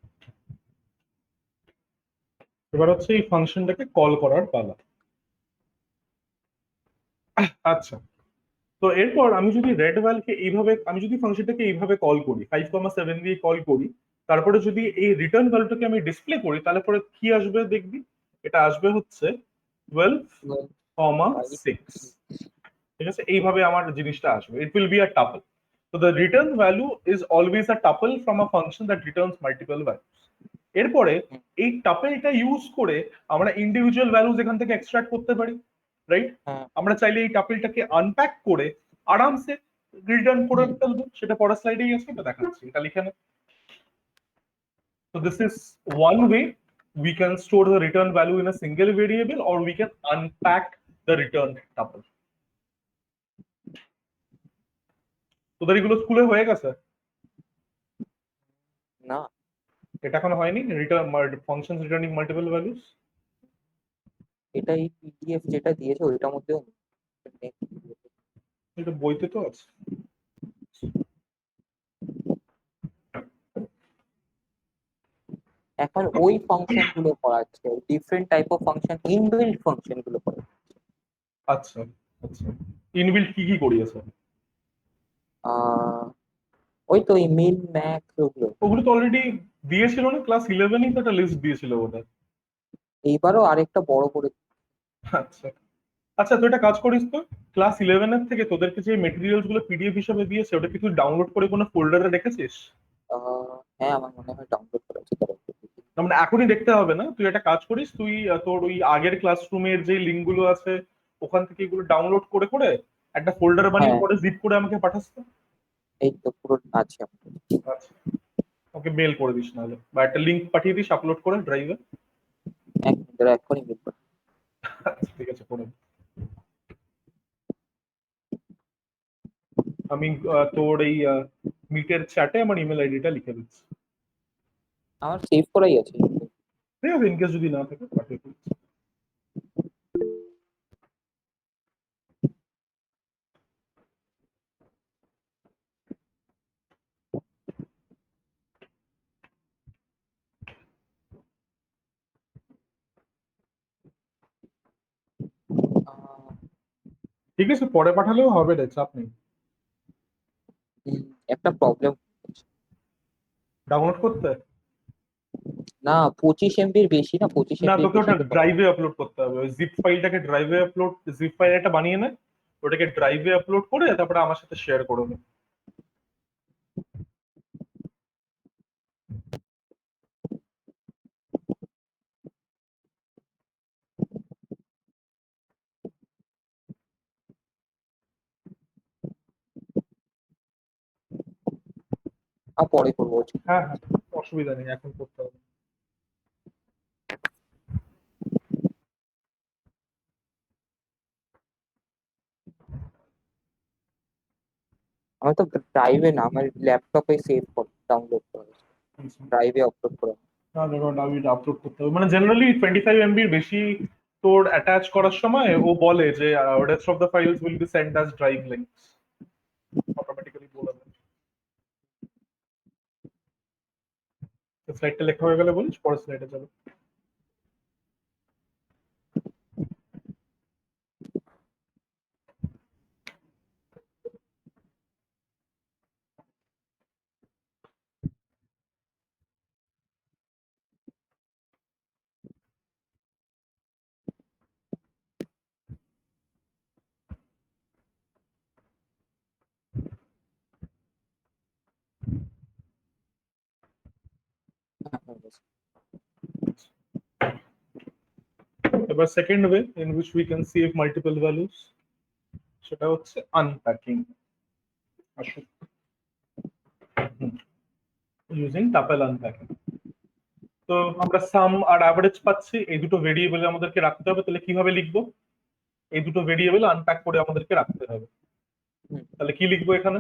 এবার হচ্ছে এই ফাংশনটাকে কল করার পালা। আচ্ছা, তো এরপর আমি যদি রেড ভ্যালকে এইভাবে, আমি যদি ফাংশনটাকে এইভাবে কল করি, 5,7 দিয়ে কল করি, তারপরে যদি এই রিটার্ন ভ্যালুটাকে আমি ডিসপ্লে করি, তাহলে পরে কি আসবে দেখবি? এটা আসবে হচ্ছে 12,6। ঠিক আছে, এইভাবে আমার জিনিসটা আসবে, it will be a tuple. তো the return value is always a tuple from a function that returns multiple values. এরপরে এই টাপেলটা ইউজ করে আমরা ইন্ডিভিজুয়াল ভ্যালুজ এখান থেকে এক্সট্রাক্ট করতে পারি, রাইট? আমরা চাইলে এই টাপেলটাকে আনপ্যাক করে আরামসে রিটার্ন করে ফেলবো, সেটা পরের স্লাইডেই আছে, এটা দেখাচ্ছি, এটা লিখে নে। So this is one way we can store the return value in a single variable, or we can unpack the return tuple. তোদের এগুলো স্কুলে হয়ে গেছে? না, এটা এখনো হয়নি, return functions returning multiple values? এটা এই পিডিএফ যেটা দিয়েছে ওইটার মধ্যেও নেই। এটা বইতে তো আছে। এখন ওই ফাংশন গুলো পড়াচ্ছে, different type of function, inbuilt function গুলো পড়াচ্ছে। আচ্ছা আচ্ছা, ইনবিল্ট কি কি করিয়েছে? ওই তো এই মিন ম্যাক্স ওগুলো। ওগুলো তো অলরেডি দিয়েছিল না, ক্লাস 11ই তো একটা লিস্ট দিয়েছিল ওটা। এইবারও আরেকটা বড় করে। আচ্ছা, আচ্ছা, তুই একটা কাজ করিস তো, ক্লাস 11 এর থেকে তোদেরকে যে মেটেরিয়ালস গুলো পিডিএফ হিসেবে দিয়েছে ওটা কি তুই ডাউনলোড করে কোনো ফোল্ডারে রেখেছিস? হ্যাঁ, আমার মনে হয় ডাউনলোড করা উচিত। তার একটু দেখি। না, মানে এখনই দেখতে হবে না, তুই একটা কাজ করিস, তুই তোর ওই আগের ক্লাসরুমের যে লিঙ্ক গুলো আছে ওখান থেকে এগুলো ডাউনলোড করে করে একটা ফোল্ডার বানিয়ে হ্যাঁ, পরে জিপ করে আমাকে পাঠাস তো। এই তো পুরো আছে আমার। আচ্ছা, ওকে মেল করে দিস নাহলে, বা একটা লিংক পাঠিয়ে দিস আপলোড করে ড্রাইভে। এক মিনিট দাঁড়া, এক্ষুনি বের করো। আচ্ছা ঠিক আছে, করে দে। আমি তোর এই মিটের চ্যাটে আমার ইমেল আইডিটা লিখে দিচ্ছি। আমার সেভ করাই আছে। ঠিক আছে, ইনকেস যদি না থাকে পাঠিয়ে দিচ্ছি। আহ, ঠিক আছে, পরে পাঠালেও হবে রে, চাপ নেই। হুম, একটা প্রবলেম। ডাউনলোড করতে না, 25 MB বেশি, না 25 না, MB তোকে ওটা বেশিতে পাবো। ড্রাইভে আপলোড করতে হবে, ওই জিপ ফাইলটাকে ড্রাইভে আপলোড, জিপ ফাইল একটা বানিয়ে নে, ওটাকে ড্রাইভে আপলোড করে তারপরে আমার সাথে শেয়ার করে নে। পরে করবো। হ্যাঁ হ্যাঁ, অসুবিধা নেই, এখন করতে হবে। আমার তো ড্রাইভে না, আমার ল্যাপটপে সেভ করে ডাউনলোড করা হয়েছে, ড্রাইভে আপলোড করা। না দেখো, আমি আপলোড করতে হবে, মানে জেনারেলি 25 MBর বেশি তোর অ্যাটাচ করার সময় ও বলে যে rest of the files will be send as drive links, automatically বলে দেয়। স্লাইডটা লেখা হয়ে গেলে বলিস, পরের স্লাইডে যাবে। হ্যাঁ, হয়ে গেছে। এবার second way in which we can save multiple values, সেটা হচ্ছে আনপ্যাকিং। আসুন, ইউজিং টাপেল আনপ্যাকিং। তো আমরা সাম আর অ্যাভারেজ পাচ্ছি, এই দুটো ভেরিয়েবল আমাদেরকে রাখতে হবে, তাহলে কিভাবে লিখবো? এই দুটো ভেরিয়েবল আনপ্যাক করে আমাদেরকে রাখতে হবে, হুম। তাহলে কি লিখবো এখানে?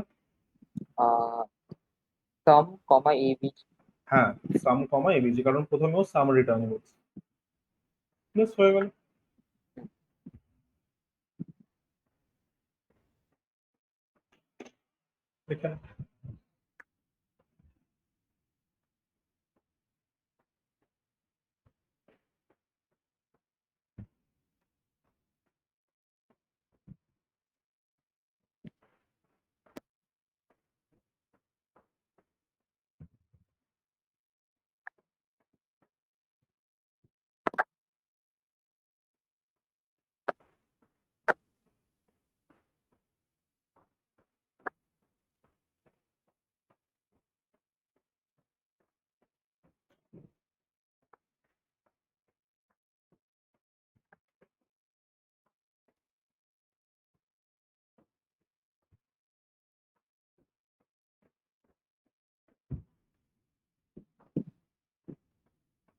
সাম কমা এবি। হ্যাঁ, সাম কমা এবিজি, কারণ প্রথমেও সাম রিটার্ন হচ্ছে। বেশ, হয়ে গেল। এখানে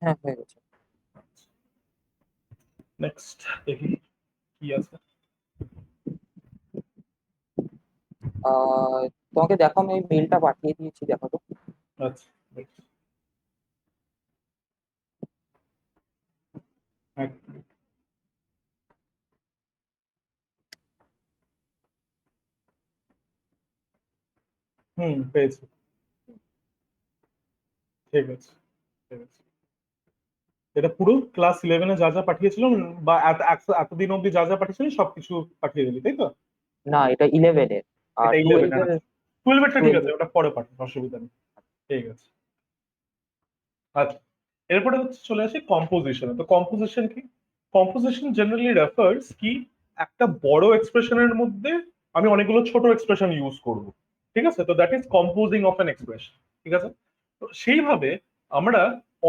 হ্যাঁ, হয়ে গেছে। নেক্সট দেখি কি আছে। আহ তোমাকে দেখো, আমি মেলটা পাঠিয়ে দিয়েছি, দেখো তো। আচ্ছা, দেখি। এক- পেয়েছি। ঠিক আছে, ঠিক আছে। এটা পুরো ক্লাস 11-এ যা যা পাঠিয়েছিলাম, বা এতদিন অব্দি যা যা পাঠিয়েছিলাম সবকিছু পাঠিয়ে দিবি, তাই তো? না, এটা 11-এর। আর এটা 11-এর, 12-এর। আচ্ছা। 12-এরটা ঠিক আছে, 12। ওটা পরে পাঠান, অসুবিধা নেই। ঠিক আছে। আচ্ছা, এরপরে হচ্ছে চলে আসি কম্পোজিশনে। তো কম্পোজিশন কি? কম্পোজিশন জেনারেলি রেফার্স কি একটা বড় এক্সপ্রেশনের মধ্যে আমি অনেকগুলো ছোট এক্সপ্রেশন ইউজ করব, ঠিক আছে? তো that is composing of an expression, ঠিক আছে? তো সেইভাবে আমরা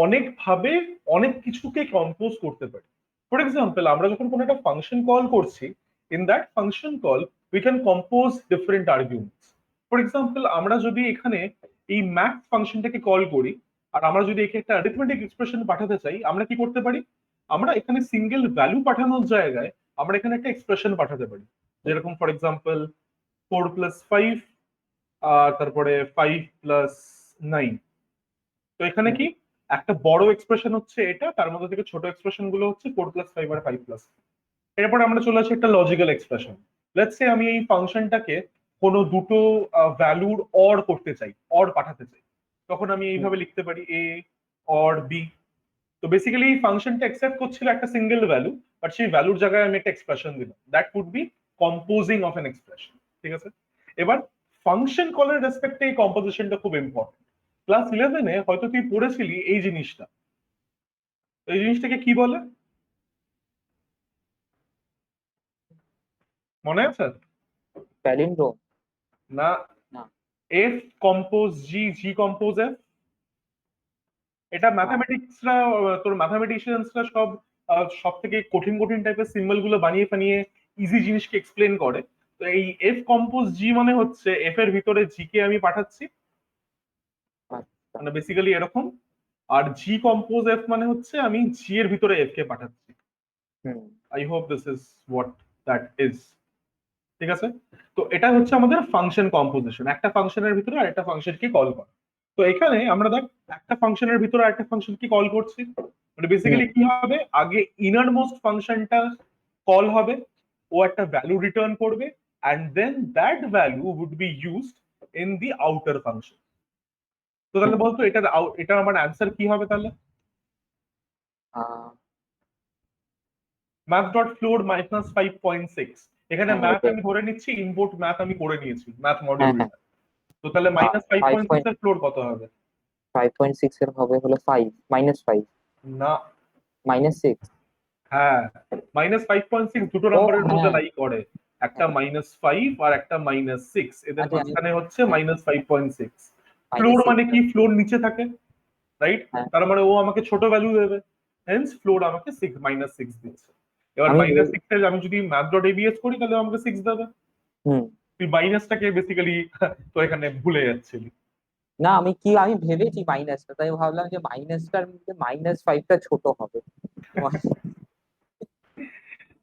অনেকভাবে অনেক কিছুকে কম্পোজ করতে পারি। ফর এক্সাম্পল, আমরা যখন কোনো একটা ফাংশন কল করছি, in that function call we can compose different arguments. For example, আমরা যদি এখানে এই ম্যাথ ফাংশনটাকে কল করি, আর আমরা যদি একে একটা অ্যারিথমেটিক এক্সপ্রেশন পাঠাতে চাই, আমরা কি করতে পারি? আমরা এখানে সিঙ্গেল ভ্যালু পাঠানোর জায়গায় আমরা এখানে একটা এক্সপ্রেশন পাঠাতে পারি, যেরকম ফর এক্সাম্পল 4+5, তারপরে 5+9। তো এখানে কি একটা বড় এক্সপ্রেশন হচ্ছে এটা, তার মধ্যে থেকে ছোট এক্সপ্রেশন গুলো হচ্ছে 4+5 আর 5+। এরপরে আমরা চলে আসি একটা লজিক্যাল এক্সপ্রেশন। লেটস সে আমি এই ফাংশনটাকে কোনো দুটো ভ্যালুর অর করতে চাই, অর পাঠাতে চাই, তখন আমি এইভাবে লিখতে পারি এ অর বি। তো বেসিক্যালি এই ফাংশনটা অ্যাকসেপ্ট করছিল একটা সিঙ্গেল ভ্যালু, বাট সেই ভ্যালুর জায়গায় আমি একটা এক্সপ্রেশন দিলাম, that would be composing of an expression, ঠিক আছে? এবার ফাংশন কলের রেসপেক্টে এই কম্পোজিশনটা খুব ইম্পর্টেন্ট। ক্লাস 11-এ হয়তো তুই পড়েছিলি এই জিনিসটা। তো এই জিনিসটাকে কি বলে মনে আছে? প্যালিন্ড্রোম। না, না। এফ কম্পোজ জি, জি কম্পোজ এফ। এটা ম্যাথামেটিক্সরা, তোর ম্যাথামেটিশিয়ানসরা সব থেকে কঠিন কঠিন টাইপের সিম্বল গুলো বানিয়ে বানিয়ে ইজি জিনিসকে এক্সপ্লেন করে। তো এই এফ কম্পোজ জি মানে হচ্ছে এফ এর ভিতরে জি কে আমি পাঠাচ্ছি, আচ্ছা। মানে বেসিক্যালি এরকম। আর জি কম্পোজ এফ মানে হচ্ছে আমি জি এর ভিতরে এফ কে পাঠাচ্ছি। Hmm. I hope this is what that is, ঠিক আছে? তো এটা হচ্ছে আমাদের ফাংশন কম্পোজিশন, একটা ফাংশনের ভিতরে আরেকটা ফাংশনকে কল করা। তো এখানে আমরা দেখ একটা ফাংশনের ভিতরে আরেকটা ফাংশনকে কল করছি, মানে বেসিক্যালি কি হবে, আগে ইনার মোস্ট ফাংশনটা কল হবে, ও একটা ভ্যালু রিটার্ন করবে, and then that value would be used in the outer function. তো তাহলে বলতো এটা আমার অ্যান্সার কি হবে তাহলে? Math dot floor -5.6। এখানে হ্যাঁ ম্যাথ এটা। আমি ধরে নিচ্ছি, ইনপুট ম্যাথ আমি করে নিয়েছি ম্যাথ হ্যাঁ মডিউল। হ্যাঁ। তো তাহলে ফাইভ -5.6 পয়েন্ট এর ফ্লোর কত হবে? 5.6 এর হবে হলো 5 -5 না। -6। হ্যাঁ, -5.6 দুটো ও নাম্বারের মধ্যে হ্যাঁ লাই করে, একটা -5 আর একটা -6, এদের আচ্ছা মাঝখানে হচ্ছে হ্যাঁ -5.6। ফ্লোর -6। মানে কি? ফ্লোর নিচে থাকে, রাইট? হ্যাঁ তার মানে ও আমাকে ছোট ভ্যালু দেবে, হেন্স ফ্লোর আমাকে -6 দিচ্ছে। এবার আমি -6 এর আমি যদি ম্যাথ ডট এবিএস করি তাহলে ও আমাকে 6 দেবে। হুম। তুই মাইনাসটাকে বেসিক্যালি তো এখানে ভুলে যাচ্ছিলি। না আমি ভেবেছি মাইনাসটা, তাই ভাবলাম যে মাইনাসটার মধ্যে -5টা ছোট হবে।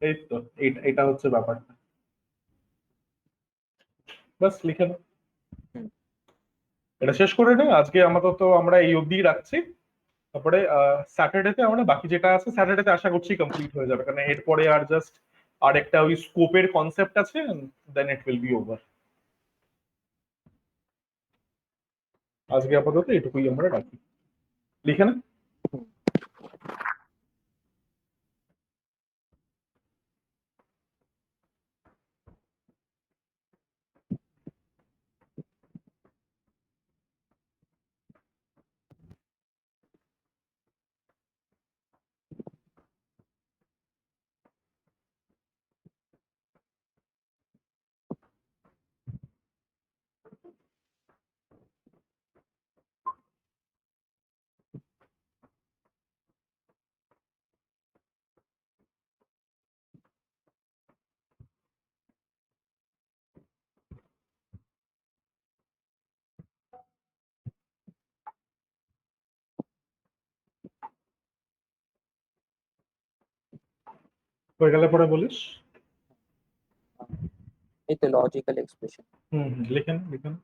এই তো, এটা হচ্ছে ব্যাপারটা। বাস লিখে নাও, হুম। এটা শেষ করে নে আজকে। আপাতত আমরা এই অবধি রাখছি, তারপরে স্যাটারডেতে আমরা বাকি যেটা আছে, স্যাটারডেতে আশা করছি কমপ্লিট হয়ে যাবে, কারণ এরপরে আর জাস্ট আর একটা ওই স্কোপের কনসেপ্ট আছে, দেন ইট উইল বি ওভার। আজকে আপাতত এটুকুই আমরা রাখি, লিখে না। হয়ে গেলে পরে বলিস। এই তো লজিক্যাল এক্সপ্রেশন। লিখেন লিখেন।